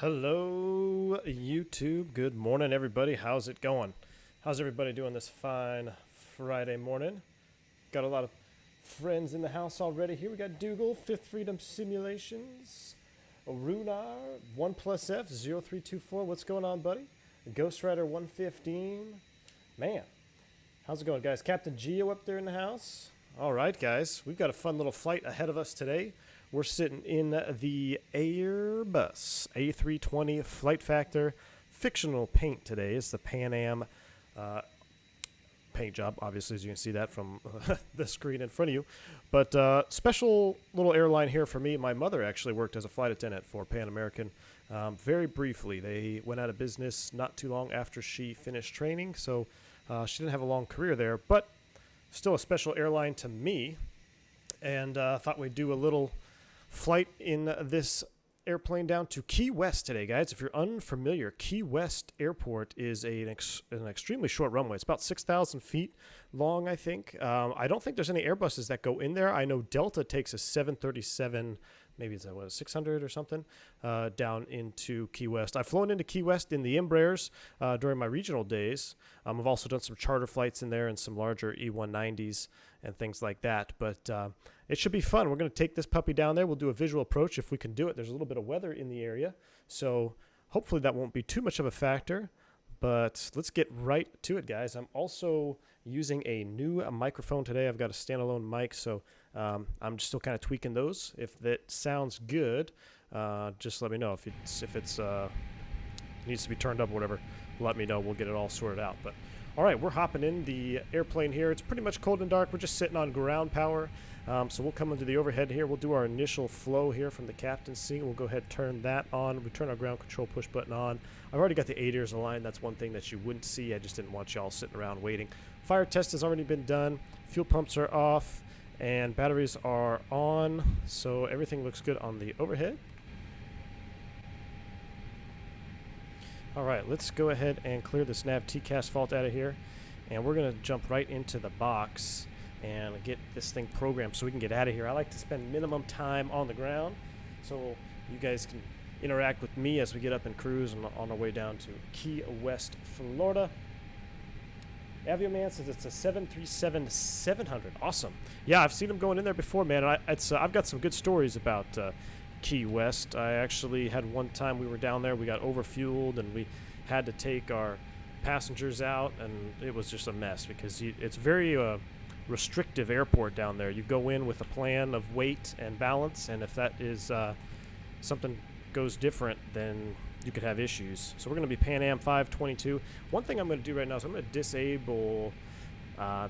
Hello, YouTube. Good morning, everybody. How's it going? How's everybody doing this fine Friday morning? Got a lot of friends in the house already here. We got Dougal, Fifth Freedom Simulations, Runar, OnePlus F 0324. What's going on, buddy? Ghost Rider 115. Man, how's it going, guys? Captain Geo up there in the house. All right, guys. We've got a fun little flight ahead of us today. We're sitting in the Airbus A320 FlightFactor fictional paint today. It's the Pan Am paint job, obviously, as you can see that from the screen in front of you. But special little airline here for me. My mother actually worked as a flight attendant for Pan American very briefly. They went out of business not too long after she finished training, so she didn't have a long career there, but still a special airline to me. And thought we'd do a little flight in this airplane down to Key West today, guys. If you're unfamiliar, Key West Airport is an extremely short runway. It's about 6,000 feet long, I think. I don't think there's any Airbuses that go in there. I know Delta takes a 737, maybe it's a 600 or something, down into Key West. I've flown into Key West in the Embraers during my regional days. I've also done some charter flights in there and some larger E190s and things like that. But it should be fun. We're going to take this puppy down there. We'll do a visual approach if we can do it. There's a little bit of weather in the area, so hopefully that won't be too much of a factor. But let's get right to it, guys. I'm also using a new microphone today. I've got a standalone mic, so I'm still kind of tweaking those. If that sounds good, just let me know. If it's needs to be turned up or whatever, let me know. We'll get it all sorted out. But all right, we're hopping in the airplane here. It's pretty much cold and dark. We're just sitting on ground power. So we'll come into the overhead here. We'll do our initial flow here from the captain's seat. We'll go ahead and turn that on. We turn our ground control push button on. I've already got the ADIRS aligned. That's one thing that you wouldn't see. I just didn't want y'all sitting around waiting. Fire test has already been done. Fuel pumps are off and batteries are on. So everything looks good on the overhead. All right, let's go ahead and clear this nav TCAS fault out of here. And we're going to jump right into the box and get this thing programmed so we can get out of here. I like to spend minimum time on the ground so you guys can interact with me as we get up and cruise on our way down to Key West, Florida. Avioman says it's a 737-700. Awesome. Yeah, I've seen them going in there before, man. I've got some good stories about Key West. I actually had one time we were down there. We got overfueled and we had to take our passengers out, and it was just a mess because it's very restrictive airport down there. You go in with a plan of weight and balance, and if that is something goes different, then you could have issues. So we're going to be Pan Am 522. One thing I'm going to do right now is I'm going to disable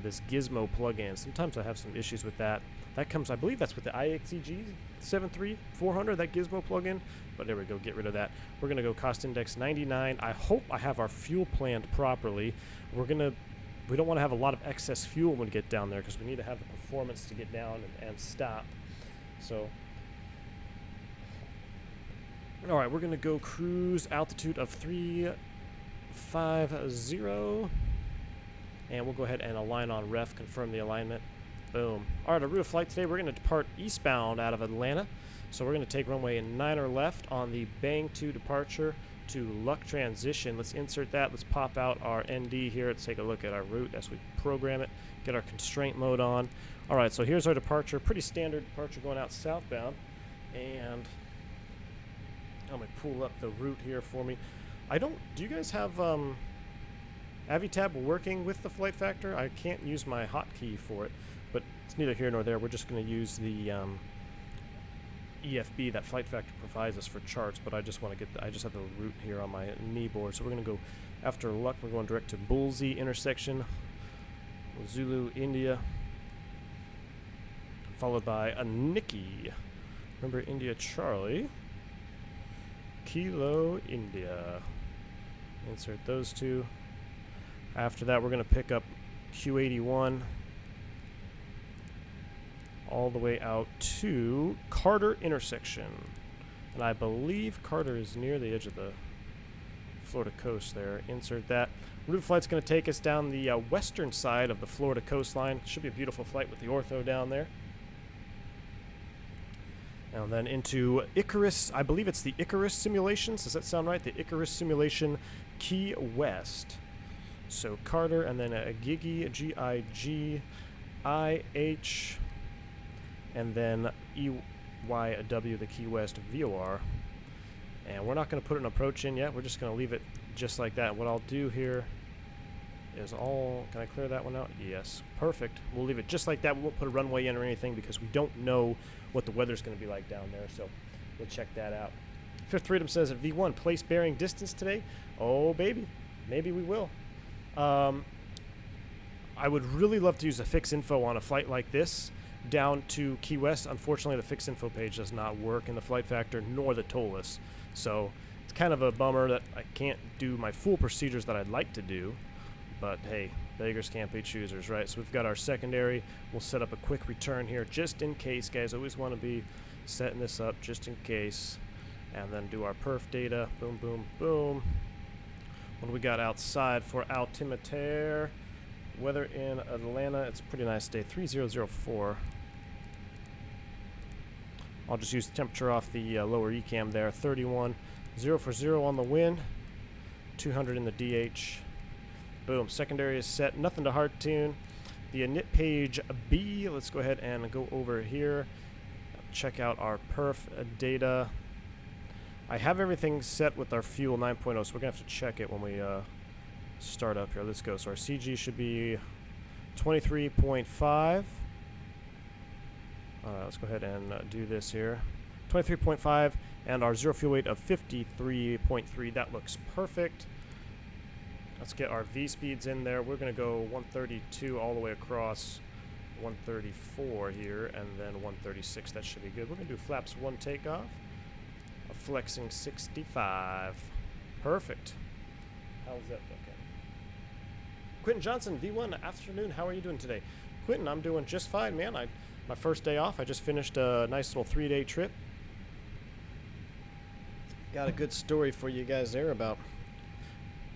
this gizmo plugin. Sometimes I have some issues with that. That comes, I believe that's with the ICARUS, that gizmo plugin. But there we go, get rid of that. We're going to go cost index 99. I hope I have our fuel planned properly. We don't want to have a lot of excess fuel when we get down there because we need to have the performance to get down and stop. So, all right, we're going to go cruise altitude of 350. And we'll go ahead and align on ref, confirm the alignment. Boom. All right, our route of flight today, we're going to depart eastbound out of Atlanta. So we're going to take runway 9 left on the Bang 2 departure to Luck transition. Let's insert that. Let's pop out our ND here. Let's take a look at our route as we program it. Get our constraint mode on. All right, so here's our departure. Pretty standard departure going out southbound. And I'm going to pull up the route here for me. Do you guys have Avitab working with the FlightFactor? I can't use my hotkey for it, but it's neither here nor there. We're just going to use the EFB that FlightFactor provides us for charts, but I just want to I just have the route here on my knee board. So we're going to go after Luck. We're going direct to Bullseye intersection, Zulu, India, followed by a Nikki. Remember India Charlie, Kilo India. Insert those two. After that, we're going to pick up Q81 all the way out to Carter intersection. And I believe Carter is near the edge of the Florida coast there. Insert that. Route flight's going to take us down the western side of the Florida coastline. Should be a beautiful flight with the ortho down there. And then into ICARUS, I believe it's the ICARUS simulations. Does that sound right? The ICARUS simulation Key West. So Carter, and then a Gigi, G-I-G-I-H, and then EYW, the Key West VOR. And we're not going to put an approach in yet. We're just going to leave it just like that. What I'll do here is can I clear that one out? Yes. Perfect. We'll leave it just like that. We won't put a runway in or anything because we don't know what the weather's going to be like down there. So we'll check that out. Fifth Freedom says at V1, place bearing distance today. Oh, baby. Maybe we will. I would really love to use a fix info on a flight like this down to Key West. Unfortunately, the fix info page does not work in the FlightFactor nor the TOLUS. So it's kind of a bummer that I can't do my full procedures that I'd like to do. But hey, beggars can't be choosers, right? So we've got our secondary. We'll set up a quick return here just in case, guys. Always want to be setting this up just in case. And then do our perf data. Boom, boom, boom. What do we got outside for altimeter? Weather in Atlanta. It's a pretty nice day. 3004. I'll just use the temperature off the lower ECAM there. 31. 0 for 0 on the wind. 200 in the DH. Boom, secondary is set, nothing to hard tune. The init page B, let's go ahead and go over here. Check out our perf data. I have everything set with our fuel 9.0, so we're gonna have to check it when we start up here. Let's go, so our CG should be 23.5. Let's go ahead and do this here. 23.5, and our zero fuel weight of 53.3, that looks perfect. Let's get our V speeds in there. We're going to go 132 all the way across, 134 here, and then 136. That should be good. We're going to do flaps 1 takeoff, a flexing 65. Perfect. How's that looking? Quentin Johnson, V1 afternoon. How are you doing today? Quentin, I'm doing just fine, man. My first day off. I just finished a nice little 3-day trip. Got a good story for you guys there about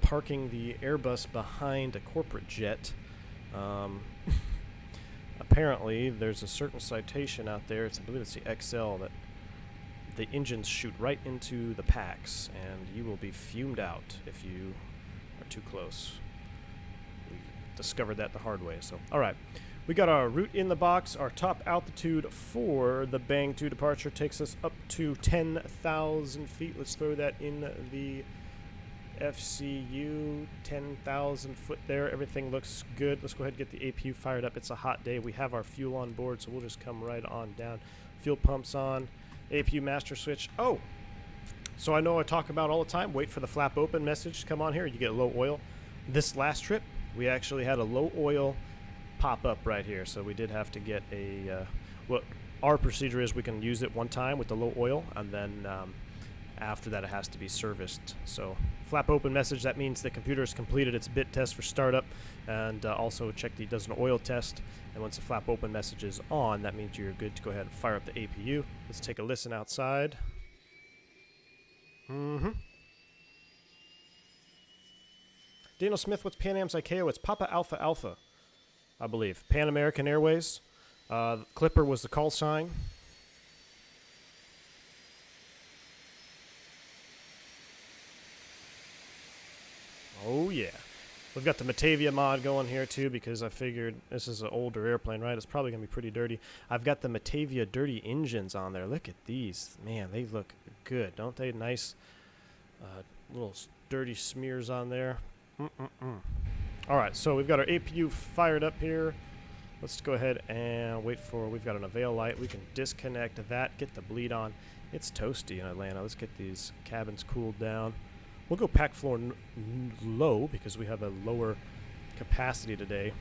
parking the Airbus behind a corporate jet. Apparently, there's a certain citation out there, I believe it's the XL, that the engines shoot right into the packs, and you will be fumed out if you are too close. We discovered that the hard way. So, all right. We got our route in the box. Our top altitude for the Bang 2 departure takes us up to 10,000 feet. Let's throw that in the FCU, 10,000 foot there. Everything looks good. Let's go ahead and get the APU fired up. It's a hot day. We have our fuel on board, so we'll just come right on down. Fuel pumps on. APU master switch. Oh, so I know I talk about all the time. Wait for the flap open message to come on here. You get low oil. This last trip, we actually had a low oil pop up right here, so we did have to get a what our procedure is, we can use it one time with the low oil, and then after that it has to be serviced. So flap open message, that means the computer has completed its bit test for startup, and also check that it does an oil test. And once the flap open message is on, that means you're good to go ahead and fire up the APU. Let's take a listen outside. Daniel Smith, what's Pan Am's ICAO? It's Papa Alpha Alpha, I believe. Pan American Airways. Clipper was the call sign. Oh, yeah. We've got the Matavia mod going here, too, because I figured this is an older airplane, right? It's probably going to be pretty dirty. I've got the Matavia dirty engines on there. Look at these. Man, they look good, don't they? Nice little dirty smears on there. All right, so we've got our APU fired up here. Let's go ahead and wait for, we've got an avail light. We can disconnect that, get the bleed on. It's toasty in Atlanta. Let's get these cabins cooled down. We'll go pack floor low because we have a lower capacity today.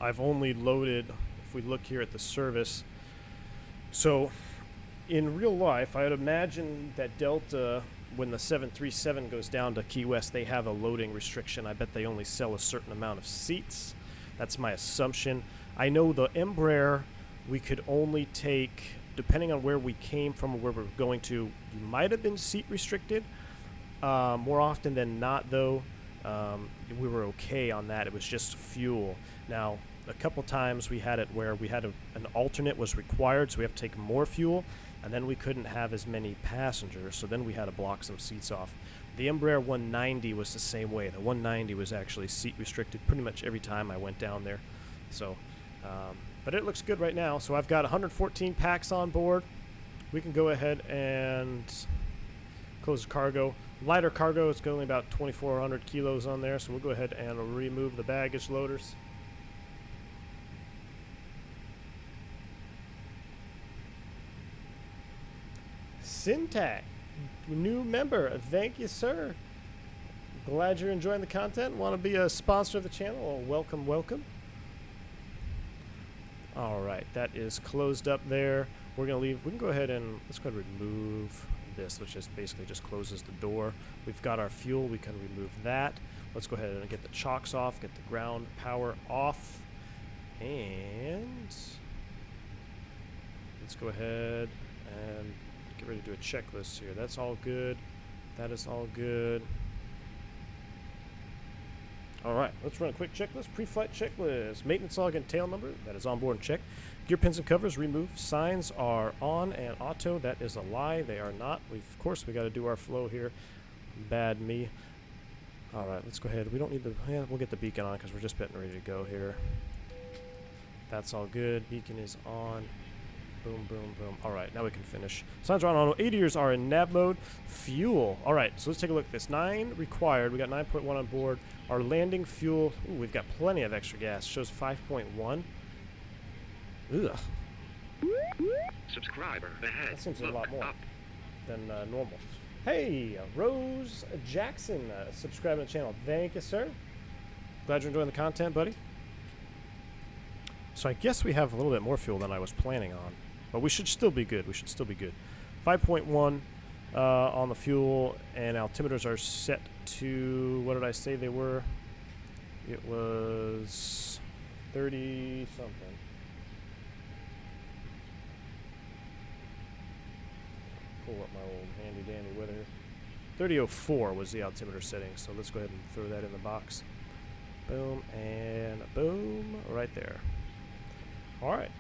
I've only loaded, if we look here at the service, so in real life, I would imagine that Delta, when the 737 goes down to Key West, they have a loading restriction. I bet they only sell a certain amount of seats. That's my assumption. I know the Embraer, we could only take, depending on where we came from or where we're going to, you might have been seat restricted. More often than not, though, we were okay on that. It was just fuel. Now, a couple times we had it where we had an alternate was required, so we have to take more fuel. and then we couldn't have as many passengers, so then we had to block some seats off. The Embraer 190 was the same way. The 190 was actually seat restricted pretty much every time I went down there. So, but it looks good right now. So I've got 114 packs on board. We can go ahead and close the cargo. Lighter cargo, it's got only about 2,400 kilos on there, so we'll go ahead and remove the baggage loaders. Syntac, new member, thank you, sir. Glad you're enjoying the content. Want to be a sponsor of the channel? Well, welcome, welcome. All right, that is closed up there. We're gonna leave. We can go ahead and let's go ahead and remove this, which is basically just closes the door. We've got our fuel. We can remove that. Let's go ahead and get the chocks off, get the ground power off, and let's go ahead and get ready to do a checklist here. That's all good. That is all good. All right, let's run a quick checklist. Pre-flight checklist. Maintenance log and tail number. That is on board and check. Gear pins and covers removed. Signs are on and auto. That is a lie. They are not. Of course, we got to do our flow here. Bad me. All right, let's go ahead. We don't need the. Yeah, we'll get the beacon on because we're just getting ready to go here. That's all good. Beacon is on. Boom, boom, boom. All right, now we can finish. Signs are on auto. ADRs are in nav mode. Fuel. All right, so let's take a look at this. 9 required. We got 9.1 on board. Our landing fuel. Ooh, we've got plenty of extra gas. Shows 5.1. Ugh. Subscriber ahead. That seems a lot more than normal. Hey, Rose Jackson, subscribing to the channel. Thank you, sir. Glad you're enjoying the content, buddy. So I guess we have a little bit more fuel than I was planning on. But we should still be good. We should still be good. 5.1 on the fuel, and altimeters are set to, what did I say they were? It was 30 something. Pull up my old handy dandy weather. 3004 was the altimeter setting, so let's go ahead and throw that in the box. Boom and boom, right there. All right,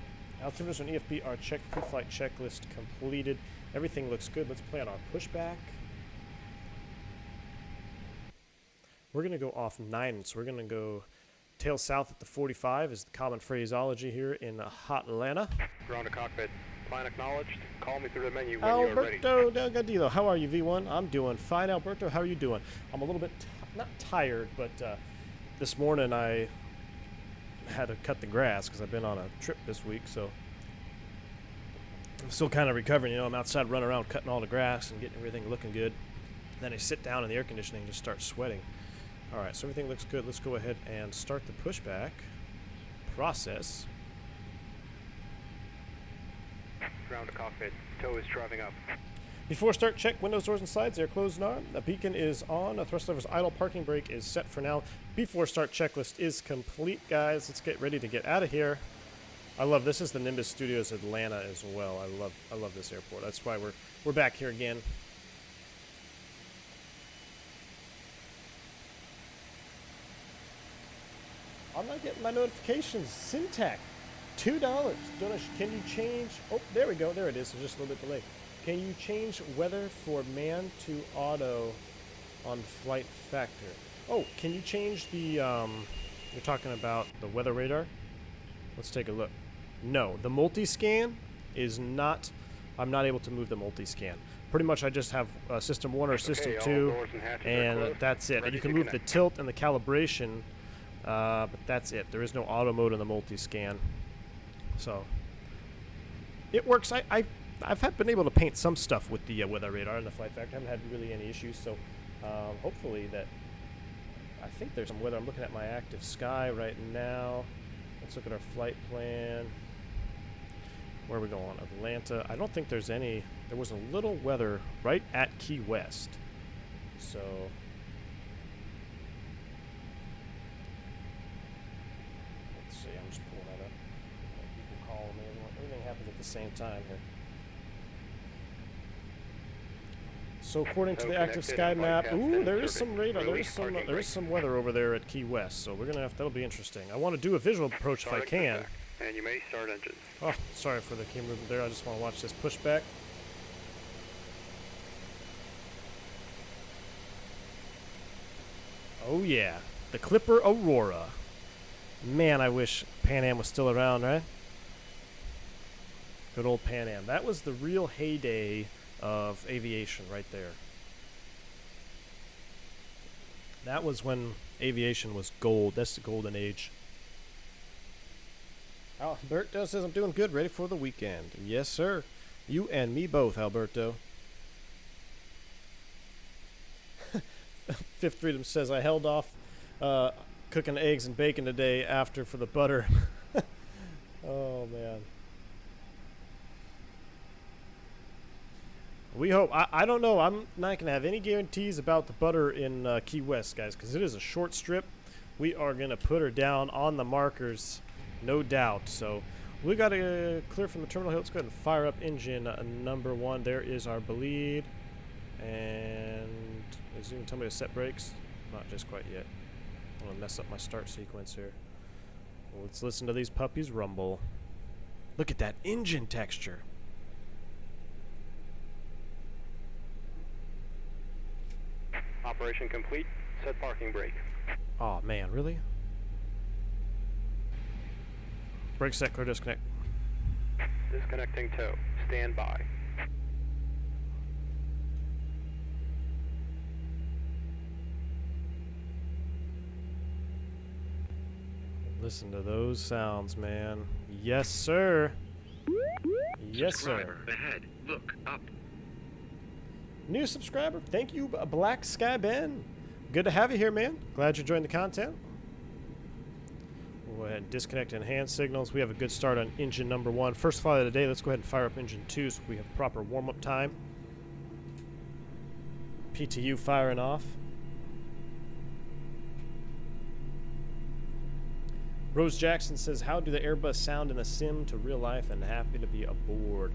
altimeters on EFB are checked. Pre-flight checklist completed. Everything looks good. Let's plan our pushback. We're going to go off 9, so we're going to go tail south at the 45 is the common phraseology here in hot Atlanta. Ground to cockpit. Plan acknowledged. Call me through the menu when you are ready. Alberto Delgadillo, how are you, V1? I'm doing fine. Alberto, how are you doing? I'm a little bit, not tired, but this morning I had to cut the grass because I've been on a trip this week, so I'm still kind of recovering. You know, I'm outside running around cutting all the grass and getting everything looking good. Then I sit down in the air conditioning and just start sweating. All right, so everything looks good. Let's go ahead and start the pushback process. Ground to cockpit. Tow is driving up. Before start, check windows, doors, and sides. They're closed and armed. The beacon is on. The thrust lever's idle. Parking brake is set for now. Before start checklist is complete, guys. Let's get ready to get out of here. I love this. Is the Nimbus Studios Atlanta as well. I love this airport. That's why we're back here again. I'm not getting my notifications. Syntac, $2 donation. Can you change? Oh, there we go. There it is. So just a little bit delayed. Can you change weather for man to auto on FlightFactor? Oh, can you change the, you're talking about the weather radar? Let's take a look. No, the multi-scan is not, I'm not able to move the multi-scan. Pretty much I just have system 1 or system 2, and that's it. And you can move the tilt and the calibration, but that's it. There is no auto mode on the multi-scan. So, it works. I've been able to paint some stuff with the weather radar and the FlightFactor. I haven't had really any issues, so hopefully that, I think there's some weather. I'm looking at my active sky right now. Let's look at our flight plan. Where are we going? Atlanta. I don't think there's any. There was a little weather right at Key West. So, let's see. I'm just pulling that up. People call me. Everything happens at the same time here. So according to the active sky map, ooh, there is some radar. There is some weather over there at Key West. So we're gonna have. That'll be interesting. I want to do a visual approach if I can. And you may start engines. Oh, sorry for the key movement there. I just want to watch this pushback. Oh yeah, the Clipper Aurora. Man, I wish Pan Am was still around, right? Good old Pan Am. That was the real heyday of aviation right there. That was when aviation was gold. That's the golden age. Alberto says I'm doing good, ready for the weekend. Yes, sir. You and me both, Alberto. Fifth Freedom says I held off cooking eggs and bacon today after for the butter. Oh, man. We hope. I don't know. I'm not going to have any guarantees about the butter in Key West, guys, because it is a short strip. We are going to put her down on the markers, no doubt. So we got to clear from the terminal here. Let's go ahead and fire up engine number 1. There is our bleed. And is it even tell me to set brakes? Not just quite yet. I'm going to mess up my start sequence here. Well, let's listen to these puppies rumble. Look at that engine texture. Operation complete. Set parking brake. Oh man, really? Brake set, clear disconnect. Disconnecting tow. Stand by. Listen to those sounds, man. Yes, sir. Yes, sir. Ahead. Look up. New subscriber. Thank you, Black Sky Ben. Good to have you here, man. Glad you joined the content. We'll go ahead and disconnect and hand signals. We have a good start on engine number 1. First flight of the day. Let's go ahead and fire up engine 2 so we have proper warm-up time. PTU firing off. Rose Jackson says, how do the Airbus sound in the sim to real life, and happy to be aboard.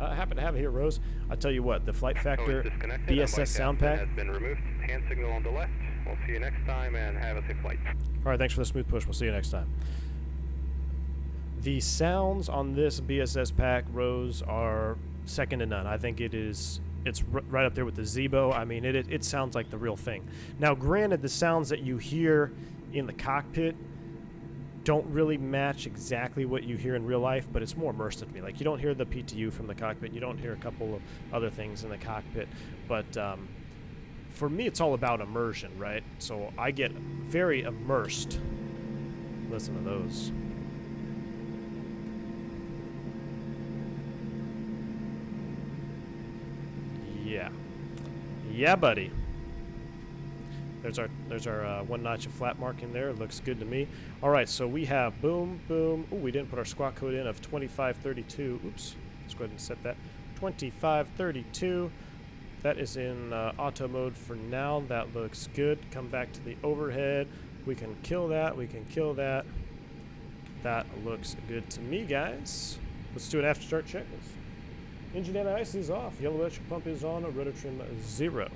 Happy to have it here, Rose. I'll tell you what, the FlightFactor BSS sound pack has been removed. Hand signal on the left. We'll see you next time and have a safe flight. All right, thanks for the smooth push. We'll see you next time. The sounds on this BSS pack, Rose, are second to none. I think it's right up there with the Zebo. I mean, it sounds like the real thing. Now, granted, the sounds that you hear in the cockpit don't really match exactly what you hear in real life, but it's more immersive to me. Like, you don't hear the PTU from the cockpit. You don't hear a couple of other things in the cockpit. But for me, it's all about immersion, right? So I get very immersed. Listen to those. Yeah. Yeah, buddy. There's our one notch of flat marking there. Looks good to me. All right, so we have boom, boom. Oh, we didn't put our squawk code in of 2532. Oops. Let's go ahead and set that. 2532. That is in auto mode for now. That looks good. Come back to the overhead. We can kill that. We can kill that. That looks good to me, guys. Let's do an after start checklist. Engine anti-ice is off. Yellow electric pump is on. Rotor trim 0.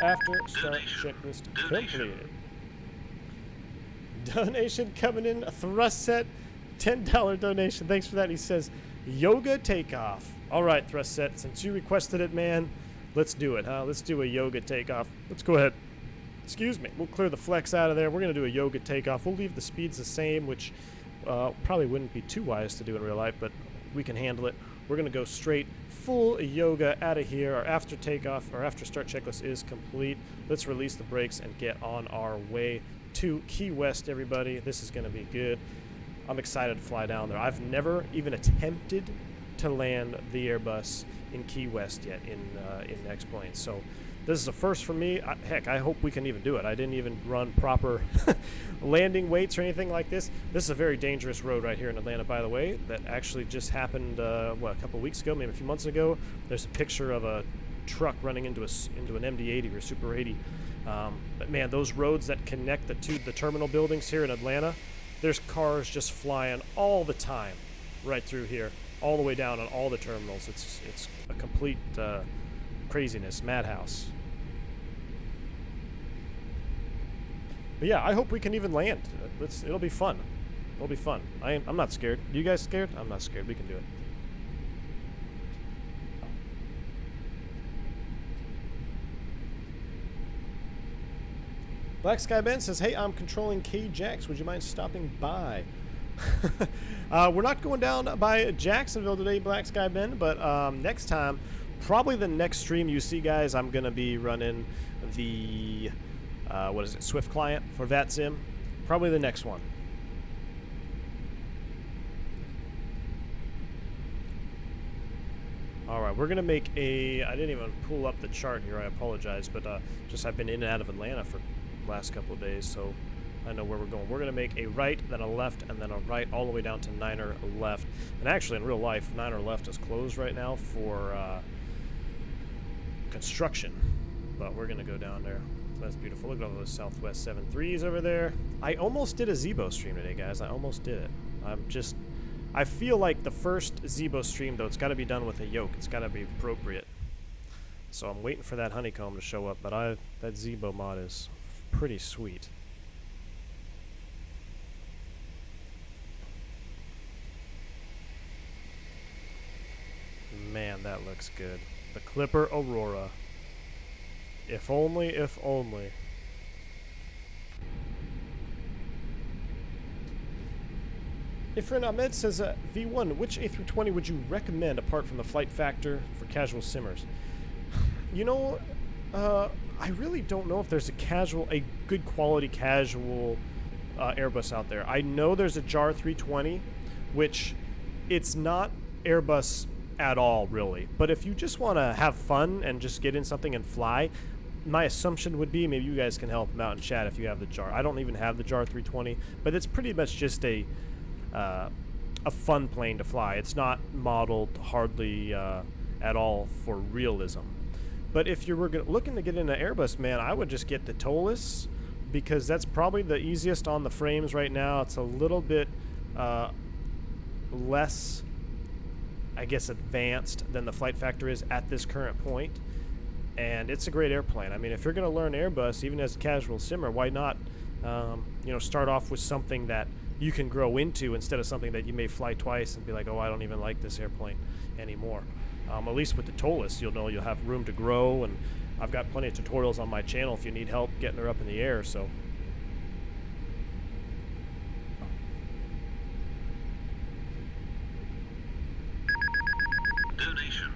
After start checklist completed. Donation coming in. A thrust set. $10 donation. Thanks for that. He says, yoga takeoff. All right, thrust set. Since you requested it, man, let's do it, huh? Let's do a yoga takeoff. Let's go ahead. Excuse me. We'll clear the flex out of there. We're going to do a yoga takeoff. We'll leave the speeds the same, which probably wouldn't be too wise to do in real life, but we can handle it. We're going to go straight full yoga out of here. Our after takeoff, our after start checklist is complete. Let's release the brakes and get on our way to Key West, everybody. This is going to be good. I'm excited to fly down there. I've never even attempted to land the Airbus in Key West yet in X-Plane. So this is a first for me. Heck, I hope we can even do it. I didn't even run proper landing weights or anything like this. This is a very dangerous road right here in Atlanta, by the way. That actually just happened, a couple weeks ago, maybe a few months ago. There's a picture of a truck running into an MD-80 or Super 80. But man, those roads that connect the terminal buildings here in Atlanta, there's cars just flying all the time right through here, all the way down on all the terminals. It's a complete craziness, madhouse. But yeah, I hope we can even land. It'll be fun. It'll be fun. I'm not scared. You guys scared? I'm not scared. We can do it. Black Sky Ben says, hey, I'm controlling KJax. Would you mind stopping by? We're not going down by Jacksonville today, Black Sky Ben, but next time, probably the next stream you see, guys, I'm going to be running the, what is it, Swift client for VATSIM. Probably the next one. All right, we're going to make a, I didn't even pull up the chart here, I apologize, but just I've been in and out of Atlanta for the last couple of days, so I know where we're going. We're going to make a right, then a left, and then a right all the way down to Niner left. And actually, in real life, Niner left is closed right now for construction, but we're going to go down there. So that's beautiful. Look at all those Southwest 7.3s over there. I almost did a Zebo stream today, guys. I almost did it. I feel like the first Zebo stream, though, it's got to be done with a yoke. It's got to be appropriate. So I'm waiting for that honeycomb to show up, but that Zebo mod is pretty sweet. Man, that looks good. The Clipper Aurora. If only, if only. Ifrin Ahmed says, V1, which A320 would you recommend apart from the FlightFactor for casual simmers? You know, I really don't know if there's a good quality casual Airbus out there. I know there's a JAR 320, which it's not Airbus at all, really. But if you just want to have fun and just get in something and fly, my assumption would be, maybe you guys can help them out in chat if you have the JAR. I don't even have the JAR 320, but it's pretty much just a fun plane to fly. It's not modeled hardly at all for realism. But if you were looking to get into Airbus, man, I would just get the Tolus, because that's probably the easiest on the frames right now. It's a little bit less, I guess, advanced than the FlightFactor is at this current point. And it's a great airplane. I mean, if you're going to learn Airbus, even as a casual simmer, why not, start off with something that you can grow into instead of something that you may fly twice and be like, oh, I don't even like this airplane anymore. At least with the Tolus, you'll know you'll have room to grow, and I've got plenty of tutorials on my channel if you need help getting her up in the air, so. Donation.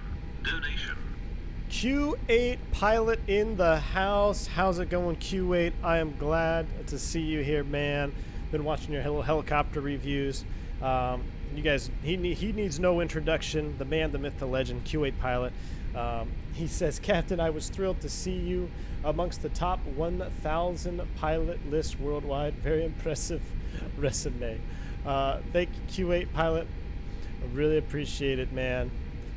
Q8 pilot in the house. How's it going, Q8? I am glad to see you here, man. Been watching your little helicopter reviews. You guys, he needs no introduction. The man, the myth, the legend, Q8 pilot. He says, Captain, I was thrilled to see you amongst the top 1,000 pilot list worldwide. Very impressive resume. Thank you, Q8 pilot. I really appreciate it, man.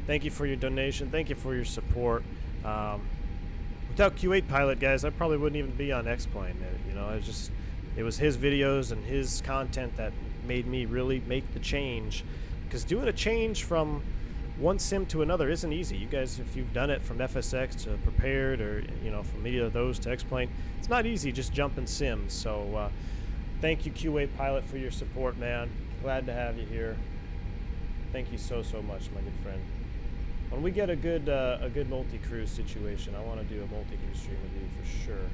Thank you for your donation. Thank you for your support. Without Q8 pilot, guys, I probably wouldn't even be on X-Plane. You know, it was his videos and his content that made me really make the change. Because doing a change from one sim to another isn't easy. You guys, if you've done it from FSX to Prepared, or from either of those to X-Plane, it's not easy just jumping sims. So thank you, Q8 pilot, for your support, man. Glad to have you here. Thank you so much, my good friend. When we get a good multi-cruise situation, I want to do a multi-cruise stream with you for sure.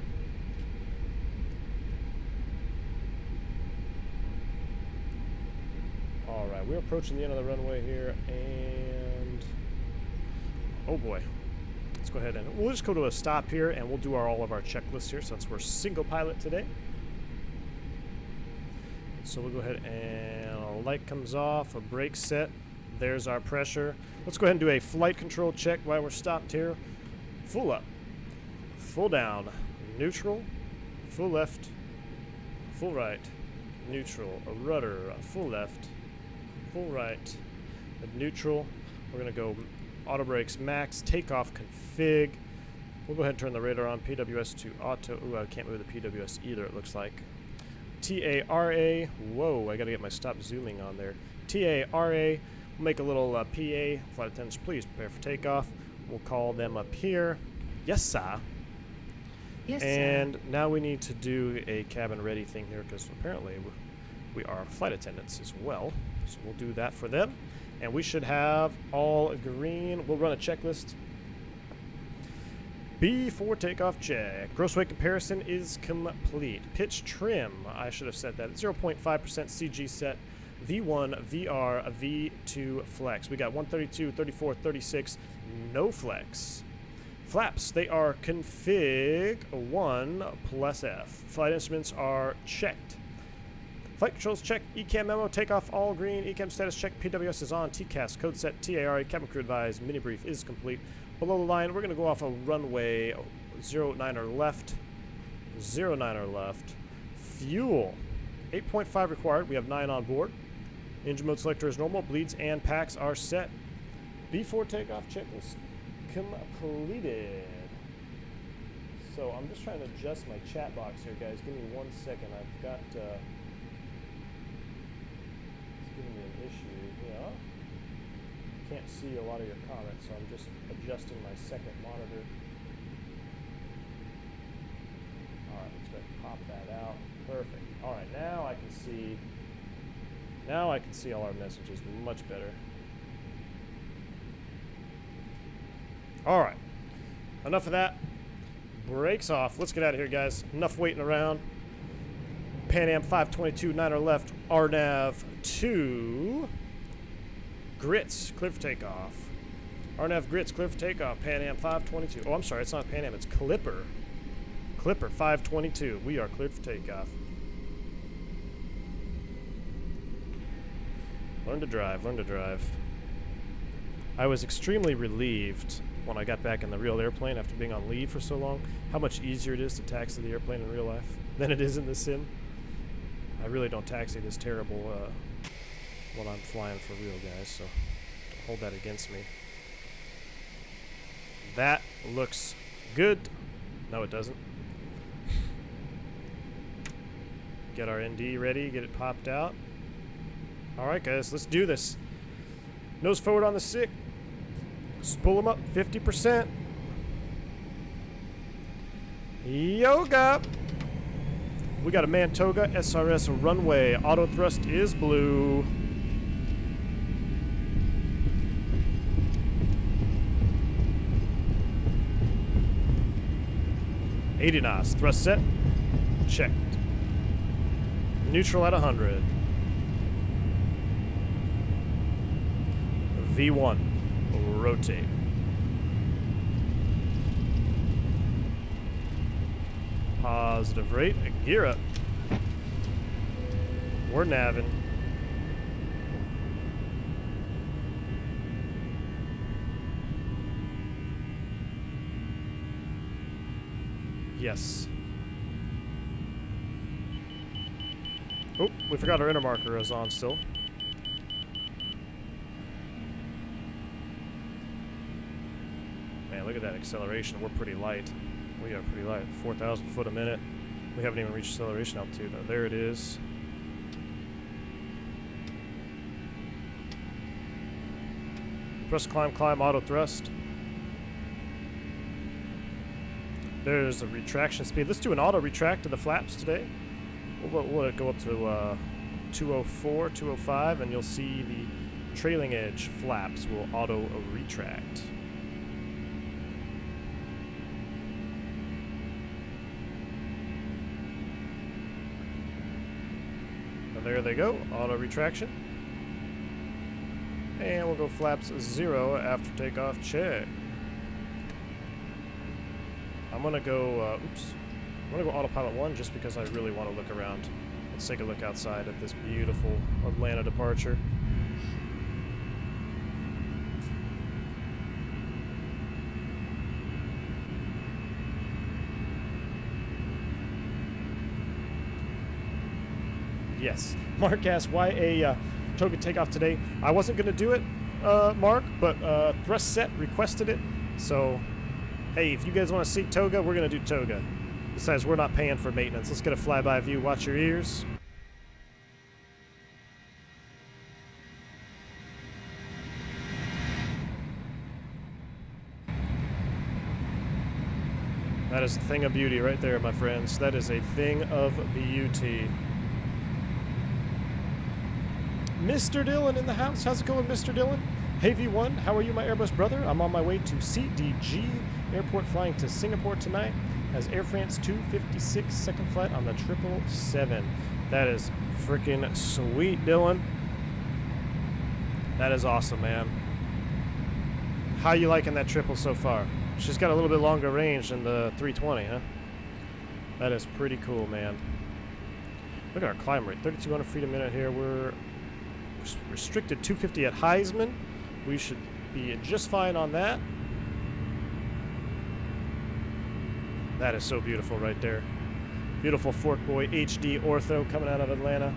All right, we're approaching the end of the runway here, and oh boy, let's go ahead and we'll just go to a stop here, and we'll do all of our checklists here since we're single pilot today. So we'll go ahead and a light comes off, a brake set. There's our pressure. Let's go ahead and do a flight control check while we're stopped here. Full up, full down, neutral, full left, full right, neutral, a rudder, a full left, full right, a neutral. We're going to go auto brakes max, takeoff config. We'll go ahead and turn the radar on, PWS to auto. Ooh, I can't move the PWS either, it looks like. TARA, whoa, I got to get my stop zooming on there. TARA. We'll make a little PA, flight attendants, please prepare for takeoff. We'll call them up here. Yes, sir. Yes, and sir. Now we need to do a cabin ready thing here, because apparently we are flight attendants as well. So we'll do that for them. And we should have all green. We'll run a checklist. B for takeoff check. Gross weight comparison is complete. Pitch trim, I should have said that. 0.5% CG set. V1, VR, V2 flex. We got 132, 34, 36, no flex. Flaps, they are config 1 plus F. Flight instruments are checked. Flight controls check. ECAM memo, takeoff all green. ECAM status check. PWS is on. TCAS, code set. TARA, cabin crew advised. Mini brief is complete. Below the line, we're going to go off a runway 09er left. 09er left. Fuel, 8.5 required. We have 9 on board. Engine mode selector is normal. Bleeds and packs are set. B4 takeoff checklist completed. So I'm just trying to adjust my chat box here, guys. Give me 1 second. I've got it's giving me an issue. Yeah, can't see a lot of your comments, so I'm just adjusting my second monitor. All right, let's go ahead and pop that out. Perfect. All right, now I can see. Now I can see all our messages much better. All right, enough of that. Brakes off. Let's get out of here, guys. Enough waiting around. Pan Am 522, 9er left, RNAV 2. Grits, clear for takeoff. RNAV Grits, clear for takeoff. Pan Am 522. Oh, I'm sorry, it's not Pan Am, it's Clipper. Clipper 522. We are cleared for takeoff. Learn to drive, learn to drive. I was extremely relieved when I got back in the real airplane after being on leave for so long, how much easier it is to taxi the airplane in real life than it is in the sim. I really don't taxi this terrible when I'm flying for real, guys, so don't hold that against me. That looks good. No, it doesn't. Get our ND ready, get it popped out. All right, guys, let's do this. Nose forward on the SIC. Spool them up 50%. Yoga. We got a Mantoga SRS runway. Auto thrust is blue. $80 knots. Thrust set. Checked. Neutral at 100. V1. Rotate. Positive rate. Gear up. We're navin'. Yes. Oh, we forgot our inner marker is on still. Man, look at that acceleration. We're pretty light. We are pretty light. 4,000 foot a minute. We haven't even reached acceleration altitude. There it is. Thrust, climb, climb, auto thrust. There's a retraction speed. Let's do an auto retract to the flaps today. We'll let it go up to 204, 205, and you'll see the trailing edge flaps will auto retract. And there they go, auto retraction. And we'll go flaps 0 after takeoff check. I'm gonna go, I'm gonna go autopilot 1 just because I really want to look around. Let's take a look outside at this beautiful Atlanta departure. Yes. Mark asked why a toga takeoff today. I wasn't gonna do it, Mark, but Thrust Set requested it. So, hey, if you guys want to see toga, we're gonna do toga. Besides, we're not paying for maintenance. Let's get a flyby view. Watch your ears. That is a thing of beauty right there, my friends. That is a thing of beauty. Mr. Dillon in the house. How's it going, Mr. Dillon? Hey V1, how are you, my Airbus brother? I'm on my way to CDG Airport flying to Singapore tonight. Has Air France 256 second flight on the 777. That is freaking sweet, Dylan. That is awesome, man. How you liking that triple so far? She's got a little bit longer range than the 320, huh? That is pretty cool, man. Look at our climb rate, 3,200 feet a minute here. We're restricted 250 at Heisman. We should be just fine on that. That is so beautiful right there. Beautiful Fork Boy HD ortho coming out of Atlanta.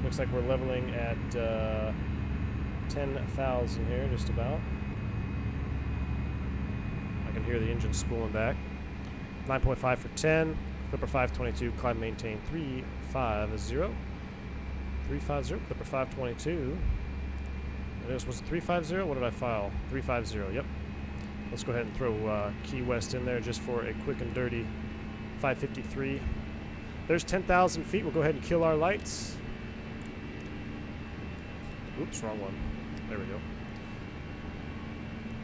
Looks like we're leveling at 10,000 here, just about. I can hear the engine spooling back. 9.5 for 10. Clipper 522, climb maintain 350. 350, Clipper 522. This was it 350? What did I file? 350, yep. Let's go ahead and throw Key West in there just for a quick and dirty 553. There's 10,000 feet. We'll go ahead and kill our lights. Oops, wrong one. There we go.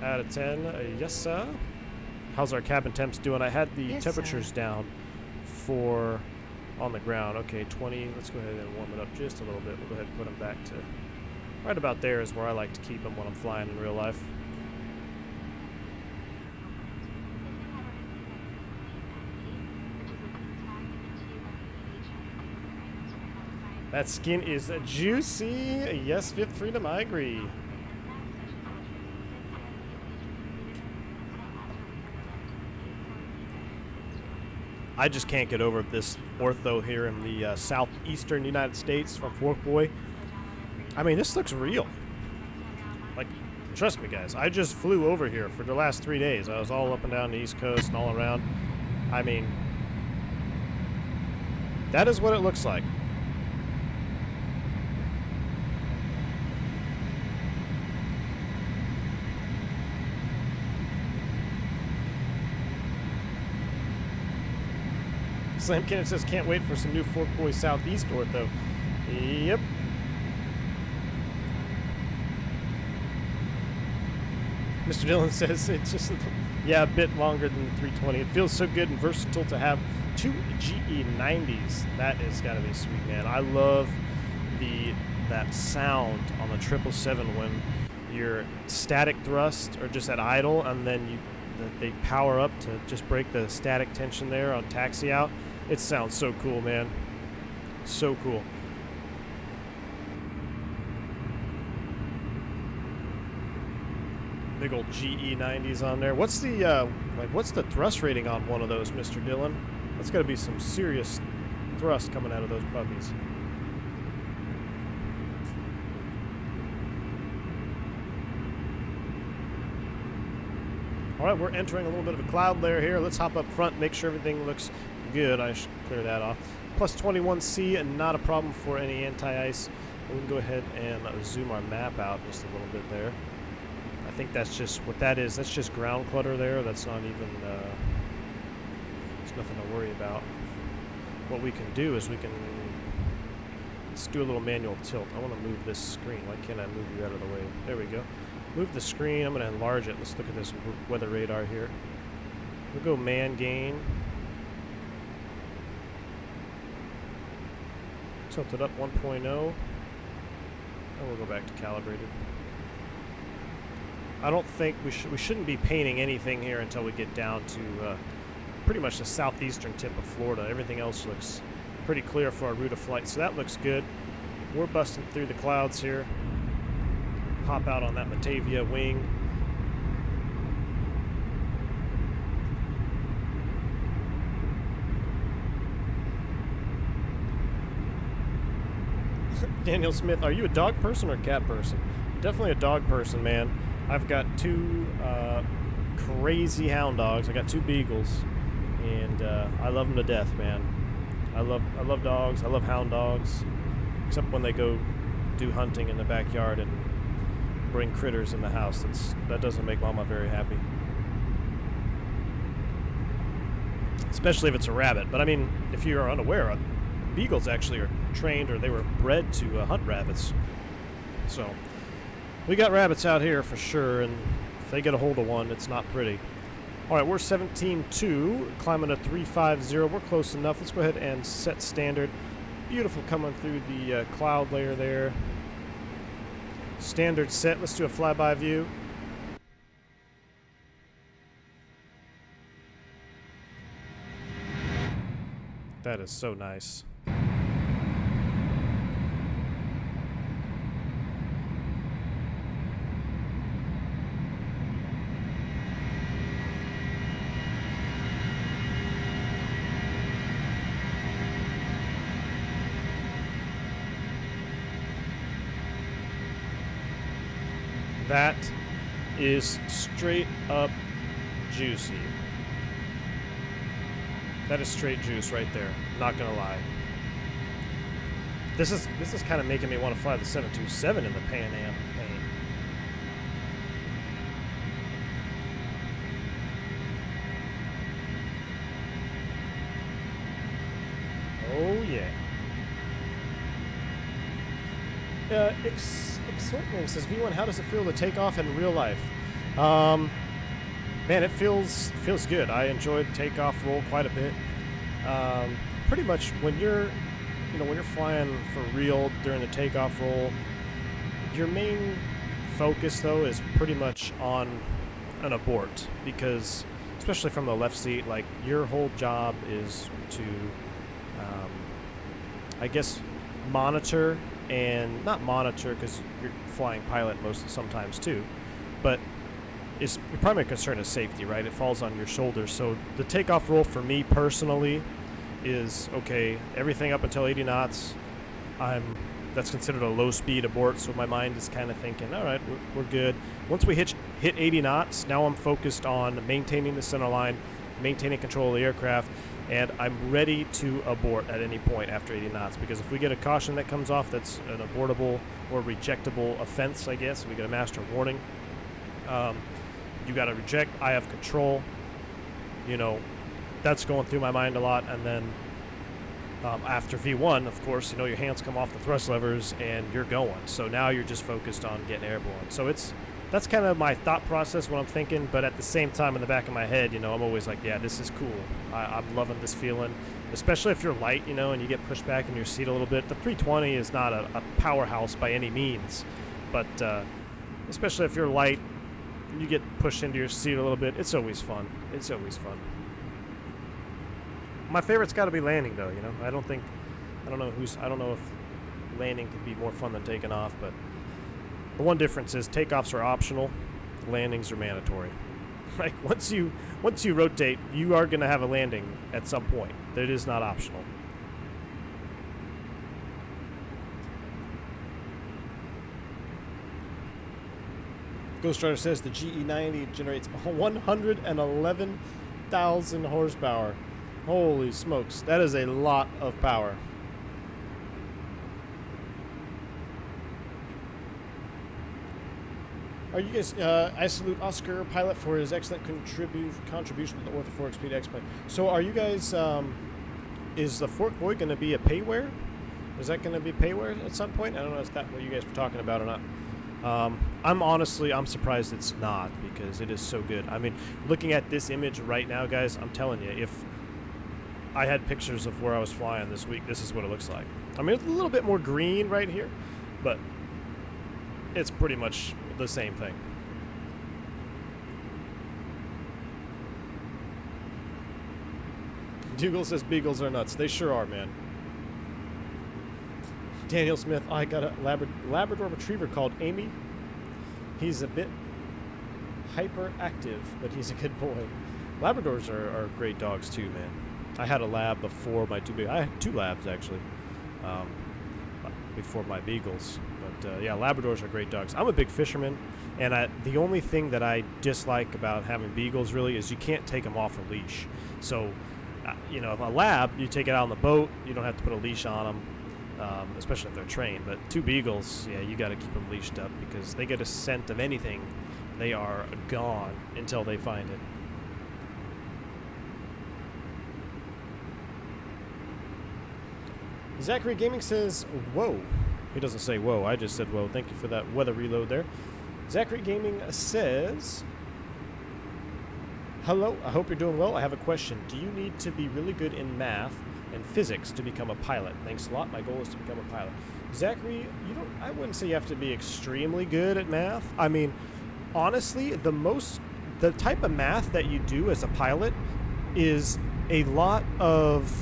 Out of 10, yes sir. How's our cabin temps doing? I had the temperatures down for on the ground. Okay, 20. Let's go ahead and warm it up just a little bit. We'll go ahead and put them back to right about there is where I like to keep them when I'm flying in real life. That skin is juicy. Yes, Fifth Freedom, I agree. I just can't get over this ortho here in the southeastern United States from Fork Boy. I mean, this looks real. Like, trust me, guys. I just flew over here for the last 3 days. I was all up and down the East Coast and all around. I mean, that is what it looks like. Slam Kenneth says, can't wait for some new Fork Boy Southeast ortho. Yep. Mr. Dillon says it's just, yeah, a bit longer than the 320. It feels so good and versatile to have two GE90s. That is gotta be sweet, man. I love that sound on the 777 when your static thrust or just at idle, and then they power up to just break the static tension there on taxi out. It sounds so cool, man. So cool. Big old GE90s on there. What's the thrust rating on one of those, Mr. Dillon? That's got to be some serious thrust coming out of those puppies. All right, we're entering a little bit of a cloud layer here. Let's hop up front, make sure everything looks good. I should clear that off. Plus 21C, and not a problem for any anti-ice. We can go ahead and zoom our map out just a little bit there. I think that's just what that is. That's just ground clutter there. That's not even, there's nothing to worry about. What we can do is let's do a little manual tilt. I want to move this screen. Why can't I move you out of the way? There we go. Move the screen. I'm going to enlarge it. Let's look at this weather radar here. We'll go man gain. Tilt it up 1.0. And we'll go back to calibrated. I don't think we shouldn't be painting anything here until we get down to pretty much the southeastern tip of Florida. Everything else looks pretty clear for our route of flight, so that looks good. We're busting through the clouds here. Hop out on that Batavia wing. Daniel Smith, are you a dog person or a cat person? Definitely a dog person, man. I've got two crazy hound dogs. I got two beagles, and I love them to death, man. I love dogs. I love hound dogs, except when they go do hunting in the backyard and bring critters in the house. That doesn't make Mama very happy. Especially if it's a rabbit. But I mean, if you are unaware, beagles actually are trained, or they were bred to hunt rabbits. So we got rabbits out here for sure, and If they get a hold of one, it's not pretty. All right, we're 17.2, climbing to 350. We're close enough. Let's go ahead and set standard. Beautiful coming through the cloud layer there. Standard set. Let's do a flyby view. That is so nice. That is straight up juicy. That is straight juice right there. Not gonna lie. This is kind of making me want to fly the 727 in the Pan Am plane. Oh yeah. Exortment says V1. How does it feel to take off in real life? Man, it feels good. I enjoyed takeoff roll quite a bit. Pretty much when you're flying for real during the takeoff roll, your main focus though is pretty much on an abort, because especially from the left seat, like your whole job is to, I guess, monitor, and not monitor because you're flying pilot sometimes too, but your primary concern is safety, right? It falls on your shoulders. So the takeoff roll for me personally is, okay, everything up until 80 knots, that's considered a low speed abort, so my mind is kind of thinking, all right, we're good. Once we hit 80 knots, now I'm focused on maintaining the center line, maintaining control of the aircraft, and I'm ready to abort at any point after 80 knots, because if we get a caution that comes off that's an abortable or rejectable offense, I guess, we get a master warning, you got to reject. I have control. That's going through my mind a lot. And then after V1, of course, your hands come off the thrust levers and you're going. So now you're just focused on getting airborne. So that's kind of my thought process when I'm thinking. But at the same time, in the back of my head, I'm always like, yeah, this is cool. I'm loving this feeling, especially if you're light, and you get pushed back in your seat a little bit. The 320 is not a powerhouse by any means, but especially if you're light, you get pushed into your seat a little bit. It's always fun. It's always fun. My favorite's got to be landing, though. I don't know if landing could be more fun than taking off, but the one difference is takeoffs are optional, landings are mandatory. Like once you rotate, you are going to have a landing at some point. That is not optional. Ghost Rider says the GE90 generates 111,000 horsepower. Holy smokes, that is a lot of power. Are you guys? I salute Oscar Pilot for his excellent contribution to the Orthofork Speed X plane. So, are you guys? Is the Fork Boy going to be a payware? Is that going to be payware at some point? I don't know. Is that what you guys were talking about or not? I'm surprised it's not, because it is so good. I mean, looking at this image right now, guys, I'm telling you, if I had pictures of where I was flying this week, this is what it looks like. I mean, it's a little bit more green right here, but it's pretty much the same thing. Dougal says beagles are nuts. They sure are, man. Daniel Smith, I got a Labrador Retriever called Amy. He's a bit hyperactive, but he's a good boy. Labradors are great dogs too, man. I had a lab before my I had two labs actually, before my beagles. But yeah, Labradors are great dogs. I'm a big fisherman, and the only thing that I dislike about having beagles really is you can't take them off a leash. So, if a lab, you take it out on the boat, you don't have to put a leash on them. Especially if they're trained. But two beagles, yeah, you got to keep them leashed up, because they get a scent of anything, they are gone until they find it. Zachary Gaming says, whoa. He doesn't say whoa, I just said whoa. Thank you for that weather reload there. Zachary Gaming says, Hello, I hope you're doing well. I have a question. Do you need to be really good in math and physics to become a pilot? Thanks a lot. My goal is to become a pilot. Zachary, I wouldn't say you have to be extremely good at math. I mean, honestly, the type of math that you do as a pilot is a lot of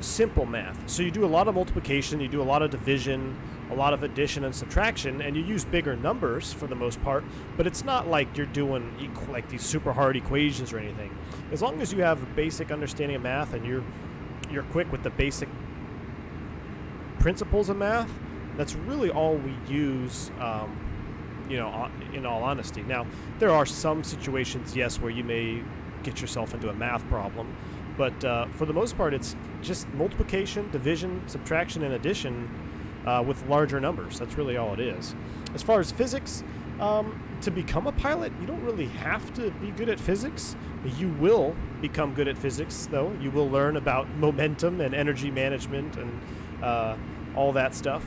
simple math. So you do a lot of multiplication, you do a lot of division, a lot of addition and subtraction, and you use bigger numbers for the most part, but it's not like you're doing like these super hard equations or anything. As long as you have a basic understanding of math and you're quick with the basic principles of math, that's really all we use, in all honesty. Now, there are some situations, yes, where you may get yourself into a math problem, but for the most part, it's just multiplication, division, subtraction, and addition with larger numbers. That's really all it is. As far as physics, to become a pilot, you don't really have to be good at physics. You will become good at physics, though. You will learn about momentum and energy management and all that stuff.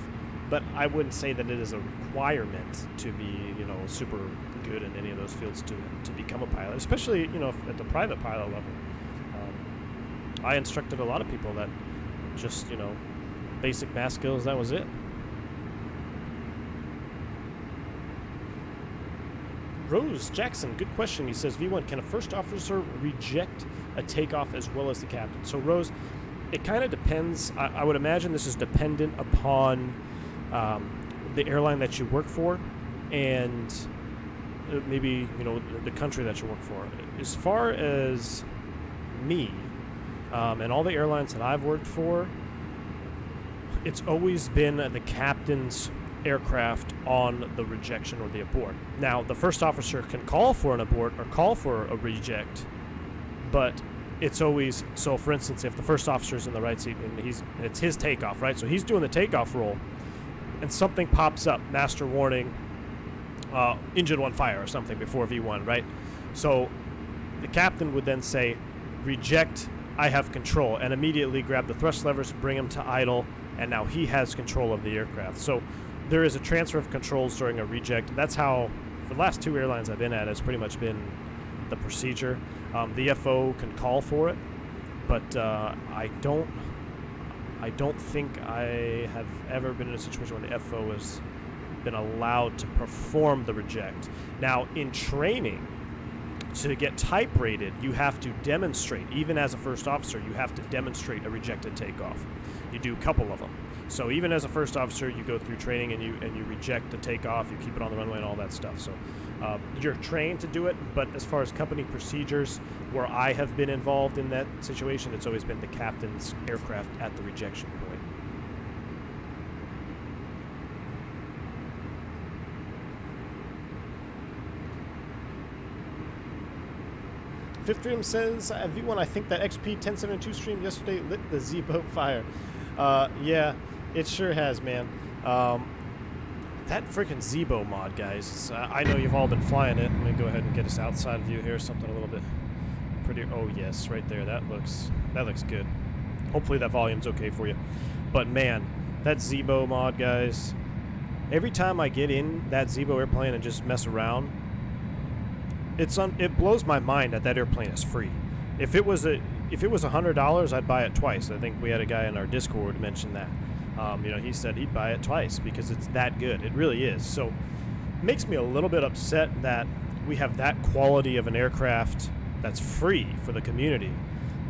But I wouldn't say that it is a requirement to be, super good in any of those fields to become a pilot, especially, at the private pilot level. I instructed a lot of people that just, basic math skills, that was it. Rose Jackson, good question. He says, V1, can a first officer reject a takeoff as well as the captain? So, Rose, it kind of depends. I would imagine this is dependent upon the airline that you work for and maybe, the country that you work for. As far as me and all the airlines that I've worked for, it's always been the captain's aircraft on the rejection or the abort. Now, the first officer can call for an abort or call for a reject, but it's always, so for instance, if the first officer's in the right seat and it's his takeoff, right? So he's doing the takeoff roll and something pops up, master warning, engine one fire or something before V1, right? So the captain would then say, reject, I have control, and immediately grab the thrust levers, bring him to idle, and now he has control of the aircraft. So there is a transfer of controls during a reject. That's how, for the last two airlines I've been at, it's pretty much been the procedure. The FO can call for it, but I don't think I have ever been in a situation where the FO has been allowed to perform the reject. Now, in training, to get type rated, you have to demonstrate, even as a first officer, you have to demonstrate a rejected takeoff. You do a couple of them. So even as a first officer, you go through training and you reject the takeoff, you keep it on the runway and all that stuff. So you're trained to do it, but as far as company procedures, where I have been involved in that situation, it's always been the captain's aircraft at the rejection point. Fifth Dream says, V1, I think that XP 1072 stream yesterday lit the Z-boat fire. Yeah, it sure has, man. That freaking Z-boat mod, guys. I know you've all been flying it. Let me go ahead and get us outside view here. Something a little bit pretty. Oh yes, right there. That looks good. Hopefully that volume's okay for you. But man, that Z-boat mod, guys. Every time I get in that Z-boat airplane and just mess around, it blows my mind that airplane is free. If it was $100, I'd buy it twice. I think we had a guy in our Discord mention that. He said he'd buy it twice because it's that good. It really is. So it makes me a little bit upset that we have that quality of an aircraft that's free for the community,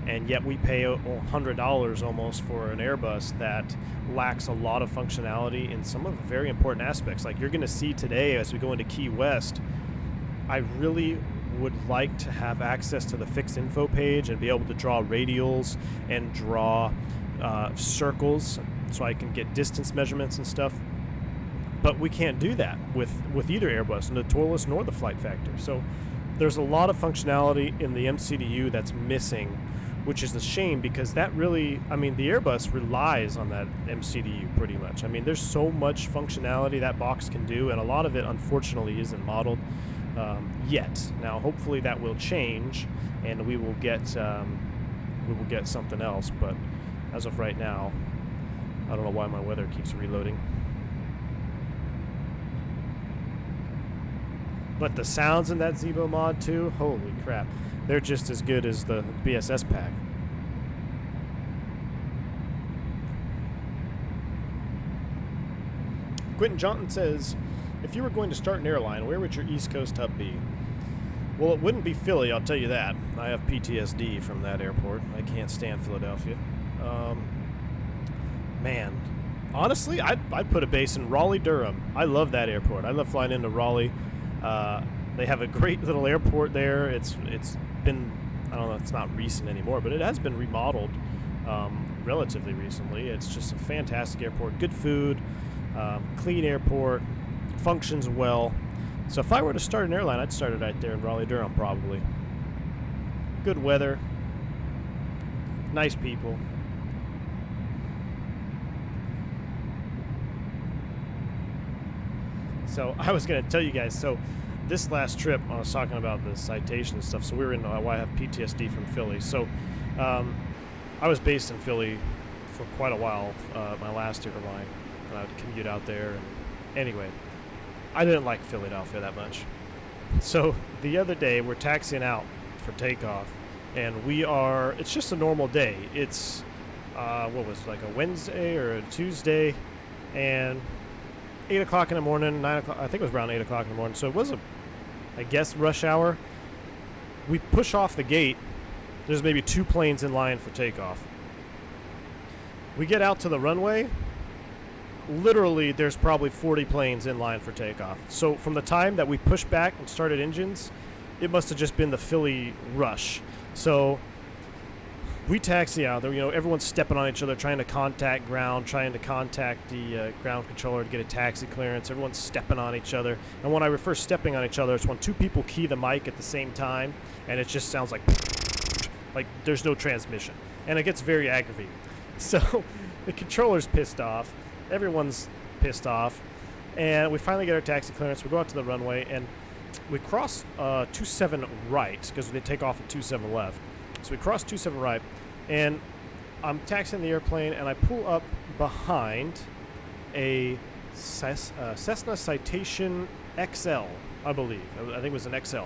and yet we pay $100 almost for an Airbus that lacks a lot of functionality in some of the very important aspects. Like you're going to see today as we go into Key West, I really would like to have access to the fixed info page and be able to draw radials and draw circles so I can get distance measurements and stuff. But we can't do that with either Airbus, the Torless nor the FlightFactor. So there's a lot of functionality in the MCDU that's missing, which is a shame because that really, the Airbus relies on that MCDU pretty much. There's so much functionality that box can do, and a lot of it unfortunately isn't modeled yet. Now, hopefully that will change, and we will get something else. But as of right now, I don't know why my weather keeps reloading. But the sounds in that Zebo mod too, holy crap. They're just as good as the BSS pack. Quentin Johnson says, if you were going to start an airline, where would your East Coast hub be? Well, it wouldn't be Philly, I'll tell you that. I have PTSD from that airport. I can't stand Philadelphia. Man, honestly, I'd put a base in Raleigh-Durham. I love that airport. I love flying into Raleigh. They have a great little airport there. It's been, I don't know, it's not recent anymore, but it has been remodeled relatively recently. It's just a fantastic airport. Good food, clean airport, functions well. So if I were to start an airline, I'd start it right there in Raleigh-Durham probably. Good weather, nice people. So I was going to tell you guys, so this last trip, I was talking about the citation and stuff, so we were in, why I have PTSD from Philly. So I was based in Philly for quite a while, my last airline, and I would commute out there. And anyway, I didn't like Philadelphia that much. So the other day, we're taxiing out for takeoff, and it's just a normal day. It's, what was it, like a Wednesday or a Tuesday, and 8 o'clock in the morning, 9 o'clock, I think it was around 8 o'clock in the morning, so it was I guess, rush hour. We push off the gate. There's maybe 2 planes in line for takeoff. We get out to the runway. Literally, there's probably 40 planes in line for takeoff. So from the time that we pushed back and started engines, it must have just been the Philly rush. So we taxi out there, everyone's stepping on each other, trying to contact ground, trying to contact the ground controller to get a taxi clearance. Everyone's stepping on each other. And when I refer stepping on each other, it's when 2 people key the mic at the same time, and it just sounds like there's no transmission. And it gets very aggravating. So the controller's pissed off. Everyone's pissed off. And we finally get our taxi clearance. We go out to the runway, and we cross 27 right, because they take off at 27 left. So we cross 27 right, and I'm taxiing the airplane, and I pull up behind a Cessna Citation XL, I believe. I think it was an XL.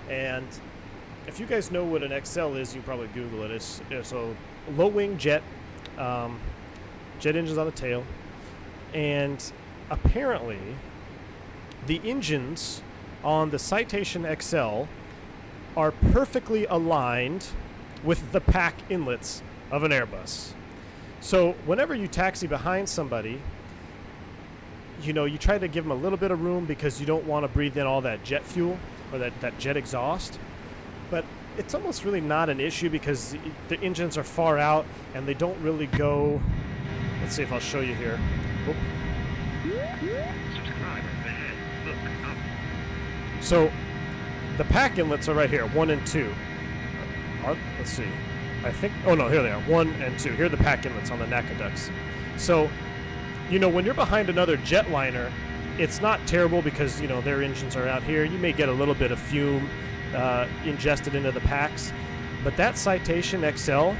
And if you guys know what an XL is, you can probably Google it. It's a low-wing jet, jet engines on the tail, and apparently the engines on the Citation XL are perfectly aligned with the pack inlets of an Airbus. So whenever you taxi behind somebody, you try to give them a little bit of room because you don't want to breathe in all that jet fuel or that jet exhaust. But it's almost really not an issue because the engines are far out and they don't really go. Let's see if I'll show you here. Oop. So the pack inlets are right here, 1 and 2. Let's see. I think, oh no, here they are, 1 and 2. Here are the pack inlets on the NACA ducts. So, when you're behind another jetliner, it's not terrible because, their engines are out here. You may get a little bit of fume ingested into the packs. But that Citation XL,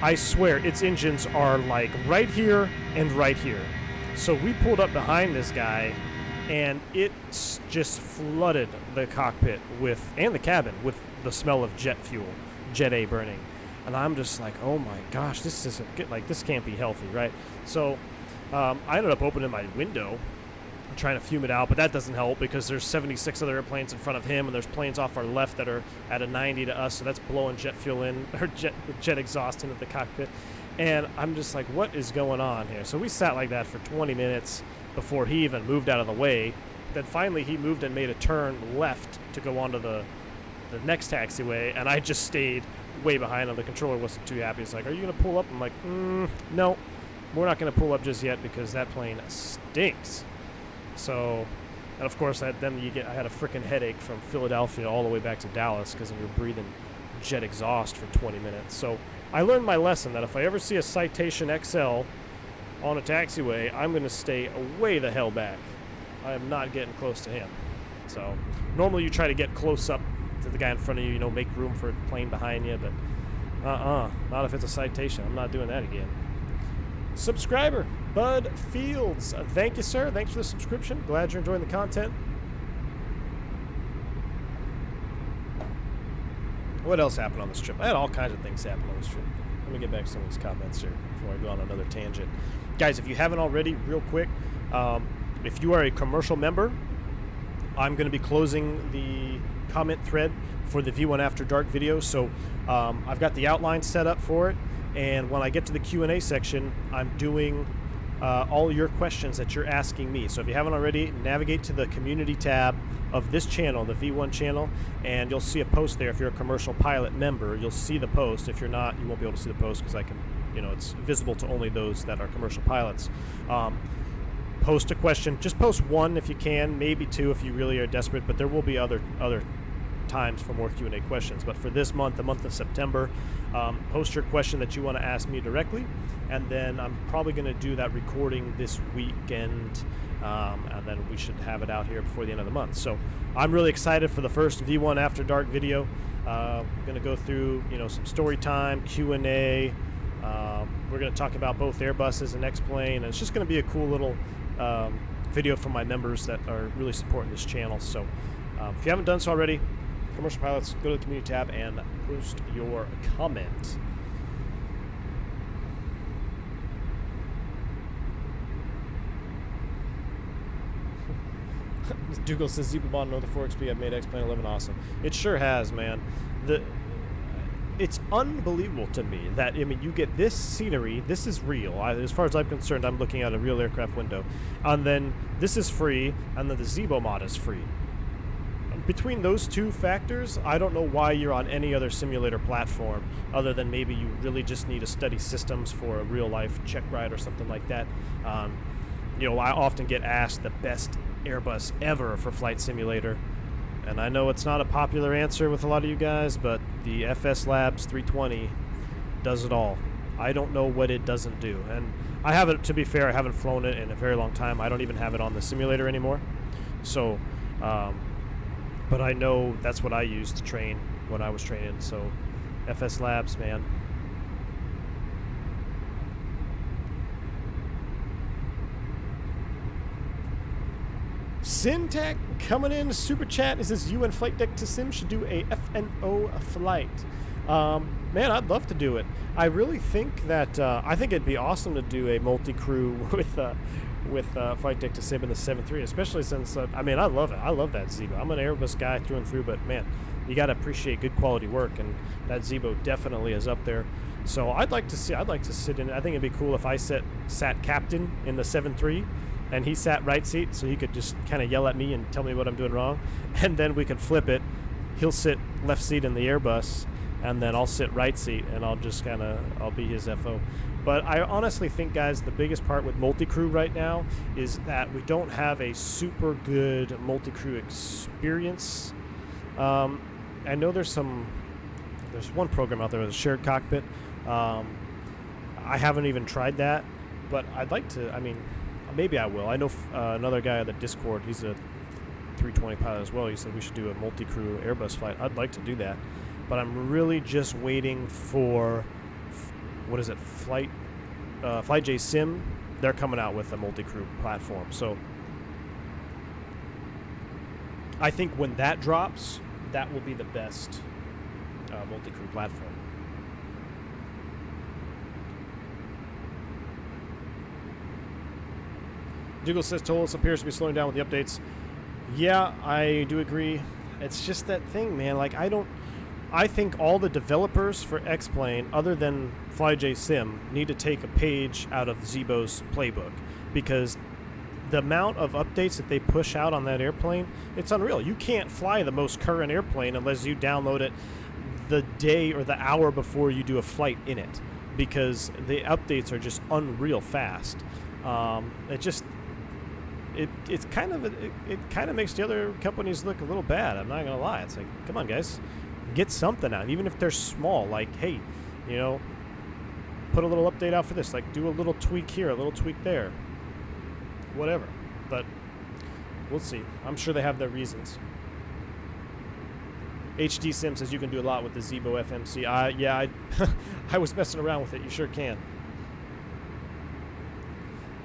I swear, its engines are like right here and right here. So we pulled up behind this guy, and it just flooded the cockpit and the cabin with the smell of jet fuel. Jet A burning, and I'm just like, oh my gosh, this isn't good. Like, this can't be healthy, right? So I ended up opening my window and trying to fume it out, but that doesn't help because there's 76 other airplanes in front of him, and there's planes off our left that are at a 90 to us, so that's blowing jet fuel in, or jet exhaust into the cockpit. And I'm just like, what is going on here? So we sat like that for 20 minutes before he even moved out of the way. Then finally he moved and made a turn left to go onto the next taxiway, and I just stayed way behind him. The controller wasn't too happy. He's like, are you going to pull up? I'm like, no, we're not going to pull up just yet because that plane stinks. So, and of course, I had a freaking headache from Philadelphia all the way back to Dallas because we were breathing jet exhaust for 20 minutes. So I learned my lesson that if I ever see a Citation XL on a taxiway, I'm going to stay way the hell back. I am not getting close to him. So normally you try to get close up to the guy in front of you, make room for a plane behind you, but not if it's a Citation. I'm not doing that again. Subscriber Bud Fields, thank you, sir. Thanks for the subscription. Glad you're enjoying the content. What else happened on this trip? I had all kinds of things happen on this trip. Let me get back to some of these comments here before I go on another tangent. Guys, if you haven't already, real quick, if you are a commercial member, I'm going to be closing the comment thread for the V1 After Dark video. So I've got the outline set up for it. And when I get to the Q&A section, I'm doing all your questions that you're asking me. So if you haven't already, navigate to the community tab of this channel, the V1 channel, and you'll see a post there. If you're a commercial pilot member, you'll see the post. If you're not, you won't be able to see the post because I can, it's visible to only those that are commercial pilots. Post a question. Just post one if you can, maybe two if you really are desperate, but there will be other times for more Q&A questions. But for this month, the month of September, post your question that you want to ask me directly, and then I'm probably going to do that recording this weekend, and then we should have it out here before the end of the month. So I'm really excited for the first V1 After Dark video. I'm going to go through some story time, Q&A. We're going to talk about both Airbuses and X-Plane, and it's just going to be a cool little video for my members that are really supporting this channel. So if you haven't done so already, commercial pilots, go to the community tab and post your comment. Dougal says Zebabon another 4XP have made X-Plane 11 awesome. It sure has, man. It's unbelievable to me that, you get this scenery, this is real. As far as I'm concerned, I'm looking at a real aircraft window. And then this is free, and then the Zebo mod is free. Between those two factors, I don't know why you're on any other simulator platform other than maybe you really just need to study systems for a real-life check ride or something like that. I often get asked the best Airbus ever for Flight Simulator. And I know it's not a popular answer with a lot of you guys, but the FS Labs 320 does it all. I don't know what it doesn't do. And I haven't, to be fair, I haven't flown it in a very long time. I don't even have it on the simulator anymore. So, but I know that's what I used to train when I was training. So, FS Labs, man. Syntech coming in, super chat. It says you and Flight Deck to Sim should do a FNO flight. Man, I'd love to do it. I really think that I think it'd be awesome to do a multi-crew with Flight Deck to Sim in the 7.3, especially since I love it. I love that Zebo. I'm an Airbus guy through and through, but man, you got to appreciate good quality work, and that Zebo definitely is up there. So I'd like to sit in it. I think it'd be cool if I sat captain in the 7.3. And he sat right seat, so he could just kind of yell at me and tell me what I'm doing wrong. And then we could flip it. He'll sit left seat in the Airbus, and then I'll sit right seat, and I'll just I'll be his FO. But I honestly think, guys, the biggest part with multi-crew right now is that we don't have a super good multi-crew experience. I know there's one program out there with a shared cockpit. I haven't even tried that, but I'd like to, maybe I will. I know another guy on the Discord, he's a 320 pilot as well. He said we should do a multi-crew Airbus flight. I'd like to do that. But I'm really just waiting for, FlightJ Sim. They're coming out with a multi-crew platform. So I think when that drops, that will be the best multi-crew platform. Dougal says Tolos appears to be slowing down with the updates. Yeah, I do agree. It's just that thing, man. I think all the developers for X-Plane, other than FlyJ Sim, need to take a page out of Zebo's playbook, because the amount of updates that they push out on that airplane, it's unreal. You can't fly the most current airplane unless you download it the day or the hour before you do a flight in it, because the updates are just unreal fast. It kind of makes the other companies look a little bad. I'm not gonna lie. It's like, come on, guys, get something out, even if they're small. Like, hey, put a little update out for this. Like, do a little tweak here, a little tweak there, whatever. But we'll see. I'm sure they have their reasons. HD Sim says you can do a lot with the Zebo FMC. I was messing around with it. You sure can.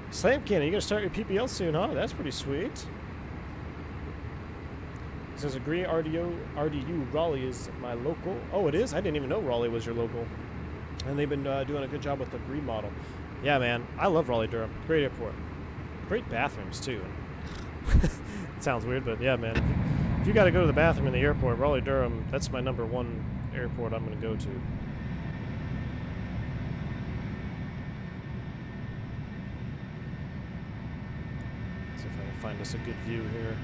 Slam Cannon, you gonna start your PPL soon, huh? That's pretty sweet. It says agree RDU Raleigh is my local. Oh, it is? I didn't even know Raleigh was your local. And they've been doing a good job with the remodel. Yeah, man. I love Raleigh-Durham. Great airport. Great bathrooms, too. It sounds weird, but yeah, man. If you got to go to the bathroom in the airport, Raleigh-Durham, that's my #1 airport I'm going to go to. See if I can find us a good view here.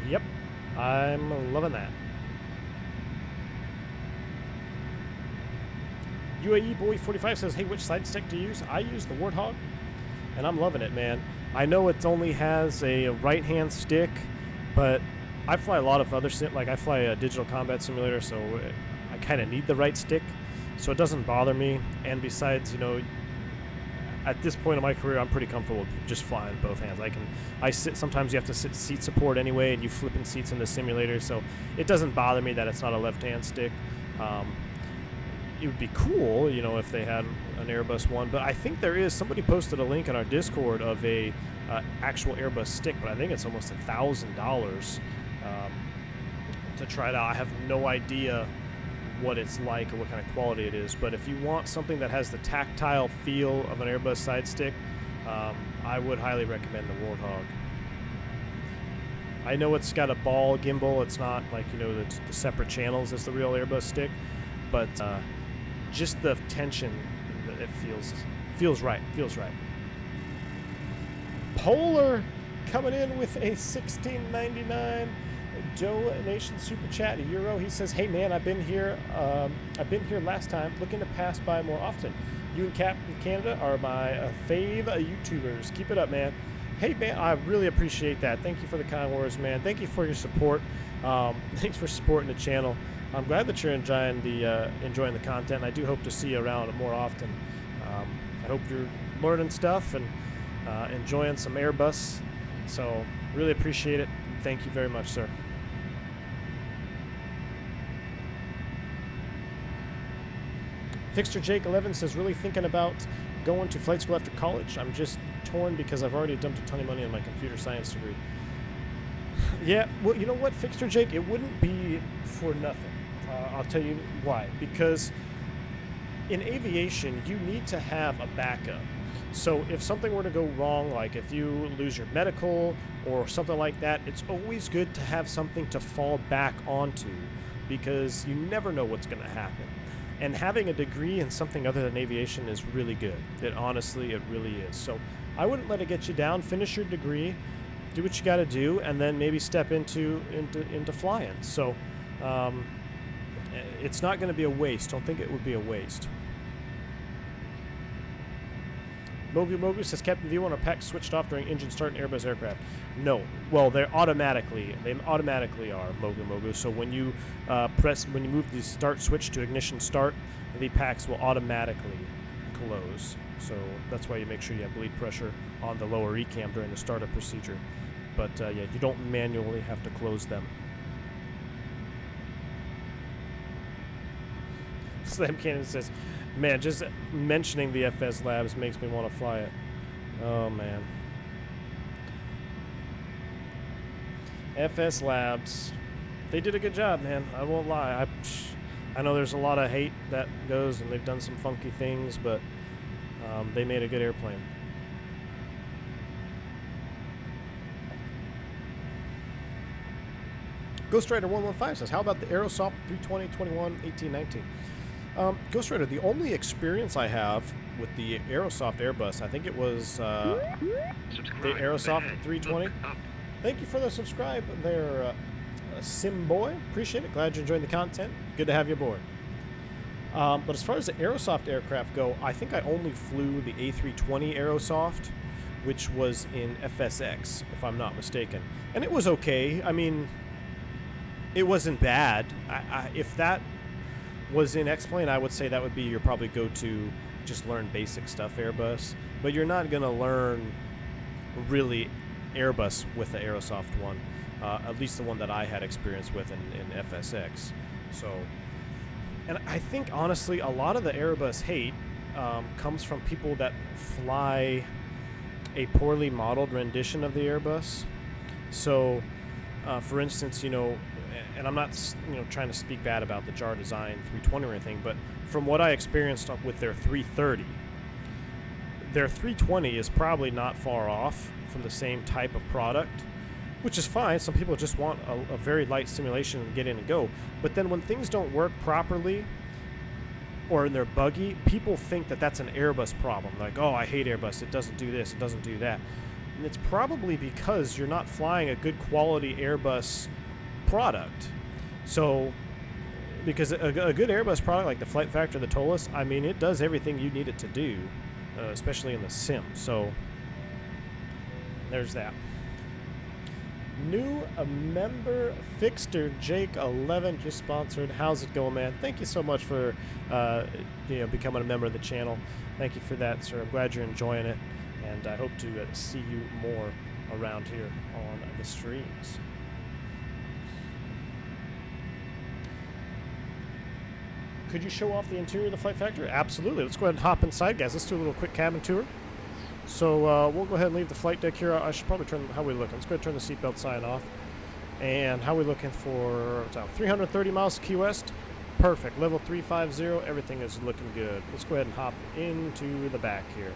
Yep, I'm loving that. UAE Boy 45 says, hey, which side stick do you use? I use the Warthog, and I'm loving it, man. I know it only has a right-hand stick, but I fly a lot of other like I fly a digital combat simulator, so I kind of need the right stick, so it doesn't bother me. And besides, you know, at this point in my career, I'm pretty comfortable just flying both hands. I sit. Sometimes you have to sit seat support anyway, and you flipping seats in the simulator, so it doesn't bother me that it's not a left-hand stick. It would be cool, you know, if they had an Airbus one, but I think there is. Somebody posted a link in our Discord of a actual Airbus stick, but I think it's almost $1,000 to try it out. I have no idea what it's like or what kind of quality it is, but if you want something that has the tactile feel of an Airbus side stick, I would highly recommend the Warthog. I know it's got a ball gimbal. It's not like, you know, the separate channels as the real Airbus stick, but just the tension, it feels right. Polar coming in with a $16.99 donation super chat, €1. He says, hey man, I've been here last time, looking to pass by more often. You and Cap in Canada are my fave YouTubers. Keep it up, man. Hey man, I really appreciate that. Thank you for the kind words, man. Thank you for your support. Thanks for supporting the channel. I'm glad that you're enjoying the content. I do hope to see you around more often. I hope you're learning stuff and enjoying some Airbus. So really appreciate it. Thank you very much, sir. Fixture Jake 11 says, really thinking about going to flight school after college. I'm just torn because I've already dumped a ton of money on my computer science degree. Yeah, well, you know what, Fixture Jake, it wouldn't be for nothing. I'll tell you why. Because in aviation, you need to have a backup. So if something were to go wrong, like if you lose your medical or something like that, it's always good to have something to fall back onto, because you never know what's going to happen. And having a degree in something other than aviation is really good. It really is. So I wouldn't let it get you down. Finish your degree, do what you got to do, and then maybe step into flying. So it's not going to be a waste. Don't think it would be a waste. Mogu says, Captain, do you want a pack switched off during engine start in Airbus aircraft? No. Well, they automatically are, Mogu. So when you move the start switch to ignition start, the packs will automatically close. So that's why you make sure you have bleed pressure on the lower ECAM during the startup procedure. But yeah, you don't manually have to close them. Slam Cannon says, man, just mentioning the FS Labs makes me want to fly it. Oh, man. FS Labs, they did a good job, man. I won't lie. I know there's a lot of hate that goes, and they've done some funky things, but they made a good airplane. Ghost Rider 115 says, how about the Aerosoft 320, 21, 18, 19? Ghost Rider, the only experience I have with the Aerosoft Airbus, I think it was the Aerosoft 320. Thank you for the subscribe there, Sim Boy. Appreciate it. Glad you're enjoying the content. Good to have you aboard. But as far as the Aerosoft aircraft go, I think I only flew the A320 Aerosoft, which was in FSX, if I'm not mistaken. And it was okay. I mean, it wasn't bad. If that was in X-Plane, I would say that would be your probably go-to, just learn basic stuff Airbus. But you're not going to learn really Airbus with the Aerosoft one, at least the one that I had experience with in FSX. So, and I think, honestly, a lot of the Airbus hate comes from people that fly a poorly modeled rendition of the Airbus. So, for instance, and I'm not, trying to speak bad about the JAR Design 320 or anything, but from what I experienced with their 330, their 320 is probably not far off from the same type of product, which is fine. Some people just want a very light simulation and get in and go. But then when things don't work properly or they're buggy, people think that that's an Airbus problem. Like, oh, I hate Airbus. It doesn't do this. It doesn't do that. And it's probably because you're not flying a good quality Airbus product. So, because a good Airbus product like the FlightFactor, the TOLUS, I mean, it does everything you need it to do, especially in the sim. So, there's that. New member Fixter Jake 11 just sponsored. How's it going, man? Thank you so much for becoming a member of the channel. Thank you for that, sir. I'm glad you're enjoying it, and I hope to see you more around here on the streams. Could you show off the interior of the FlightFactor? Absolutely. Let's go ahead and hop inside, guys. Let's do a little quick cabin tour. So we'll go ahead and leave the flight deck here. I should probably turn how we looking. Let's go ahead and turn the seatbelt sign off. And how we looking for 330 miles to Key West? Perfect. Level 350. Everything is looking good. Let's go ahead and hop into the back here.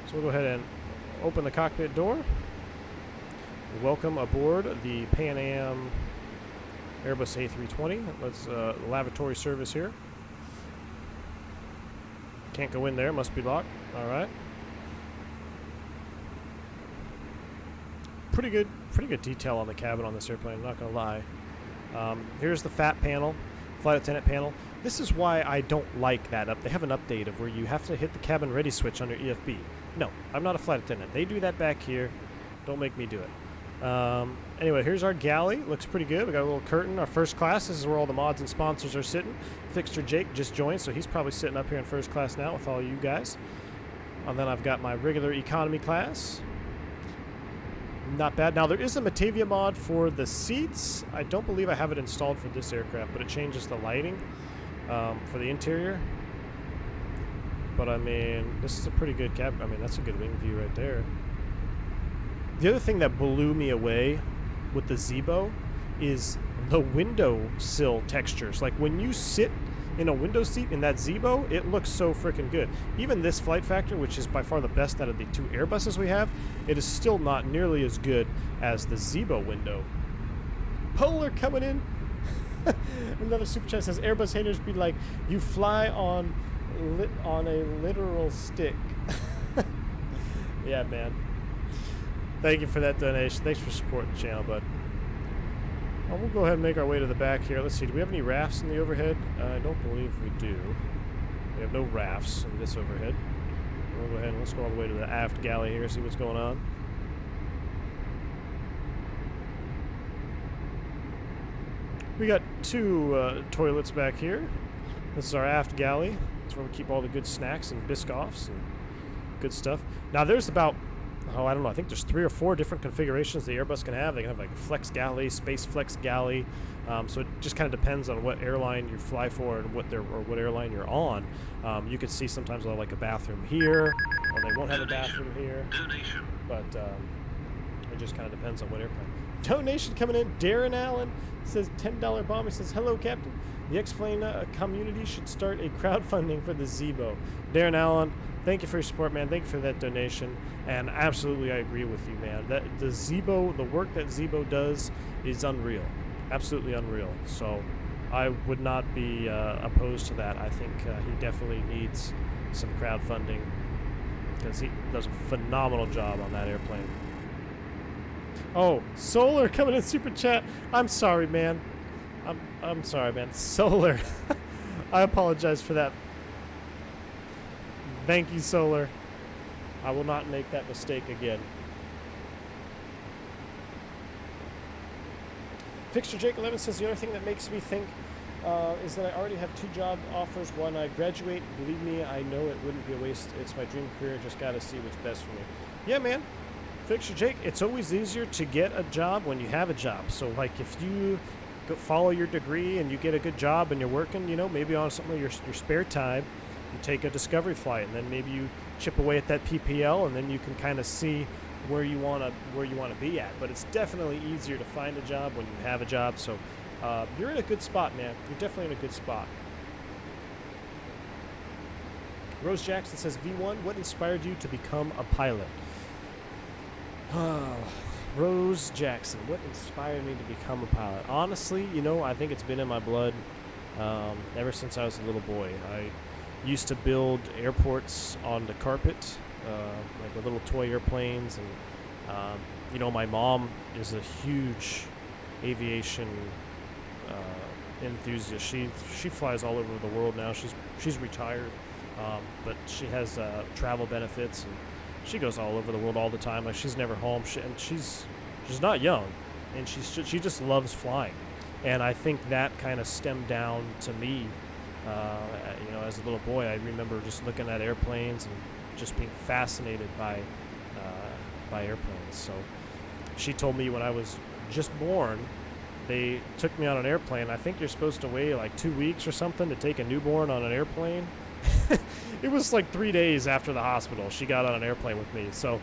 So we'll go ahead and open the cockpit door. Welcome aboard the Pan Am Airbus A320. Let's lavatory service here. Can't go in there. Must be locked. All right. Pretty good detail on the cabin on this airplane, I'm not gonna lie. Here's the FAT panel, flight attendant panel. This is why I don't like that they have an update of where you have to hit the cabin ready switch on your EFB. No, I'm not a flight attendant. They do that back here. Don't make me do it. Anyway, here's our galley. Looks pretty good. We got a little curtain. Our first class. This is where all the mods and sponsors are sitting. Fixture Jake just joined, so he's probably sitting up here in first class now with all you guys. And then I've got my regular economy class. Not bad. Now, there is a Matavia mod for the seats. I don't believe I have it installed for this aircraft, but it changes the lighting for the interior. But, I mean, this is a pretty good cab. I mean, that's a good wing view right there. The other thing that blew me away with the Zibo is the window sill textures. Like, when you sit in a window seat in that Zibo, it looks so freaking good. Even this FlightFactor, which is by far the best out of the two Airbuses we have, it is still not nearly as good as the Zibo window. Polar coming in. Another super chat says, Airbus haters be like, you fly on a literal stick. Yeah, man. Thank you for that donation. Thanks for supporting the channel, bud. Well, we'll go ahead and make our way to the back here. Let's see, do we have any rafts in the overhead? I don't believe we do. We have no rafts in this overhead. We'll go ahead and let's go all the way to the aft galley here, see what's going on. We got two toilets back here. This is our aft galley. That's where we keep all the good snacks and biscoffs and good stuff. Now there's about, I don't know, I think there's 3 or 4 different configurations the Airbus can have. They can have like a flex galley, space flex galley. So it just kind of depends on what airline you fly for and what airline you're on. You could see sometimes they'll have like a bathroom here, or they won't have a bathroom here. Donation. But it just kind of depends on what airplane. Donation coming in. Darren Allen says $10 bomb. He says, hello, Captain. The X-Plane community should start a crowdfunding for the Zibo. Darren Allen, thank you for your support, man. Thank you for that donation. And absolutely, I agree with you, man. That the Zibo, the work that Zibo does is unreal. Absolutely unreal. So I would not be opposed to that. I think he definitely needs some crowdfunding because he does a phenomenal job on that airplane. Oh, Solar coming in super chat. I'm sorry, man. I'm sorry, man. Solar. I apologize for that. Thank you, Solar. I will not make that mistake again. Fixture Jake 11 says the other thing that makes me think is that I already have 2 job offers. When I graduate, believe me, I know it wouldn't be a waste. It's my dream career. Just got to see what's best for me. Yeah, man. Fixture Jake, it's always easier to get a job when you have a job. So, like, if you go follow your degree and you get a good job and you're working, you know, maybe on some of your spare time, you take a discovery flight and then maybe you chip away at that PPL and then you can kind of see where you wanna be at. But it's definitely easier to find a job when you have a job. So you're in a good spot, man. You're definitely in a good spot. Rose Jackson says, V1, what inspired you to become a pilot? Rose Jackson, what inspired me to become a pilot? Honestly, you know, I think it's been in my blood ever since I was a little boy. I used to build airports on the carpet, like the little toy airplanes, and you know, my mom is a huge aviation enthusiast. She flies all over the world now. She's retired, but she has travel benefits, and she goes all over the world all the time. Like, she's never home. She's not young, and she just loves flying. And I think that kind of stemmed down to me. You know, as a little boy, I remember just looking at airplanes and just being fascinated by airplanes. So she told me when I was just born, they took me on an airplane. I think you're supposed to wait like 2 weeks or something to take a newborn on an airplane. It was like 3 days after the hospital she got on an airplane with me. So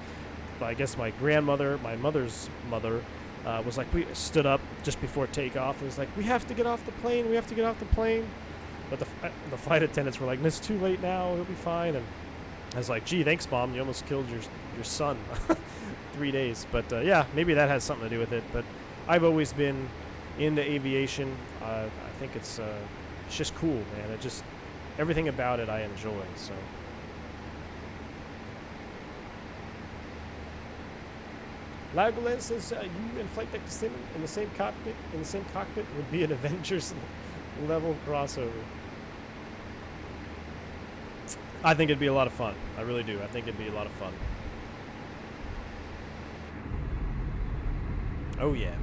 I guess my grandmother, my mother's mother, was like, we stood up just before takeoff and was like, we have to get off the plane, we have to get off the plane. But the flight attendants were like, it's too late now, it'll be fine. And I was like, gee, thanks, Mom, you almost killed your son. 3 days. But yeah, maybe that has something to do with it. But I've always been into aviation. I think it's just cool, man. It just, everything about it I enjoy. So Lagoland says, you and FlightFactor Sim in the same cockpit would be an Avengers level crossover. I think it'd be a lot of fun. I really do. I think it'd be a lot of fun. Oh yeah.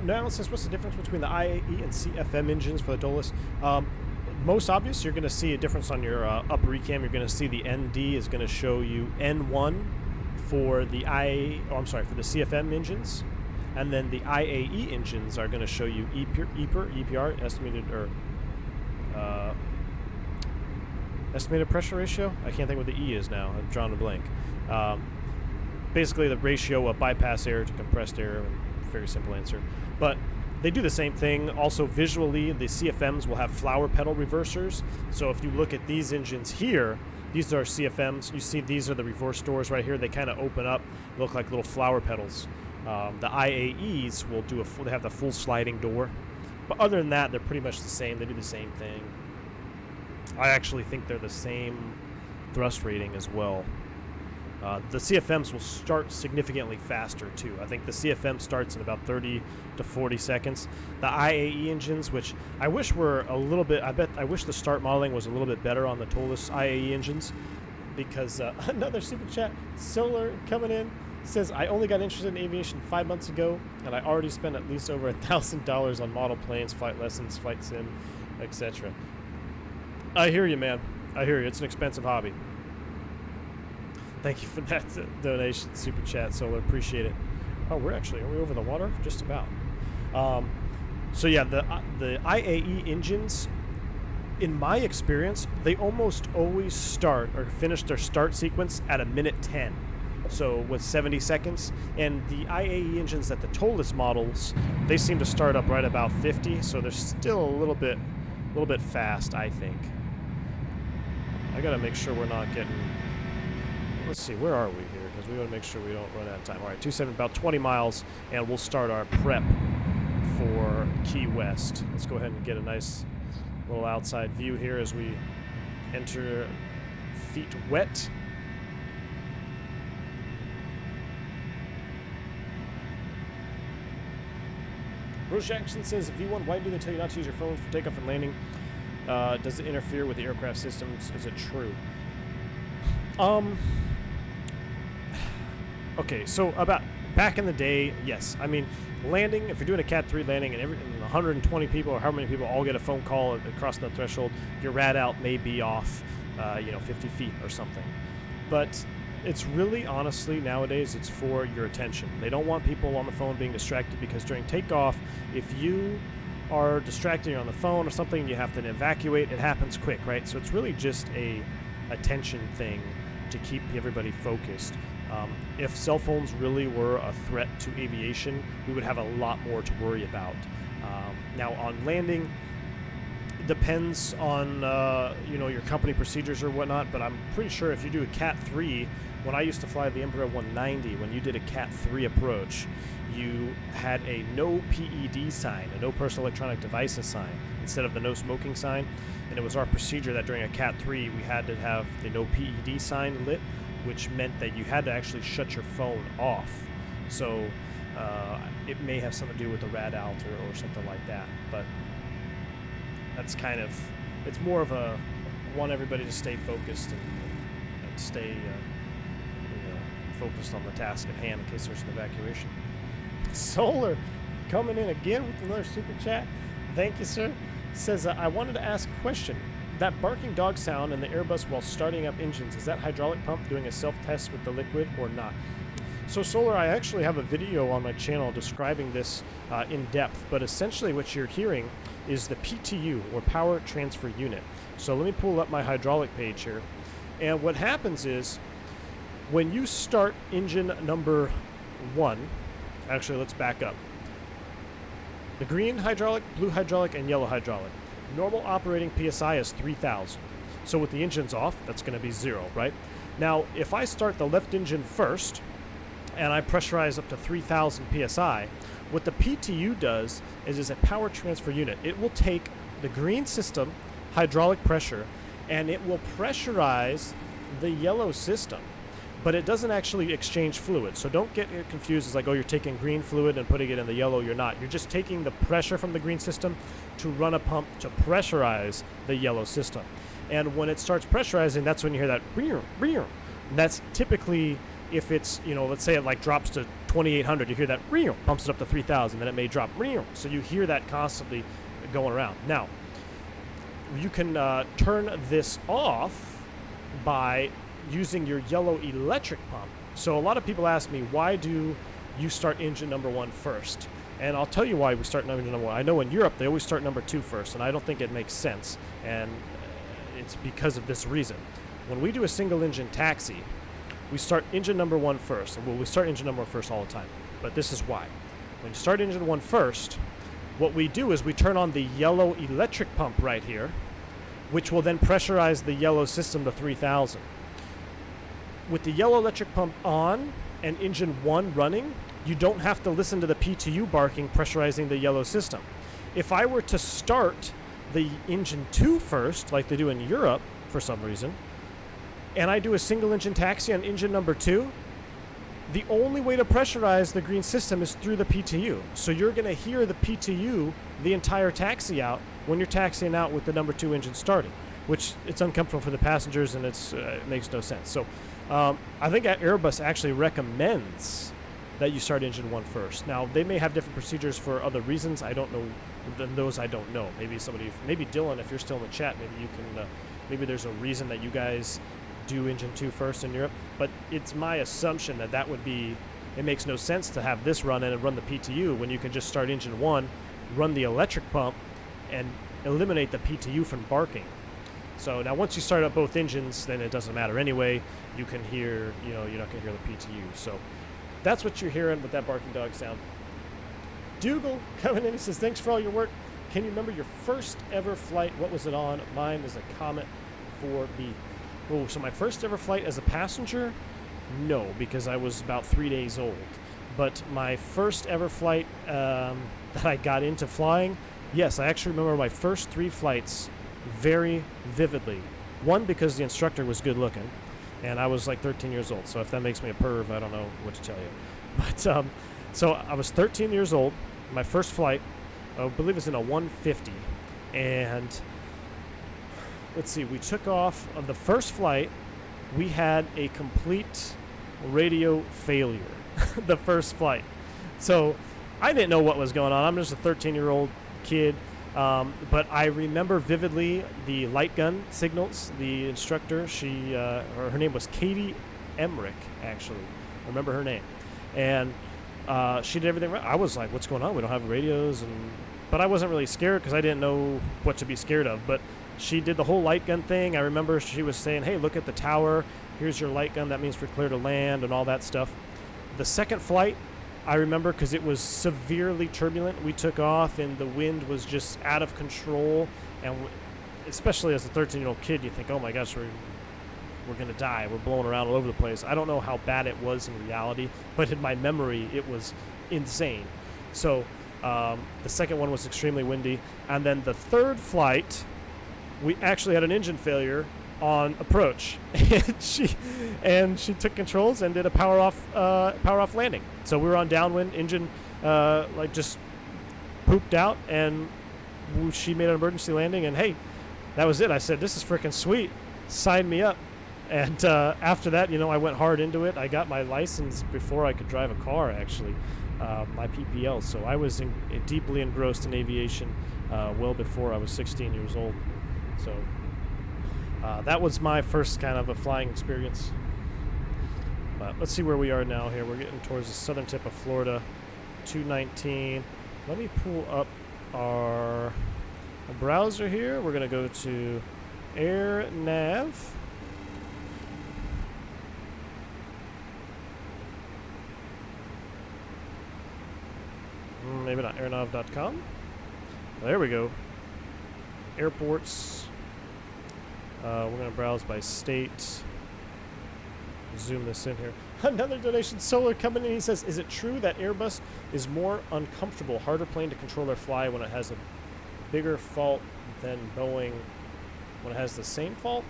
Now it says, what's the difference between the IAE and CFM engines for the Dolus? Most obvious, you're going to see a difference on your upper recam. You're going to see the ND is going to show you N1 for the for the CFM engines, and then the IAE engines are going to show you EPR, estimated pressure ratio. I can't think what the E is now. I've drawn a blank. Basically, the ratio of bypass air to compressed air. Very simple answer, but they do the same thing. Also, visually, the CFMs will have flower petal reversers. So if you look at these engines here, these are CFMs. You see these are the reverse doors right here. They kind of open up, look like little flower petals. The IAEs will do they have the full sliding door. But other than that, they're pretty much the same. They do the same thing. I actually think they're the same thrust rating as well. The CFMs will start significantly faster too. I think the CFM starts in about 30 to 40 seconds. The IAE engines, which I wish were a little bit, I wish the start modeling was a little bit better on the Tolus IAE engines, because another super chat, Solar coming in, says, I only got interested in aviation 5 months ago, and I already spent at least over $1,000 on model planes, flight lessons, flight sim, etc. I hear you, man. I hear you. It's an expensive hobby. Thank you for that donation, super chat, Solar. Appreciate it. Oh, are we over the water? Just about. So yeah, the IAE engines, in my experience, they almost always start or finish their start sequence at a minute 10. So with 70 seconds, and the IAE engines at the Tolus models, they seem to start up right about 50. So they're still a little bit fast, I think. I gotta make sure we're not getting. Let's see, where are we here? Because we want to make sure we don't run out of time. All right, 27, about 20 miles, and we'll start our prep for Key West. Let's go ahead and get a nice little outside view here as we enter feet wet. Rose Jackson says, V1, why do they tell you not to use your phone for takeoff and landing? Does it interfere with the aircraft systems? Is it true? Okay, so about back in the day, yes. I mean, landing, if you're doing a Cat 3 landing and 120 people or how many people all get a phone call across the threshold, your rad out may be off, 50 feet or something. But it's really, honestly, nowadays, it's for your attention. They don't want people on the phone being distracted, because during takeoff, if you are distracted, you're on the phone or something, you have to evacuate, it happens quick, right? So it's really just a attention thing to keep everybody focused. If cell phones really were a threat to aviation, we would have a lot more to worry about. Now on landing, depends on your company procedures or whatnot, but I'm pretty sure if you do a Cat 3, when I used to fly the Embraer 190, when you did a Cat 3 approach, you had a no PED sign, a no personal electronic devices sign, instead of the no smoking sign. And it was our procedure that during a Cat 3 we had to have the no PED sign lit, which meant that you had to actually shut your phone off. So it may have something to do with the rad alt or something like that, but that's kind of, it's more of a want everybody to stay focused and stay focused on the task at hand in case there's an evacuation. Solar coming in again with another super chat. Thank you, sir. Says, I wanted to ask a question. That barking dog sound in the Airbus while starting up engines, is that hydraulic pump doing a self-test with the liquid or not? So Solar, I actually have a video on my channel describing this in depth, but essentially what you're hearing is the PTU, or power transfer unit. So let me pull up my hydraulic page here. And what happens is, when you start engine number 1, actually let's back up. The green hydraulic, blue hydraulic, and yellow hydraulic. Normal operating PSI is 3,000. So with the engines off, that's going to be 0, right? Now, if I start the left engine first, and I pressurize up to 3,000 PSI, what the PTU does is a power transfer unit. It will take the green system, hydraulic pressure, and it will pressurize the yellow system. But it doesn't actually exchange fluid. So don't get confused. It's like, oh, you're taking green fluid and putting it in the yellow. You're not. You're just taking the pressure from the green system to run a pump to pressurize the yellow system. And when it starts pressurizing, that's when you hear that rear, rear. And that's typically if it's, let's say it like drops to 2,800, you hear that rear, pumps it up to 3,000, then it may drop rear. So you hear that constantly going around. Now, you can turn this off by using your yellow electric pump. So a lot of people ask me, why do you start engine number 1 first? And I'll tell you why we start engine number 1. I know in Europe they always start number 2 first, and I don't think it makes sense. And it's because of this reason. When we do a single engine taxi, we start engine number 1 first. Well, we start engine number 1 first all the time, but this is why. When you start engine 1 first, what we do is we turn on the yellow electric pump right here, which will then pressurize the yellow system to 3,000. With the yellow electric pump on and engine 1 running, you don't have to listen to the PTU barking pressurizing the yellow system. If I were to start the engine 2 first, like they do in Europe for some reason, and I do a single engine taxi on engine number 2, the only way to pressurize the green system is through the PTU. So you're going to hear the PTU the entire taxi out when you're taxiing out with the number 2 engine starting, which it's uncomfortable for the passengers and it makes no sense. So I think Airbus actually recommends that you start engine 1 first. Now, they may have different procedures for other reasons. I don't know. Those I don't know. Maybe Dylan, if you're still in the chat, maybe you can, maybe there's a reason that you guys do engine 2 first in Europe. But it's my assumption that would be, it makes no sense to have this run and run the PTU when you can just start engine 1, run the electric pump, and eliminate the PTU from barking. So now once you start up both engines, then it doesn't matter anyway. You can hear, you're not going to hear the PTU. So that's what you're hearing with that barking dog sound. Dougal coming in, he says, thanks for all your work. Can you remember your first ever flight? What was it on? Mine is a Comet 4B. Oh, so my first ever flight as a passenger? No, because I was about 3 days old. But my first ever flight that I got into flying, yes, I actually remember my first 3 flights very vividly. One, because the instructor was good looking, and I was like 13 years old. So if that makes me a perv, I don't know what to tell you. But so I was 13 years old. My first flight, I believe it was in a 150, and let's see, we took off on the first flight. We had a complete radio failure the first flight. So I didn't know what was going on. I'm just a 13-year-old kid. But I remember vividly the light gun signals. The instructor, her name was Katie Emmerich, actually. I remember her name. And she did everything right. I was like, what's going on? We don't have radios. But I wasn't really scared because I didn't know what to be scared of. But she did the whole light gun thing. I remember she was saying, hey, look at the tower. Here's your light gun. That means we're clear to land and all that stuff. The second flight, I remember because it was severely turbulent. We took off and the wind was just out of control. And especially as a 13-year-old kid, you think, oh my gosh, we're going to die. We're blowing around all over the place. I don't know how bad it was in reality, but in my memory, it was insane. So the second one was extremely windy. And then the third flight, we actually had an engine failure on approach. and she took controls and did a power off landing. So we were on downwind, engine like just pooped out, and she made an emergency landing, and hey, that was it. I said, this is freaking sweet. Sign me up. And after that, I went hard into it. I got my license before I could drive a car, actually, my PPL. So I was deeply engrossed in aviation well before I was 16 years old. So that was my first kind of a flying experience. But let's see where we are now here. We're getting towards the southern tip of Florida, 219. Let me pull up our browser here. We're going to go to AirNav. Maybe not airnav.com. There we go. Airports. We're going to browse by state. Zoom this in here. Another donation. Solar coming in. He says, is it true that Airbus is more uncomfortable, harder plane to control or fly when it has a bigger fault than Boeing when it has the same fault?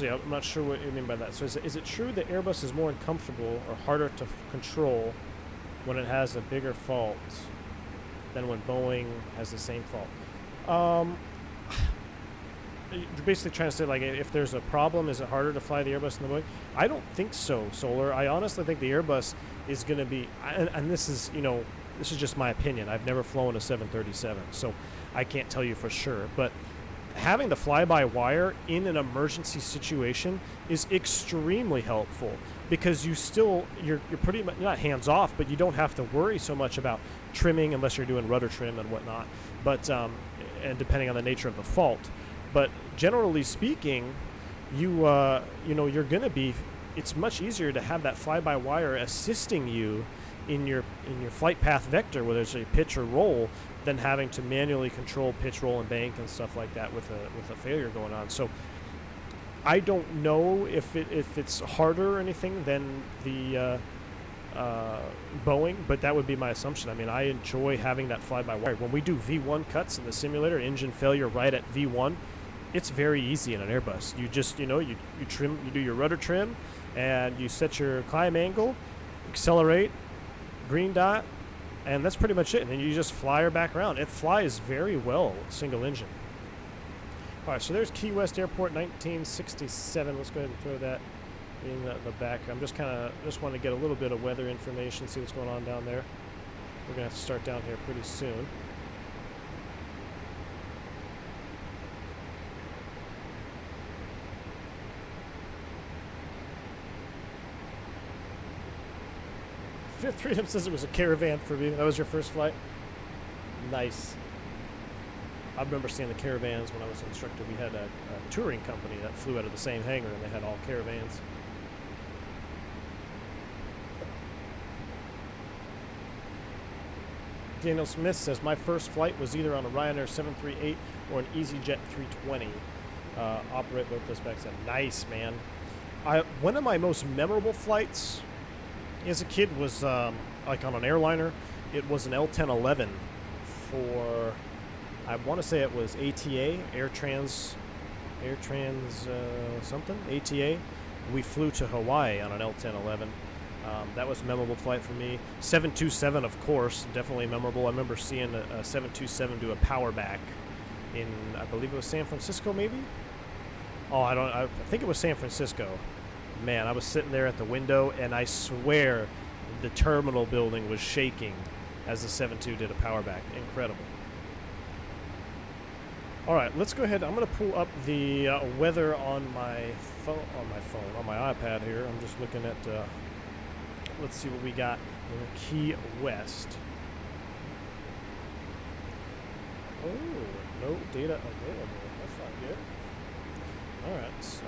I'm not sure what you mean by that. So is it true that Airbus is more uncomfortable or harder to control when it has a bigger fault than when Boeing has the same fault? You're basically trying to say, like, if there's a problem, is it harder to fly the Airbus than the Boeing? I don't think so, Solar. I honestly think the Airbus is going to be, and this is, this is just my opinion. I've never flown a 737, so I can't tell you for sure. But having the fly-by-wire in an emergency situation is extremely helpful, because you're pretty much not hands-off, but you don't have to worry so much about trimming unless you're doing rudder trim and whatnot. But and depending on the nature of the fault. But generally speaking, you're going to be. It's much easier to have that fly-by-wire assisting you in your flight path vector, whether it's a pitch or roll, than having to manually control pitch, roll, and bank and stuff like that with a failure going on. So I don't know if it's harder or anything than the Boeing, but that would be my assumption. I mean, I enjoy having that fly-by-wire. When we do V1 cuts in the simulator, engine failure right at V1, it's very easy in an Airbus. You just, you trim, you do your rudder trim, and you set your climb angle, accelerate, green dot, and that's pretty much it. And then you just fly her back around. It flies very well, single engine. All right, so there's Key West Airport, 1967. Let's go ahead and throw that in the back. I'm just want to get a little bit of weather information, see what's going on down there. We're going to have to start down here pretty soon. Fifth Freedom says it was a Caravan for me. That was your first flight? Nice. I remember seeing the Caravans when I was an instructor. We had a touring company that flew out of the same hangar, and they had all Caravans. Daniel Smith says, my first flight was either on a Ryanair 738 or an EasyJet 320. Operate both those back then. Nice, man. One of my most memorable flights as a kid was like on an airliner. It was an L1011 for, I want to say it was ATA, Air Trans something, ATA. We flew to Hawaii on an L1011. That was a memorable flight for me. 727, of course, definitely memorable. I remember seeing a 727 do a power back in, I believe it was San Francisco, maybe? Oh, I think it was San Francisco. Man, I was sitting there at the window, and I swear the terminal building was shaking as the 72 did a power back. Incredible. All right, let's go ahead. I'm going to pull up the weather on my iPad here. I'm just looking at, let's see what we got in Key West. Oh, no data available. That's not good. Alright, so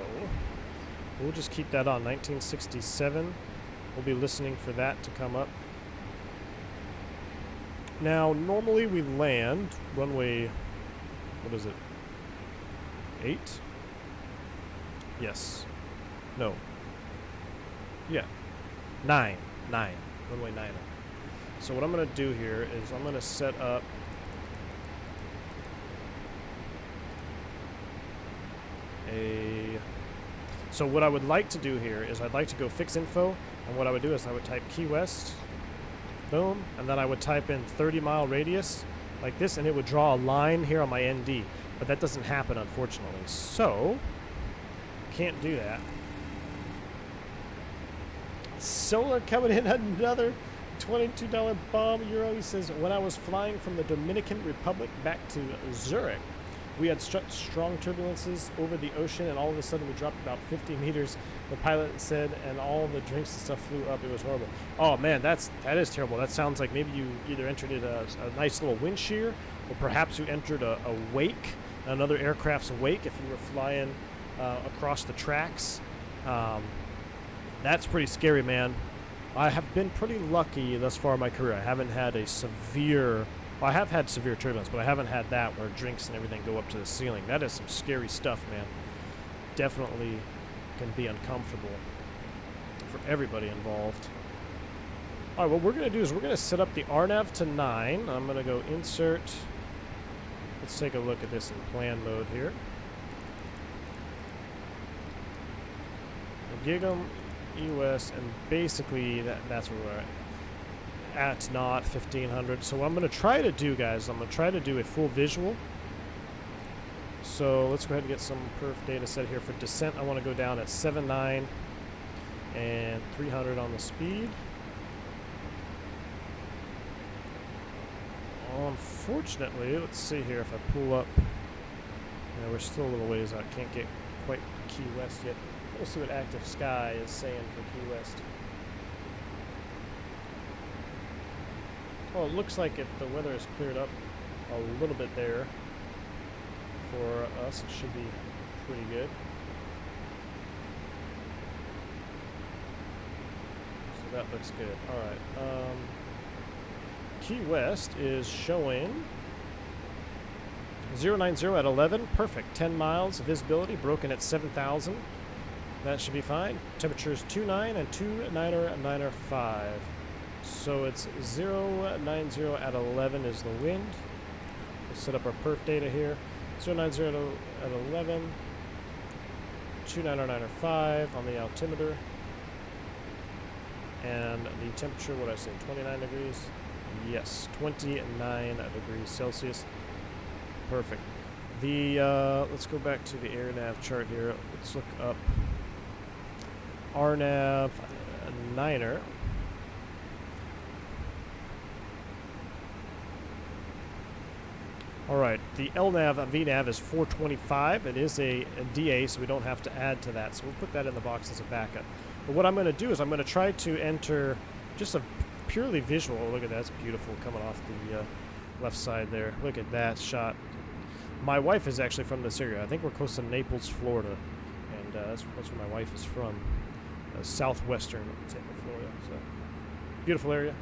we'll just keep that on. 1967. We'll be listening for that to come up. Now, normally we land runway, what is it? 8? Yes. No. Yeah. 9. Runway 9. So what I'm going to do here is I'm going to set up so what I would like to do here is I'd like to go fix info, and what I would do is I would type Key West, boom, and then I would type in 30-mile radius like this, and it would draw a line here on my ND, but that doesn't happen, unfortunately. So can't do that. Solar coming in, another $22 bomb euro. He says, when I was flying from the Dominican Republic back to Zurich, we had strong turbulences over the ocean, and all of a sudden we dropped about 50 meters. The pilot said, and all the drinks and stuff flew up. It was horrible. Oh man, that is terrible. That sounds like maybe you either entered a nice little wind shear, or perhaps you entered a wake, another aircraft's wake, if you were flying across the tracks. That's pretty scary, man. I have been pretty lucky thus far in my career. I haven't had a severe... Well, I have had severe turbulence, but I haven't had that where drinks and everything go up to the ceiling. That is some scary stuff, man. Definitely can be uncomfortable for everybody involved. All right, what we're going to do is we're going to set up the RNAV to 9. I'm going to go insert. Let's take a look at this in plan mode here. Gigam, EOS, and basically that's where we're at not 1500. So what I'm going to try to do, guys, I'm going to try to do a full visual. So let's go ahead and get some perf data set here. For descent, I want to go down at 79 and 300 on the speed. Unfortunately, let's see here if I pull up. Yeah, we're still a little ways out. Can't get quite Key West yet. We'll see what active sky is saying for Key West. Well, it looks like the weather has cleared up a little bit there. For us, it should be pretty good. So that looks good. Alright. Key West is showing 090 at 11. Perfect. 10 miles. Visibility broken at 7,000. That should be fine. Temperatures 29 and 29.95. So it's 090 at 11 is the wind. We'll set up our perf data here. 090 at 11. 29.95 on the altimeter. And the temperature, what did I say, 29 degrees? Yes, 29 degrees Celsius. Perfect. The let's go back to the AirNav chart here. Let's look up RNAV 9er. Alright, the LNAV VNAV is 425. It is a DA, so we don't have to add to that. So we'll put that in the box as a backup. But what I'm going to do is I'm going to try to enter just a purely visual. Look at that, it's beautiful coming off the left side there. Look at that shot. My wife is actually from this area. I think we're close to Naples, Florida. And that's where my wife is from. Southwestern tip of Florida. So, beautiful area.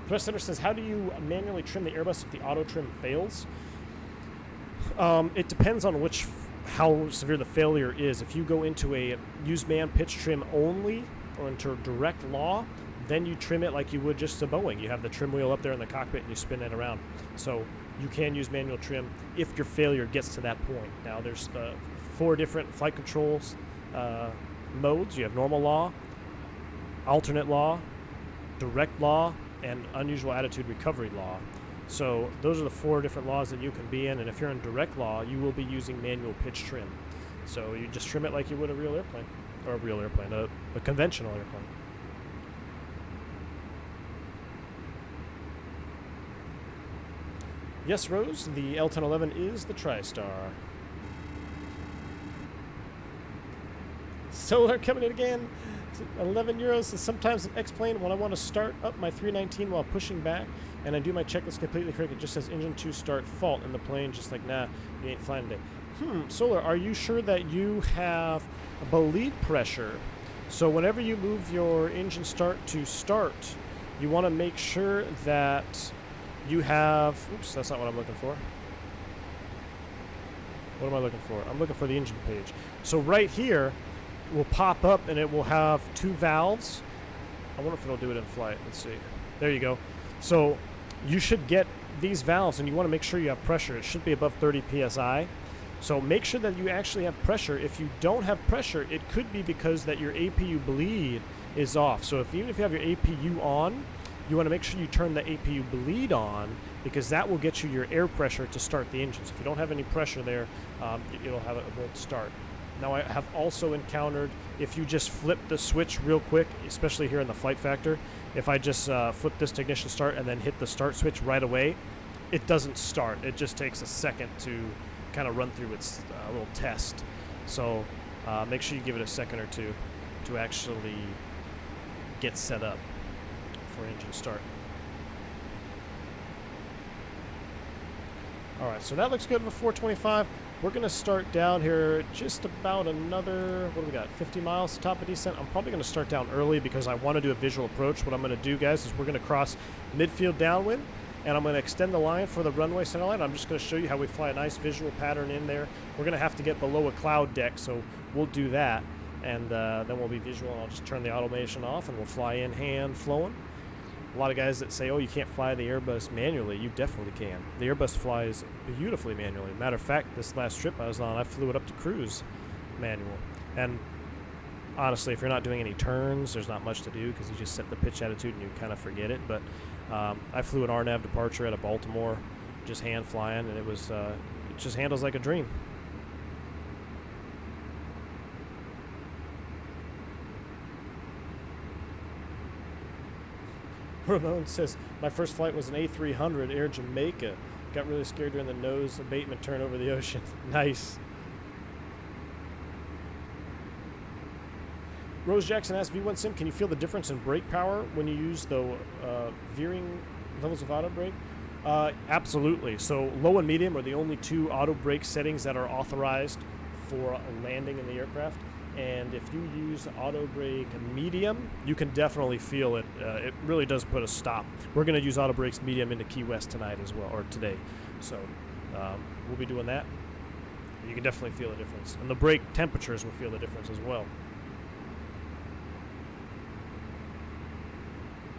Thrust Center says, how do you manually trim the Airbus if the auto trim fails? It depends on how severe the failure is. If you go into a use man pitch trim only or into direct law, then you trim it like you would just a Boeing. You have the trim wheel up there in the cockpit and you spin it around. So you can use manual trim if your failure gets to that point. Now there's 4 different flight controls modes. You have normal law, alternate law, direct law, and unusual attitude recovery law. So those are the 4 different laws that you can be in, and if you're in direct law, you will be using manual pitch trim. So you just trim it like you would a real airplane, or a conventional airplane. Yes, Rose, the L1011 is the TriStar. Solar coming in again. 11 euros. Sometimes an X-plane when I want to start up my 319 while pushing back and I do my checklist completely correct, it just says engine 2 start fault and the plane just like, nah, you ain't flying today. Solar, are you sure that you have a bleed pressure? So whenever you move your engine start to start, you want to make sure that you have, oops, that's not what I'm looking for. What am I looking for? I'm looking for the engine page. So right here will pop up and it will have 2 valves. I wonder if it'll do it in flight. Let's see. There you go. So you should get these valves and you want to make sure you have pressure. It should be above 30 psi. So make sure that you actually have pressure. If you don't have pressure, it could be because that your APU bleed is off. So even if you have your APU on, you want to make sure you turn the APU bleed on because that will get you your air pressure to start the engines. If you don't have any pressure there, it won't start. Now I have also encountered if you just flip the switch real quick, especially here in the FlightFactor, if I just flip this to ignition start and then hit the start switch right away, it doesn't start. It just takes a second to kind of run through its little test. So make sure you give it a second or two to actually get set up for engine start. Alright, so that looks good for 425. We're going to start down here just about another, what do we got, 50 miles to top of descent. I'm probably going to start down early because I want to do a visual approach. What I'm going to do, guys, is we're going to cross midfield downwind, and I'm going to extend the line for the runway center line. I'm just going to show you how we fly a nice visual pattern in there. We're going to have to get below a cloud deck, so we'll do that, and then we'll be visual, and I'll just turn the automation off, and we'll fly in hand flowing. A lot of guys that say, oh, you can't fly the Airbus manually. You definitely can. The Airbus flies beautifully manually. Matter of fact, this last trip I was on, I flew it up to cruise manual. And honestly, if you're not doing any turns, there's not much to do because you just set the pitch attitude and you kind of forget it. But I flew an RNAV departure out of Baltimore, just hand flying, and it was it just handles like a dream. Ramon says, my first flight was an A300 Air Jamaica. Got really scared during the nose abatement turn over the ocean. Nice. Rose Jackson asked, V1 Sim, can you feel the difference in brake power when you use the veering levels of auto brake? Absolutely. So low and medium are the only 2 auto brake settings that are authorized for landing in the aircraft. And if you use auto brake medium, you can definitely feel it. It really does put a stop. We're going to use auto brakes medium into Key West tonight as well, or today. So we'll be doing that. You can definitely feel the difference. And the brake temperatures will feel the difference as well.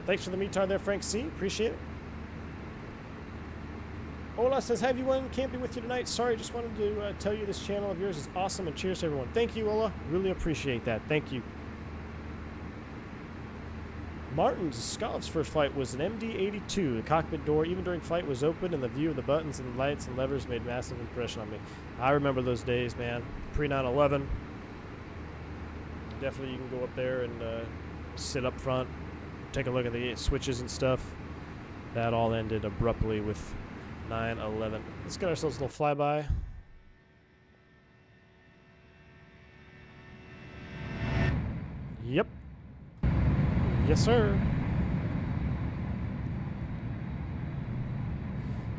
Thanks for the METAR there, Frank C. Appreciate it. Ola says, have you one? Can't be with you tonight. Sorry, just wanted to tell you this channel of yours is awesome, and cheers to everyone. Thank you, Ola. Really appreciate that. Thank you. Martin's Scott's first flight was an MD-82. The cockpit door, even during flight, was open, and the view of the buttons and lights and levers made massive impression on me. I remember those days, man. Pre-9/11. Definitely you can go up there and sit up front, take a look at the switches and stuff. That all ended abruptly with 9/11. Let's get ourselves a little flyby. Yep. Yes, sir.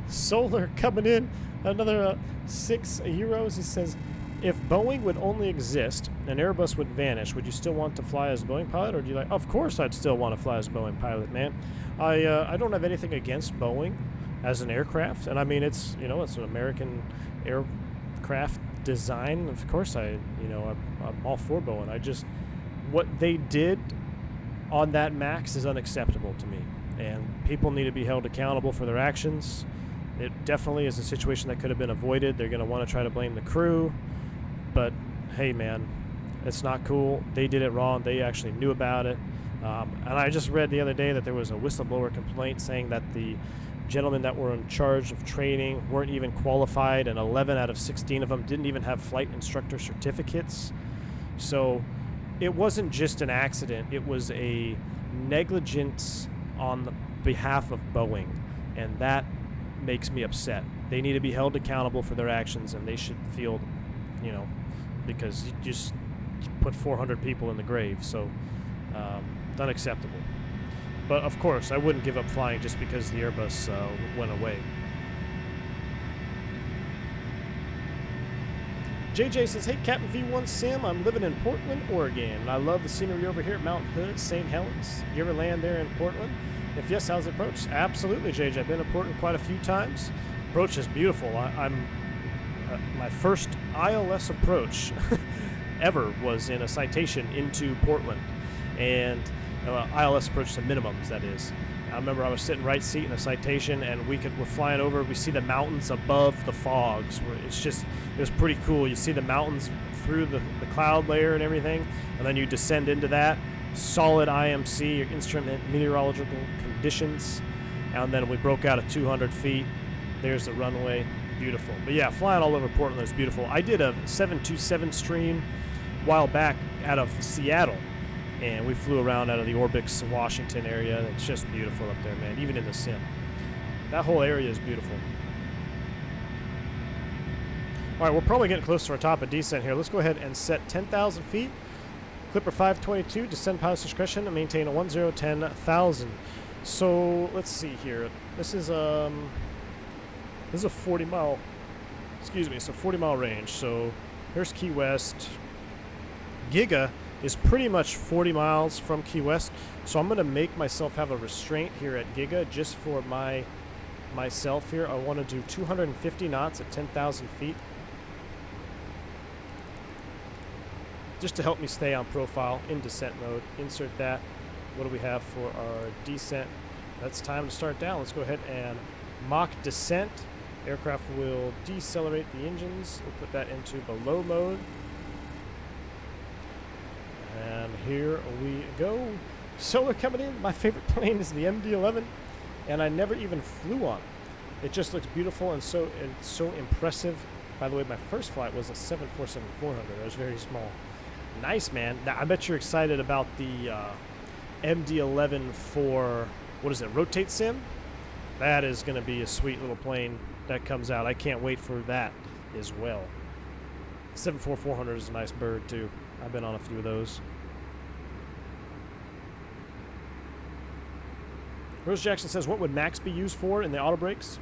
Solar coming in. Another 6 euros. He says, if Boeing would only exist and Airbus would vanish, would you still want to fly as a Boeing pilot? Or do you like, of course I'd still want to fly as a Boeing pilot, man. I don't have anything against Boeing as an aircraft, and I mean it's it's an American aircraft design. Of course I'm all for Boeing. What they did on that MAX is unacceptable to me, and people need to be held accountable for their actions. It definitely is a situation that could have been avoided. They're going to want to try to blame the crew, but hey man, it's not cool. They did it wrong. They actually knew about it, and I just read the other day that there was a whistleblower complaint saying that the gentlemen that were in charge of training weren't even qualified, and 11 out of 16 of them didn't even have flight instructor certificates. So it wasn't just an accident, it was a negligence on the behalf of Boeing, and that makes me upset. They need to be held accountable for their actions, and they should feel, because put 400 people in the grave. So unacceptable. But of course, I wouldn't give up flying just because the Airbus went away. JJ says, hey, Captain V1 Sim, I'm living in Portland, Oregon, and I love the scenery over here at Mount Hood, St. Helens. You ever land there in Portland? If yes, how's the approach? Absolutely, JJ. I've been to Portland quite a few times. Approach is beautiful. My first ILS approach ever was in a citation into Portland, and ILS approach to minimums, that is. I remember I was sitting right seat in a citation, and we're flying over. We see the mountains above the fogs. It was pretty cool. You see the mountains through the cloud layer and everything, and then you descend into that. Solid IMC, your instrument meteorological conditions, and then we broke out at 200 feet. There's the runway. Beautiful. But yeah, flying all over Portland is beautiful. I did a 727 stream a while back out of Seattle, and we flew around out of the Orbix, Washington area. It's just beautiful up there, man, even in the sim. That whole area is beautiful. All right, we're probably getting close to our top of descent here. Let's go ahead and set 10,000 feet. Clipper 522, descend pilot's discretion, and maintain a 10,000. So let's see here. This is a 40-mile, it's a 40-mile range. So here's Key West. Giga is pretty much 40 miles from Key West, so I'm going to make myself have a restraint here at Giga just for myself here. I want to do 250 knots at 10,000 feet. Just to help me stay on profile in descent mode. Insert that. What do we have for our descent? That's time to start down. Let's go ahead and mock descent. Aircraft will decelerate the engines. We'll put that into below mode. And here we go. Solar coming in. My favorite plane is the MD-11, and I never even flew on it. It just looks beautiful and so impressive. By the way, my first flight was a 747-400. It was very small. Nice, man. Now, I bet you're excited about the MD-11 for, what is it, Rotate Sim? That is going to be a sweet little plane that comes out. I can't wait for that as well. 747-400 is a nice bird, too. I've been on a few of those. Rose Jackson says, what would Max be used for in the auto brakes?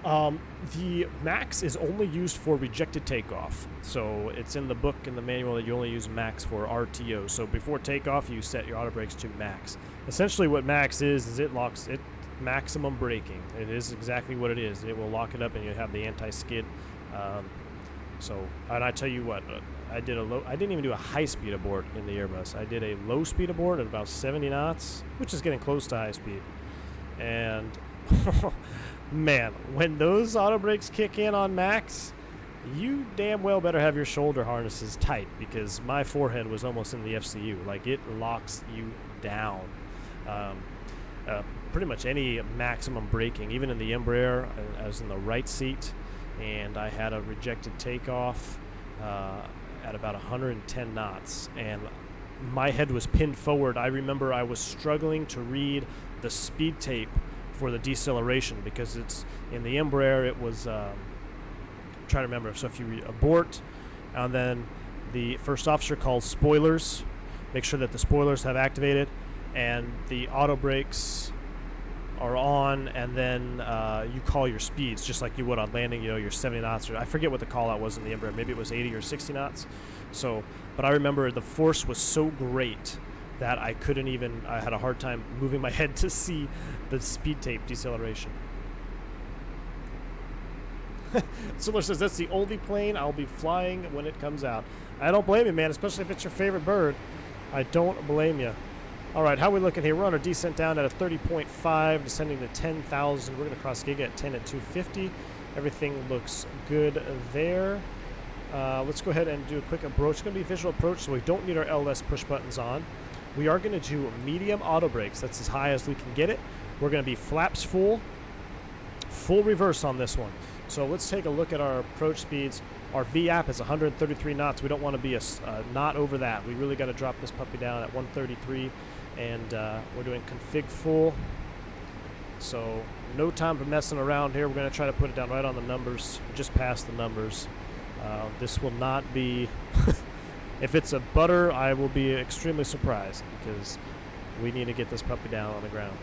The Max is only used for rejected takeoff. So it's in the book, in the manual, that you only use Max for RTO. So before takeoff, you set your auto brakes to Max. Essentially what Max is it locks it maximum braking. It is exactly what it is. It will lock it up and you have the anti-skid. And I tell you what, I didn't even do a high speed abort in the Airbus. I did a low speed abort at about 70 knots, which is getting close to high speed. And man, when those auto brakes kick in on Max, you damn well better have your shoulder harnesses tight, because my forehead was almost in the FCU. Like, it locks you down. Pretty much any maximum braking, even in the Embraer, I was in the right seat, and I had a rejected takeoff at about 110 knots, and my head was pinned forward. I remember I was struggling to read the speed tape for the deceleration, because it's in the Embraer, it was I'm trying to remember. So if you abort, and then the first officer calls spoilers, make sure that the spoilers have activated and the auto brakes are on, and then you call your speeds just like you would on landing, your 70 knots, or I forget what the call out was in the Embraer. Maybe it was 80 or 60 knots. So, but I remember the force was so great that I had a hard time moving my head to see the speed tape deceleration. Someone says, that's the only plane I'll be flying when it comes out. I don't blame you, man, especially if it's your favorite bird. I don't blame you. All right, how are we looking here? We're on our descent down at a 30.5, descending to 10,000. We're going to cross Giga at 10 at 250. Everything looks good there. Let's go ahead and do a quick approach. It's going to be a visual approach, so we don't need our LS push buttons on. We are going to do medium auto brakes. That's as high as we can get it. We're going to be flaps full reverse on this one. So let's take a look at our approach speeds. Our VAP is 133 knots. We don't want to be a knot over that. We really got to drop this puppy down at 133, and we're doing config full. So no time for messing around here. We're going to try to put it down right on the numbers, just past the numbers. This will not be If it's a butter, I will be extremely surprised because we need to get this puppy down on the ground.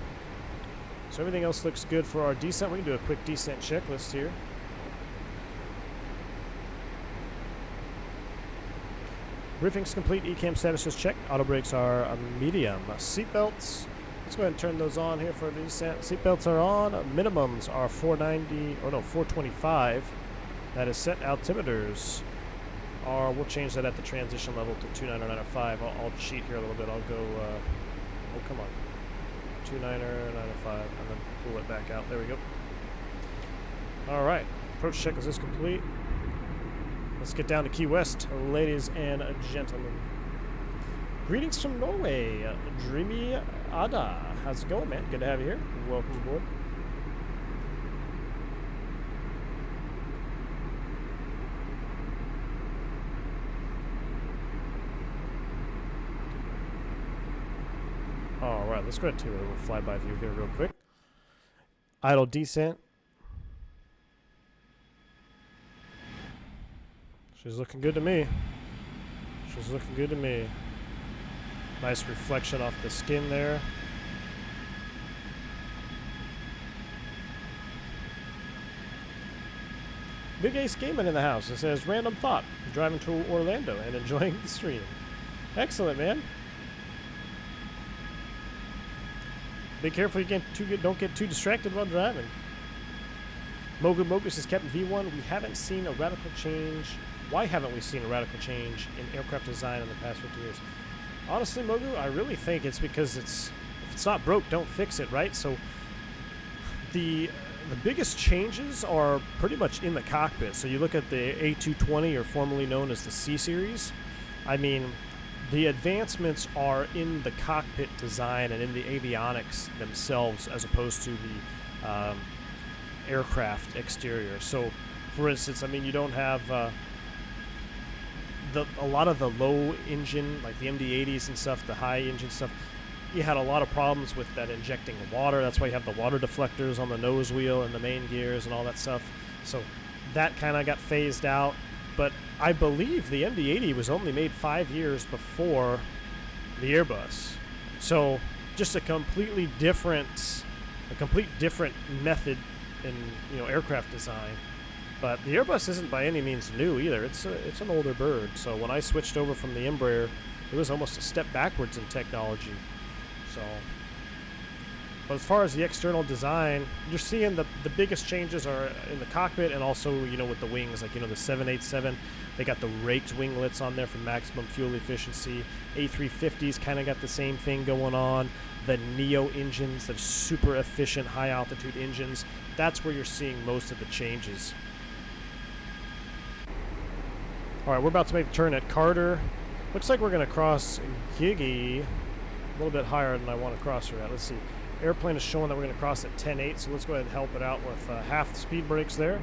So everything else looks good for our descent. We can do a quick descent checklist here. Briefing's complete. ECAM status is checked. Auto brakes are medium. Seatbelts. Let's go ahead and turn those on here for the descent. Seatbelts are on. Minimums are 490, or no, 425. That is set. Altimeters are, we'll change that at the transition level to 29095. I'll cheat here a little bit. I'll go, oh, come on. 29095, and then pull it back out. There we go. All right. Approach checklist is complete. Let's get down to Key West, ladies and gentlemen. Greetings from Norway, Dreamy Ada. How's it going, man? Good to have you here. Welcome aboard. All right, let's go ahead to a little flyby view here real quick. Idle descent. She's looking good to me. She's looking good to me. Nice reflection off the skin there. Big Ace Gaming in the house. It says, random thought. Driving to Orlando and enjoying the stream. Excellent, man. Be careful you don't get too distracted while driving. Mogu Mogus is Captain V1. We haven't seen a radical change. Why haven't we seen a radical change in aircraft design in the past 50 years? Honestly, Mogu, I really think it's because if it's not broke, don't fix it, right? So the biggest changes are pretty much in the cockpit. So you look at the A320, or formerly known as the C series. I mean, the advancements are in the cockpit design and in the avionics themselves, as opposed to the aircraft exterior. So, for instance, I mean, you don't have a lot of the low engine, like the MD-80s and stuff, the high engine stuff. You had a lot of problems with that injecting water. That's why you have the water deflectors on the nose wheel and the main gears and all that stuff. So that kind of got phased out. But I believe the MD-80 was only made 5 years before the Airbus. So just a complete different method in aircraft design. But the Airbus isn't by any means new either. It's an older bird. So when I switched over from the Embraer, it was almost a step backwards in technology. So, but as far as the external design, you're seeing the biggest changes are in the cockpit, and also with the wings, like the 787, they got the raked winglets on there for maximum fuel efficiency. A350s kind of got the same thing going on. The Neo engines, the super efficient high altitude engines, that's where you're seeing most of the changes. All right, we're about to make the turn at Carter. Looks like we're going to cross Gigi a little bit higher than I want to cross her at. Let's see. Airplane is showing that we're going to cross at 10.8, so let's go ahead and help it out with half the speed brakes there.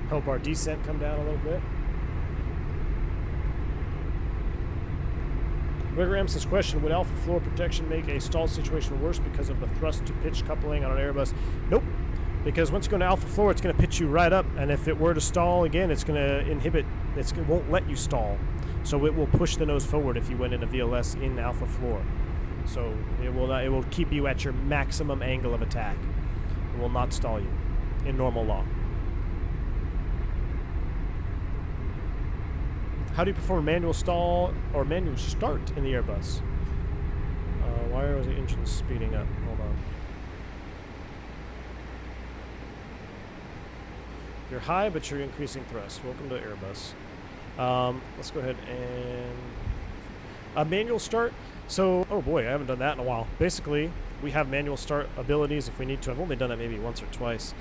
Help our descent come down a little bit. Greg says, question, would alpha floor protection make a stall situation worse because of the thrust to pitch coupling on an Airbus? Nope. Because once you go to alpha floor, it's going to pitch you right up, and if it were to stall again, it's going to inhibit, it won't let you stall. So it will push the nose forward if you went in a VLS in alpha floor. So it will keep you at your maximum angle of attack. It will not stall you in normal law. How do you perform manual stall or manual start in the Airbus? Why are the engines speeding up? Hold on. You're high, but you're increasing thrust. Welcome to Airbus. Let's go ahead and a manual start. So, oh boy, I haven't done that in a while. Basically, we have manual start abilities if we need to. I've only done it maybe once or twice.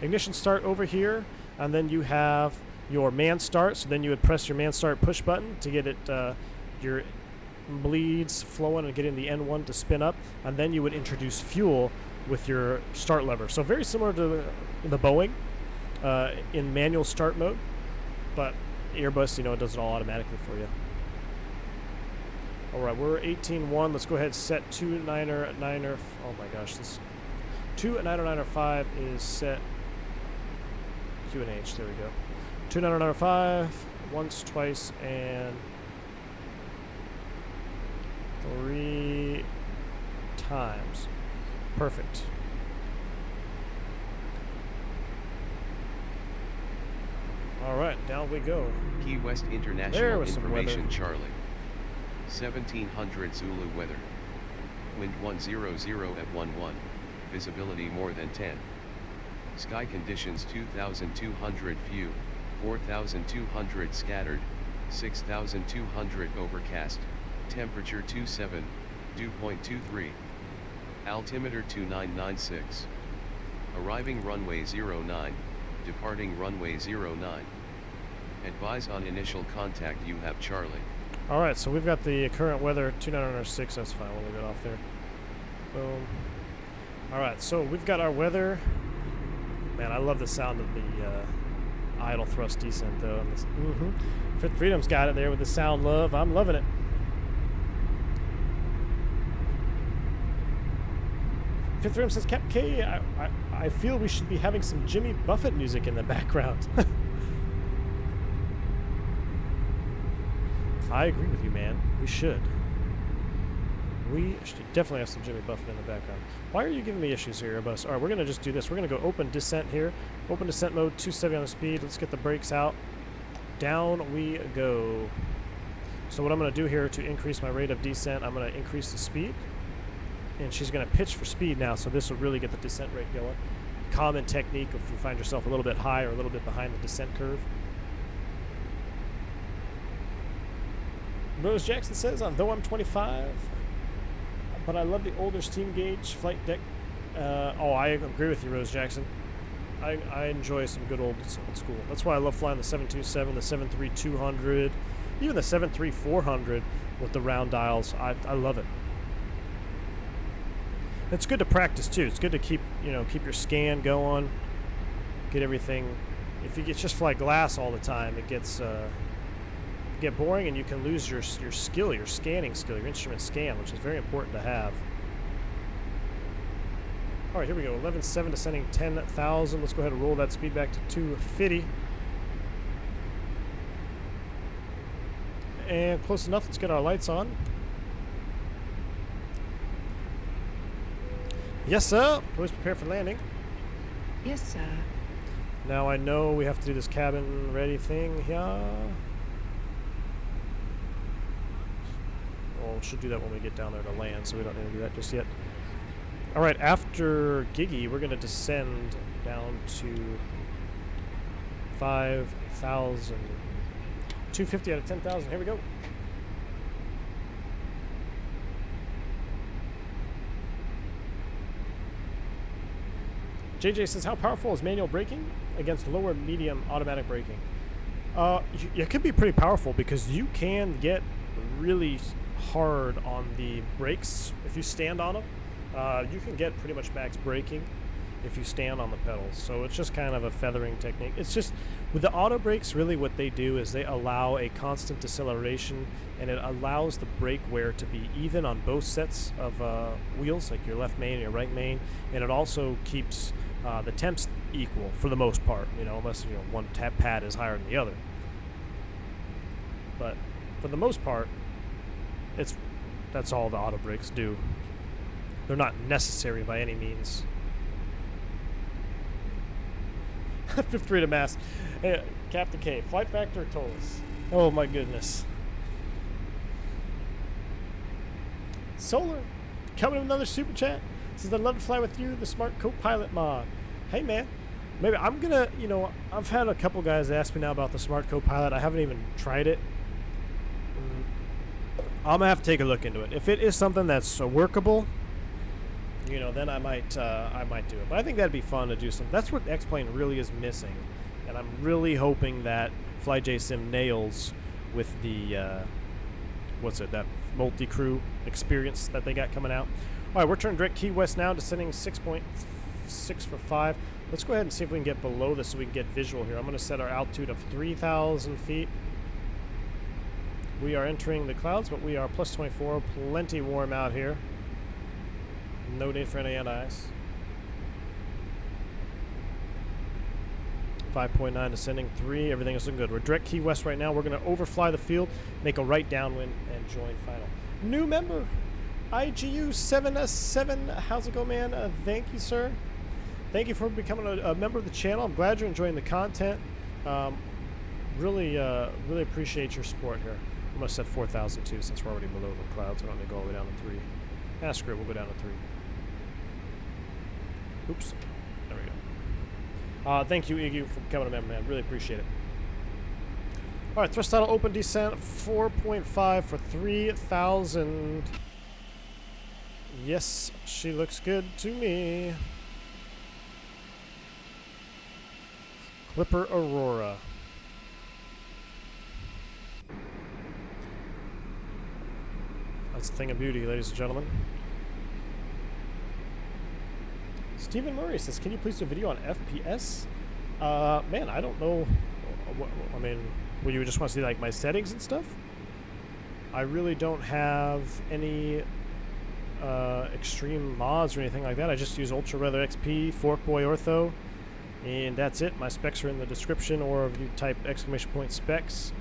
Ignition start over here, and then you have your man start. So then you would press your man start push button to get it your bleeds flowing and getting the N1 to spin up, and then you would introduce fuel with your start lever. So very similar to the Boeing in manual start mode, but Airbus, it does it all automatically for you. All right, we're 18.1. Let's go ahead and set 2.9er. Oh my gosh, this 2.995 is set. QNH. There we go. 2.995 once, twice, and 3 times. Perfect. All right, down we go. Key West There International was some weather. Information Charlie. 1700 Zulu weather. Wind 100 at 11. Visibility more than 10. Sky conditions 2200 few, 4200 scattered, 6200 overcast, temperature 27, dew point 23. Altimeter 2996. Arriving runway 09, departing runway 09. Advise on initial contact you have Charlie. All right, so we've got the current weather, 2906. That's fine. We'll leave it off there. Boom. All right, so we've got our weather. Man, I love the sound of the idle thrust descent, though. Fifth Freedom's got it there with the sound love. I'm loving it. Fifth Freedom says, Cap K, I feel we should be having some Jimmy Buffett music in the background. I agree with you, man. We should. We should definitely have some Jimmy Buffett in the background. Why are you giving me issues here, Airbus? All right, we're going to just do this. We're going to go open descent here. Open descent mode, 270 on the speed. Let's get the brakes out. Down we go. So what I'm going to do here to increase my rate of descent, I'm going to increase the speed. And she's going to pitch for speed now, so this will really get the descent rate going. Common technique if you find yourself a little bit high or a little bit behind the descent curve. Rose Jackson says, though I'm 25, but I love the older steam gauge flight deck. I agree with you, Rose Jackson. I enjoy some good old school. That's why I love flying the 727, the 73200, even the 73400 with the round dials. I love it. It's good to practice too. It's good to keep your scan going, get everything. If you just fly glass all the time, it gets get boring, and you can lose your skill, your scanning skill, your instrument scan, which is very important to have. All right, here we go. 11.7 descending 10,000. Let's go ahead and roll that speed back to 250. And close enough. Let's get our lights on. Yes, sir. Always prepare for landing. Yes, sir. Now I know we have to do this cabin ready thing here. Well, we should do that when we get down there to land, so we don't need to do that just yet. All right, after Giggy, we're going to descend down to 5,000. 250 out of 10,000. Here we go. JJ says, how powerful is manual braking against lower medium automatic braking? It can be pretty powerful because you can get really hard on the brakes if you stand on them. You can get pretty much max braking if you stand on the pedals. So it's just kind of a feathering technique. It's just with the auto brakes, really what they do is they allow a constant deceleration, and it allows the brake wear to be even on both sets of wheels, like your left main and your right main, and it also keeps the temps equal for the most part, unless one pad is higher than the other. But for the most part, that's all the auto brakes do. They're not necessary by any means. Fifth rate of mass. Hey, Captain K, FlightFactor told us. Oh my goodness. Solar, coming with another super chat. Says, I'd love to fly with you, the smart co-pilot mod. Hey man, maybe I'm gonna, I've had a couple guys ask me now about the smart co-pilot. I haven't even tried it. I'm gonna have to take a look into it. If it is something that's workable, then I might do it. But I think that'd be fun to do something. That's what X-Plane really is missing, and I'm really hoping that FlyJSim nails with the that multi-crew experience that they got coming out. All right, we're turning direct Key West now, descending 6.6 for 5. Let's go ahead and see if we can get below this so we can get visual here. I'm going to set our altitude of 3,000 feet. We are entering the clouds, but we are plus 24, plenty warm out here. No need for any anti-ice. 5.9 descending 3. Everything is looking good. We're direct Key West right now. We're going to overfly the field, make a right downwind, and join final. New member, IGU7S7. How's it go, man? Thank you, sir. Thank you for becoming a member of the channel. I'm glad you're enjoying the content. Really appreciate your support here. I'm going to set 4,002 since we're already below the clouds. We're not going to go all the way down to 3. Ah, screw it. We'll go down to 3. Oops. There we go. Thank you, Iggy, for becoming a member, man. Really appreciate it. All right, thrust throttle open descent 4.5 for 3,000. Yes, she looks good to me. Clipper Aurora. That's a thing of beauty, ladies and gentlemen. Stephen Murray says, can you please do a video on FPS? Man, I don't know. I mean, will you just want to see like my settings and stuff? I really don't have any extreme mods or anything like that. I just use Ultra Weather XP, Forkboy Ortho, and that's it. My specs are in the description, or if you type !specs.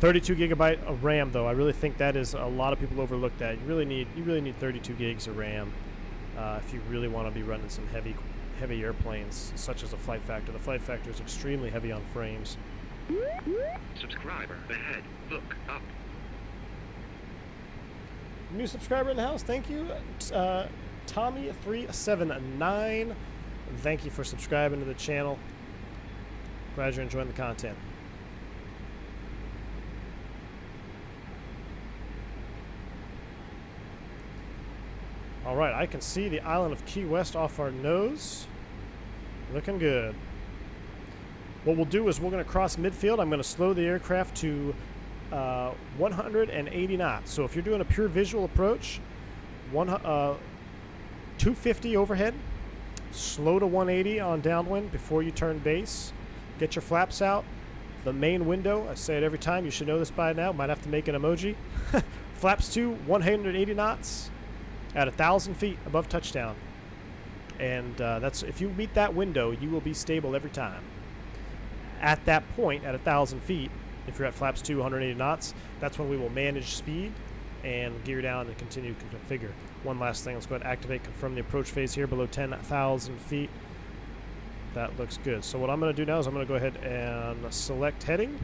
32 gigabyte of RAM, though. I really think that is a lot of people overlook that. You really need 32 gigs of RAM if you really want to be running some heavy airplanes, such as a FlightFactor. The FlightFactor is extremely heavy on frames. Subscriber ahead. Look up. New subscriber in the house. Thank you, Tommy379. Thank you for subscribing to the channel. Glad you're enjoying the content. All right, I can see the island of Key West off our nose. Looking good. What we'll do is we're going to cross midfield. I'm going to slow the aircraft to 180 knots. So if you're doing a pure visual approach, 250 overhead, slow to 180 on downwind before you turn base. Get your flaps out. The main window, I say it every time, you should know this by now. Might have to make an emoji. Flaps to 180 knots. At 1,000 feet above touchdown, and that's if you meet that window, you will be stable every time. At that point, at 1,000 feet, if you're at flaps 2, 180 knots, that's when we will manage speed and gear down and continue to configure. One last thing, let's go ahead and activate, confirm the approach phase here below 10,000 feet. That looks good. So what I'm going to do now is I'm going to go ahead and select heading.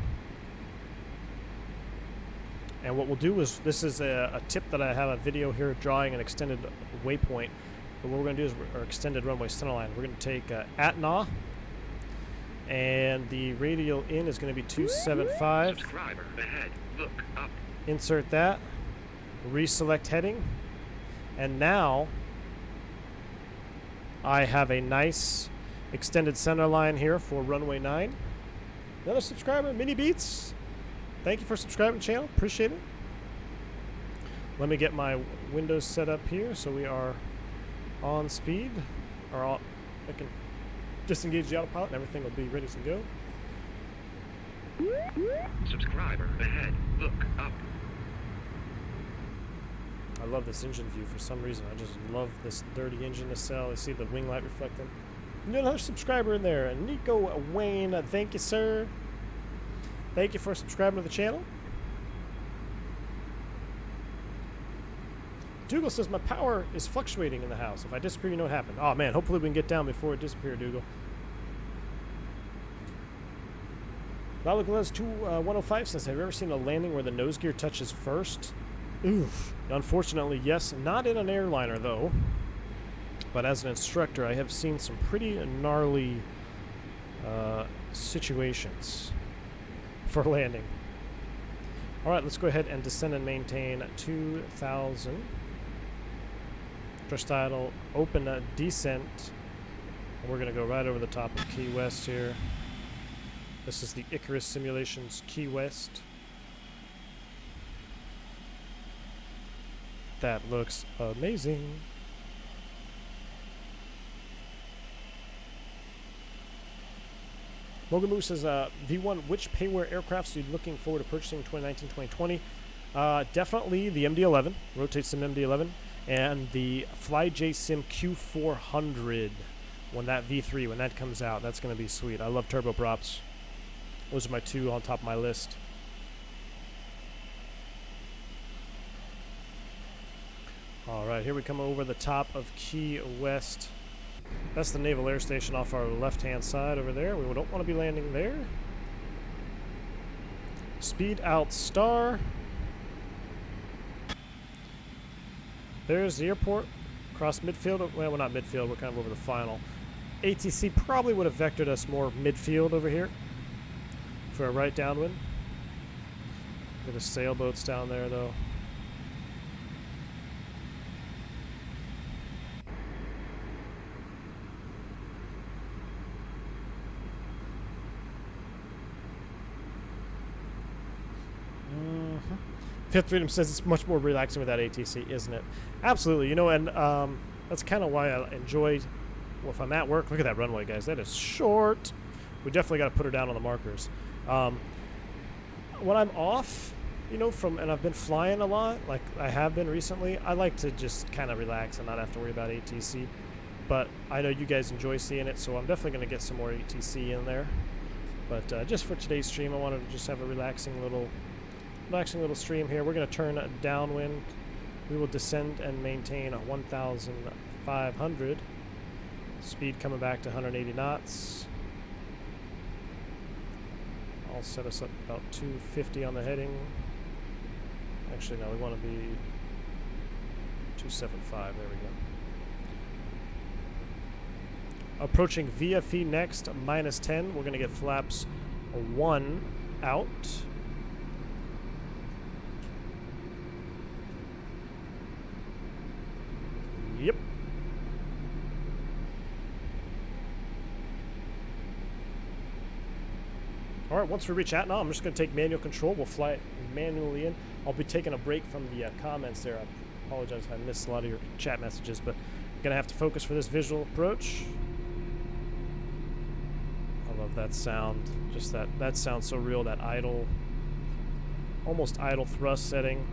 And what we'll do is, this is a tip that I have a video here drawing an extended waypoint. But what we're going to do is our extended runway centerline. We're going to take ATNA, and the radial in is going to be 275. Subscriber ahead. Look up. Insert that. Reselect heading. And now I have a nice extended centerline here for runway 9. Another subscriber, Mini Beats. Thank you for subscribing to the channel. Appreciate it. Let me get my windows set up here so we are on speed. I can disengage the autopilot and everything will be ready to go. Subscriber ahead. Look up. I love this engine view for some reason. I just love this dirty engine nacelle. I see the wing light reflecting. Another subscriber in there. Nico Wayne. Thank you, sir. Thank you for subscribing to the channel. Dougal says, my power is fluctuating in the house. If I disappear, you know what happened. Oh, man, hopefully we can get down before it disappears, Dougal. Valaglas 2105 says, have you ever seen a landing where the nose gear touches first? Oof. Unfortunately, yes. Not in an airliner, though. But as an instructor, I have seen some pretty gnarly situations for landing. All right, let's go ahead and descend and maintain 2,000. Thrust throttle, open descent. And we're going to go right over the top of Key West here. This is the ICARUS simulations Key West. That looks amazing. Logan Moose says, V1, which payware aircrafts are you looking forward to purchasing in 2019-2020? Definitely the MD-11, Rotate Sim MD-11, and the FlyJSim Q400 when that V3, when that comes out. That's going to be sweet. I love turboprops. Those are my two on top of my list. All right, here we come over the top of Key West. That's the Naval Air Station off our left-hand side over there. We don't want to be landing there. Speed out star. There's the airport. Across midfield. Well, we're not midfield. We're kind of over the final. ATC probably would have vectored us more midfield over here for a right downwind. Look at the sailboats down there, though. Fifth Freedom says it's much more relaxing without ATC, isn't it? Absolutely. You know, and that's kind of why I enjoy, well, if I'm at work, look at that runway, guys. That is short. We definitely got to put her down on the markers. When I'm off, you know, and I've been flying a lot, like I have been recently, I like to just kind of relax and not have to worry about ATC. But I know you guys enjoy seeing it, so I'm definitely going to get some more ATC in there. But just for today's stream, I wanted to just have a relaxing little stream here. We're going to turn downwind. We will descend and maintain 1,500. Speed coming back to 180 knots. I'll set us up about 250 on the heading. Actually, no, we want to be 275. There we go. Approaching VFE next, -10. We're going to get flaps 1 out. Yep. All right, once we reach Addons, I'm just going to take manual control. We'll fly it manually in. I'll be taking a break from the comments there. I apologize if I missed a lot of your chat messages, but I'm going to have to focus for this visual approach. I love that sound. Just that sounds so real, that idle, almost idle thrust setting.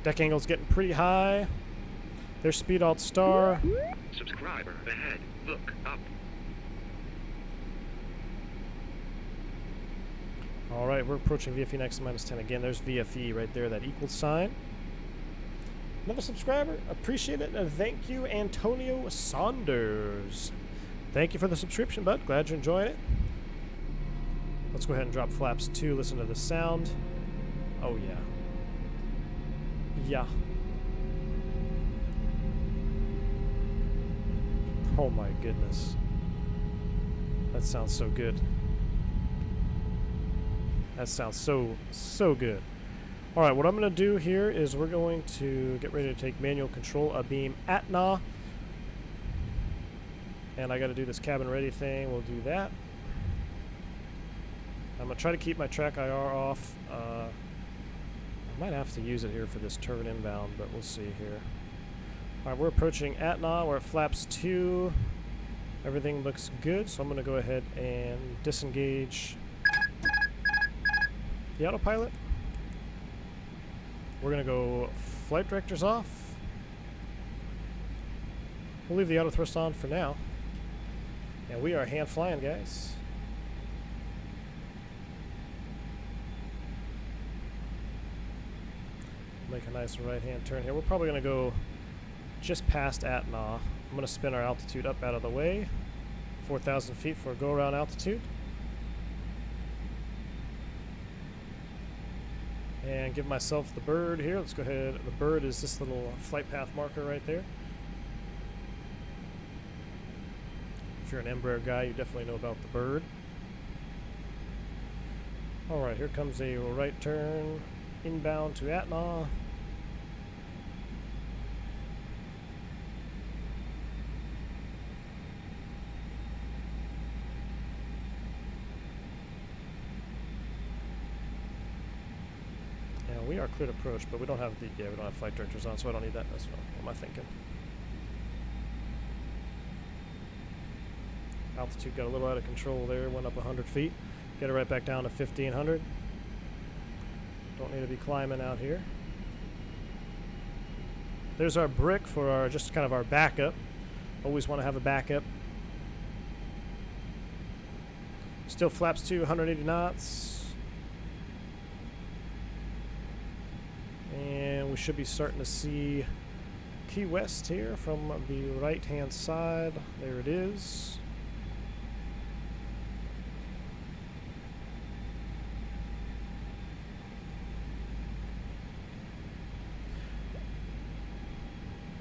Deck angle's getting pretty high. There's speed alt star. Subscriber ahead. Look up. All right, we're approaching VFE next to -10 again. There's VFE right there, that equal sign. Another subscriber, appreciate it, and thank you, Antonio Saunders. Thank you for the subscription, bud. Glad you're enjoying it. Let's go ahead and drop flaps 2. Listen to the sound. Oh yeah. Yeah. Oh my goodness. That sounds so good. That sounds so good. All right, what I'm going to do here is we're going to get ready to take manual control abeam Addons. And I got to do this cabin ready thing. We'll do that. I'm going to try to keep my track IR off. I might have to use it here for this turn inbound, but we'll see here. All right, we're approaching Addons. We're at flaps 2. Everything looks good, so I'm going to go ahead and disengage the autopilot. We're going to go flight directors off. We'll leave the auto thrust on for now. And we are hand flying, guys. Make a nice right-hand turn here. We're probably going to go just past Addons. I'm going to spin our altitude up out of the way. 4,000 feet for a go-around altitude. And give myself the bird here. Let's go ahead. The bird is this little flight path marker right there. If you're an Embraer guy, you definitely know about the bird. All right, here comes a right turn inbound to Addons. We are clear to approach, but we don't have we don't have flight directors on, so I don't need that. That's what am I thinking? Altitude got a little out of control there. Went up 100 feet. Get it right back down to 1,500. Don't need to be climbing out here. There's our brick for our just kind of our backup. Always want to have a backup. Still flaps 2, 180 knots. And we should be starting to see Key West here from the right-hand side. There it is.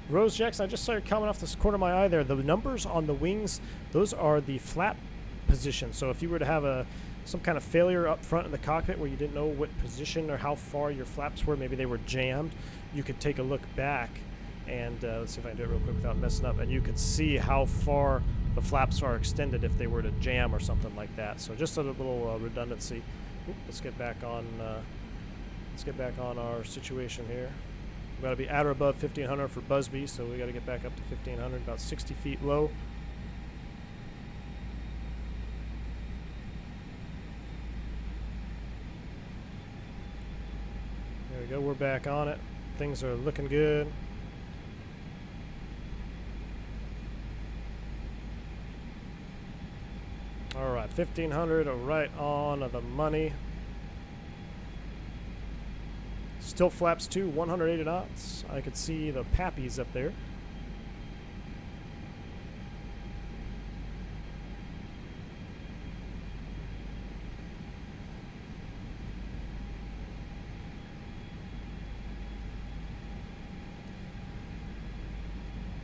Rose Jackson, I just saw you coming off this corner of my eye there. The numbers on the wings, those are the flap position. So if you were to have some kind of failure up front in the cockpit where you didn't know what position or how far your flaps were, maybe they were jammed, you could take a look back and let's see if I can do it real quick without messing up, and you could see how far the flaps are extended if they were to jam or something like that. So just a little redundancy. Oop, let's get back on our situation here. We've got to be at or above 1500 for Busby, so we got to get back up to 1500, about 60 feet low. There we go, we're back on it. Things are looking good. All right, 1500, right on the money. Still flaps 2, 180 knots. I could see the pappies up there.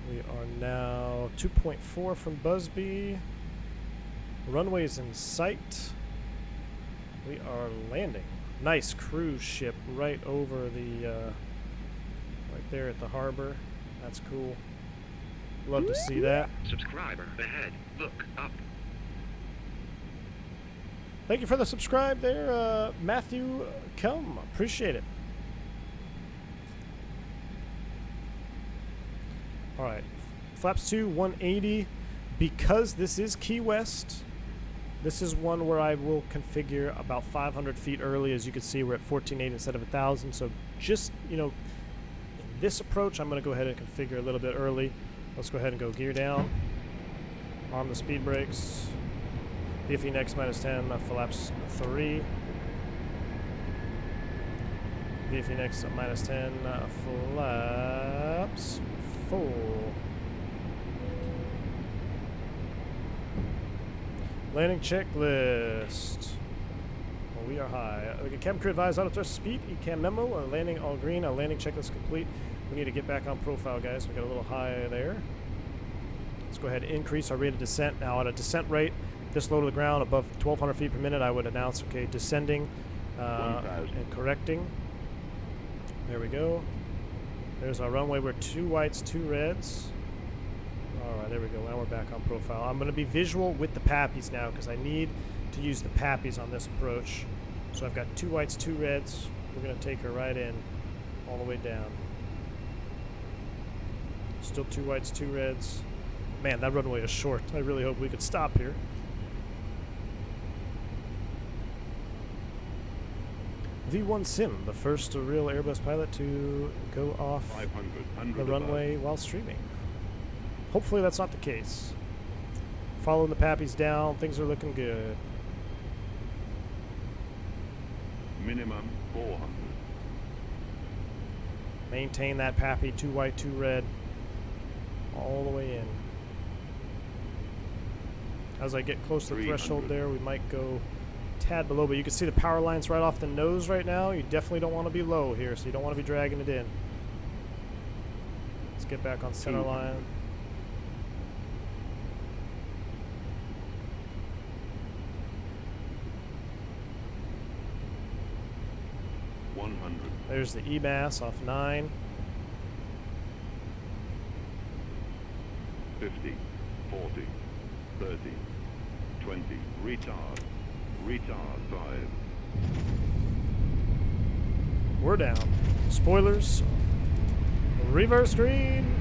We are now 2.4 from Busby. Runway's in sight. We are landing. Nice cruise ship right over the, right there at the harbor. That's cool. Love to see that. Subscriber ahead. Look up. Thank you for the subscribe there, Matthew Cum. Appreciate it. All right. Flaps 2, 180. Because this is Key West, this is one where I will configure about 500 feet early. As you can see, we're at 14.8 instead of 1,000. So just, you know, in this approach, I'm going to go ahead and configure a little bit early. Let's go ahead and go gear down. Arm the speed brakes. VFE next -10, flaps 3. VFE next -10, flaps 4. Landing checklist. Well, we are high. Cam crew advised auto thrust speed. ECAM memo. Landing all green. Landing checklist complete. We need to get back on profile, guys. We got a little high there. Let's go ahead and increase our rate of descent. Now at a descent rate this low to the ground above 1,200 feet per minute, I would announce, okay, descending and correcting. There we go. There's our runway. We're 2 whites, 2 reds. All right, there we go. Now we're back on profile. I'm going to be visual with the pappies now because I need to use the pappies on this approach. So I've got 2 whites, 2 reds. We're going to take her right in all the way down. Still 2 whites, 2 reds. Man, that runway is short. I really hope we could stop here. V1 Sim, the first real Airbus pilot to go off the runway while streaming. Hopefully that's not the case. Following the pappies down, things are looking good. Minimum 400. Maintain that pappy, 2 white, 2 red, all the way in. As I get close to the threshold there, we might go a tad below, but you can see the power lines right off the nose right now. You definitely don't want to be low here, so you don't want to be dragging it in. Let's get back on center line. There's the EMAS off 9. 50, 40, 30, 20, retard, 5. We're down. Spoilers. Reverse green.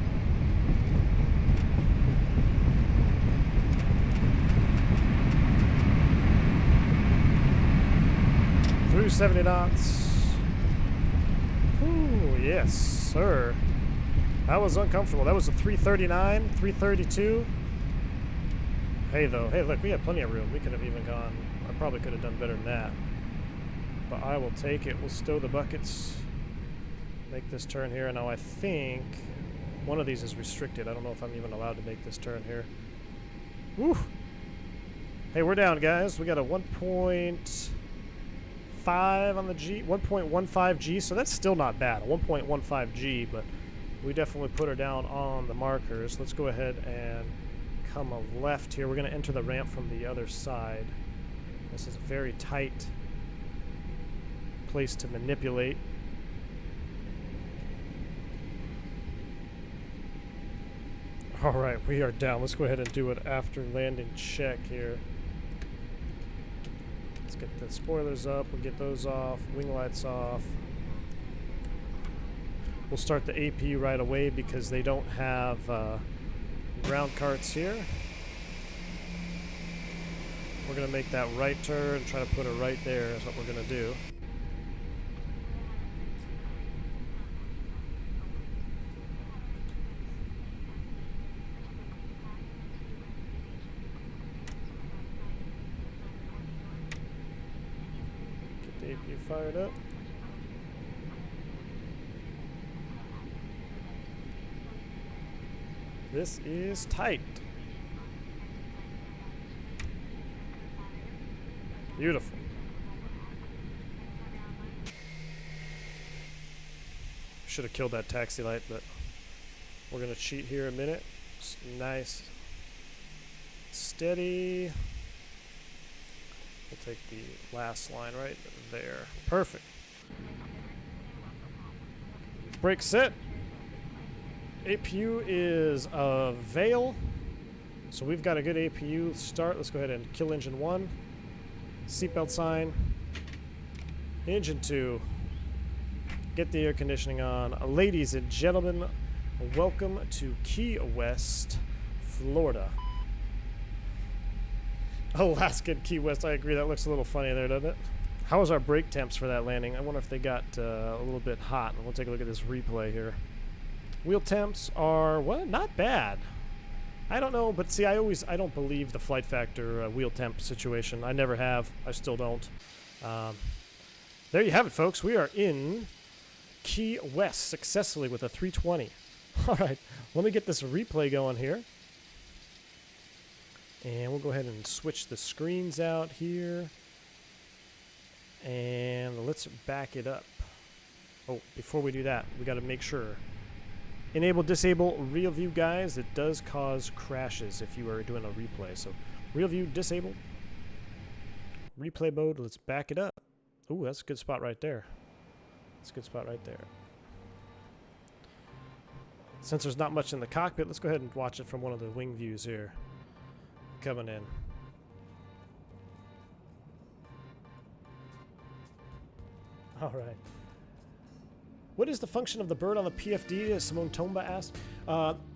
Through 70 knots. Ooh, yes, sir. That was uncomfortable. That was a 339, 332. Hey, though. Hey, look, we had plenty of room. We could have even gone Probably could have done better than that. But I will take it. We'll stow the buckets. Make this turn here. Now I think one of these is restricted. I don't know if I'm even allowed to make this turn here. Woo! Hey, we're down, guys. We got a 1.5 on the G, 1.15 G, so that's still not bad. A 1.15 G, but we definitely put her down on the markers. Let's go ahead and come left here. We're going to enter the ramp from the other side. This is a very tight place to manipulate. All right, we are down. Let's go ahead and do it after landing check here. Let's get the spoilers up. We'll get those off. Wing lights off. We'll start the APU right away because they don't have ground carts here. We're going to make that right turn and try to put it right there is what we're going to do. Get the APU fired up. This is tight. Beautiful. Should have killed that taxi light, but we're going to cheat here a minute. Nice. Steady. We'll take the last line right there. Perfect. Brake set. APU is a Veil. So we've got a good APU start. Let's go ahead and kill engine 1. Seatbelt sign. Engine 2. Get the air conditioning on. Ladies and gentlemen, welcome to Key West, Florida. Alaskan Key West, I agree. That looks a little funny there, doesn't it? How was our brake temps for that landing? I wonder if they got a little bit hot. We'll take a look at this replay here. Wheel temps are, what? Not bad. I don't know, but see, I don't believe the FlightFactor wheel temp situation. I never have. I still don't. There you have it, folks. We are in Key West successfully with a 320. All right, let me get this replay going here. And we'll go ahead and switch the screens out here. And let's back it up. Oh, before we do that, we got to make sure. Enable, disable real view, guys. It does cause crashes if you are doing a replay. So real view, disable. Replay mode, let's back it up. Ooh, that's a good spot right there. That's a good spot right there. Since there's not much in the cockpit, let's go ahead and watch it from one of the wing views here. Coming in. All right. What is the function of the bird on the PFD, as Simone Tomba asked?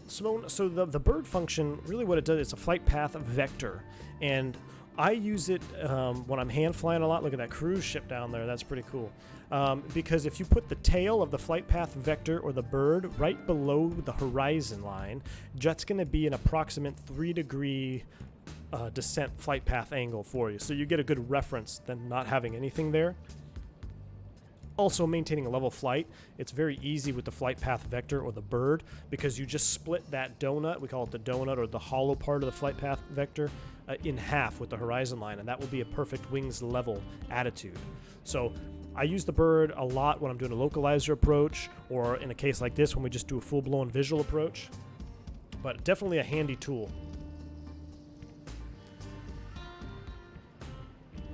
Simone, so the bird function, really what it does, it's a flight path vector. And I use it when I'm hand flying a lot. Look at that cruise ship down there. That's pretty cool. Because if you put the tail of the flight path vector or the bird right below the horizon line, that's going to be an approximate 3-degree descent flight path angle for you. So you get a good reference than not having anything there. Also, maintaining a level flight, it's very easy with the flight path vector or the bird because you just split that donut, we call it the donut or the hollow part of the flight path vector, in half with the horizon line, and that will be a perfect wings level attitude. So I use the bird a lot when I'm doing a localizer approach or in a case like this when we just do a full-blown visual approach, but definitely a handy tool.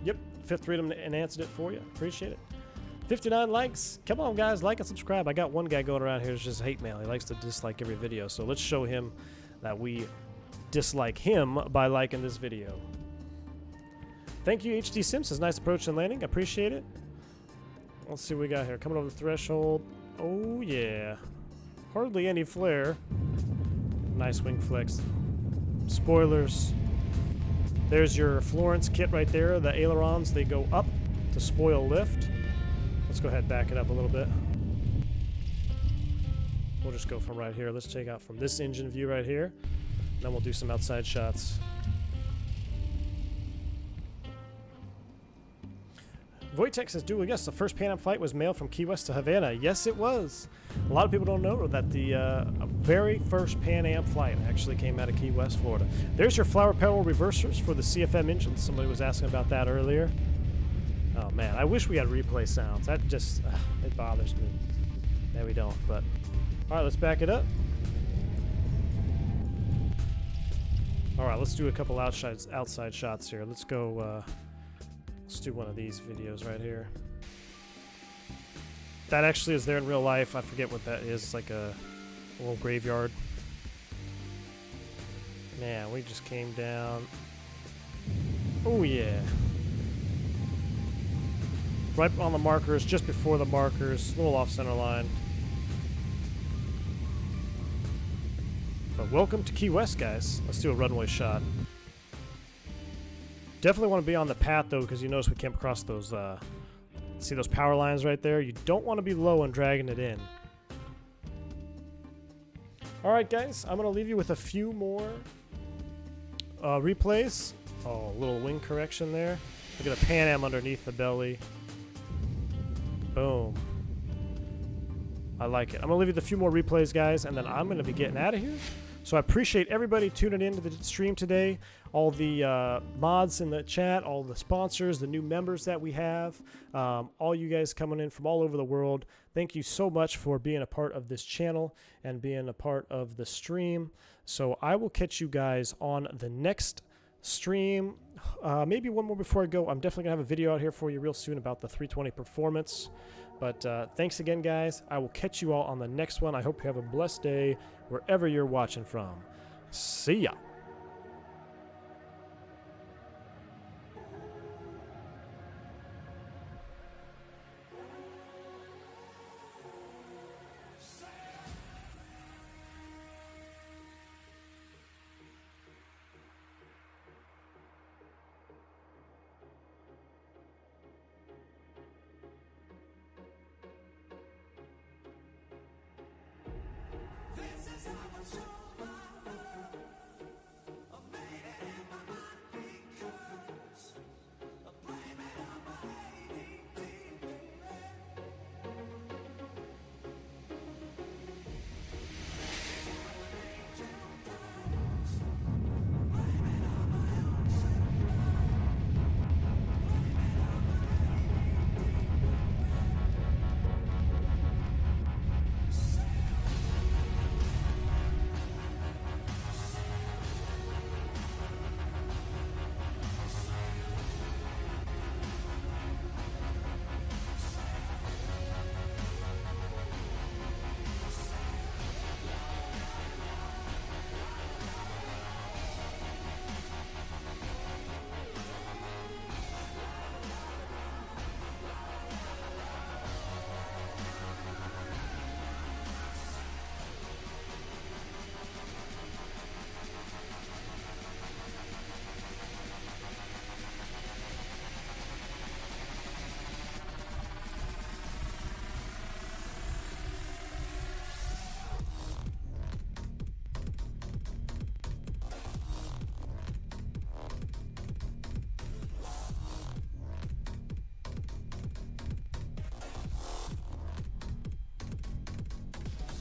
Yep, Fifth Freedom and answered it for you. Appreciate it. 59 likes. Come on, guys, like and subscribe. I got one guy going around here who's just hate mail. He likes to dislike every video, so let's show him that we dislike him by liking this video. Thank you, HD Simpsons. Nice approach and landing. Appreciate it. Let's see what we got here. Coming over the threshold. Oh, yeah. Hardly any flare. Nice wing flex. Spoilers. There's your Florence kit right there. The ailerons, they go up to spoil lift. Let's go ahead and back it up a little bit. We'll just go from right here. Let's take out from this engine view right here. And then we'll do some outside shots. Wojtek says, "Dual, yes, the first Pan Am flight was mailed from Key West to Havana." Yes, it was. A lot of people don't know that the very first Pan Am flight actually came out of Key West, Florida. There's your flower petal reversers for the CFM engine. Somebody was asking about that earlier. Oh man, I wish we had replay sounds. That just it bothers me. No, we don't. But all right, let's back it up. All right, let's do a couple outside shots here. Let's go. Let's do one of these videos right here. That actually is there in real life. I forget what that is. It's like a little graveyard. Man, we just came down. Oh yeah. Right on the markers, just before the markers, a little off center line. But welcome to Key West, guys. Let's do a runway shot. Definitely want to be on the path, though, because you notice we came across those, see those power lines right there? You don't want to be low and dragging it in. All right, guys, I'm going to leave you with a few more replays. Oh, a little wing correction there. Look at the Pan Am underneath the belly. Boom. I like it. I'm going to leave you with a few more replays, guys, and then I'm going to be getting out of here. So I appreciate everybody tuning into the stream today, all the mods in the chat, all the sponsors, the new members that we have, all you guys coming in from all over the world. Thank you so much for being a part of this channel and being a part of the stream. So I will catch you guys on the next stream. Maybe one more before I go. I'm definitely going to have a video out here for you real soon about the 320 performance. But thanks again, guys. I will catch you all on the next one. I hope you have a blessed day wherever you're watching from. See ya. This is our show.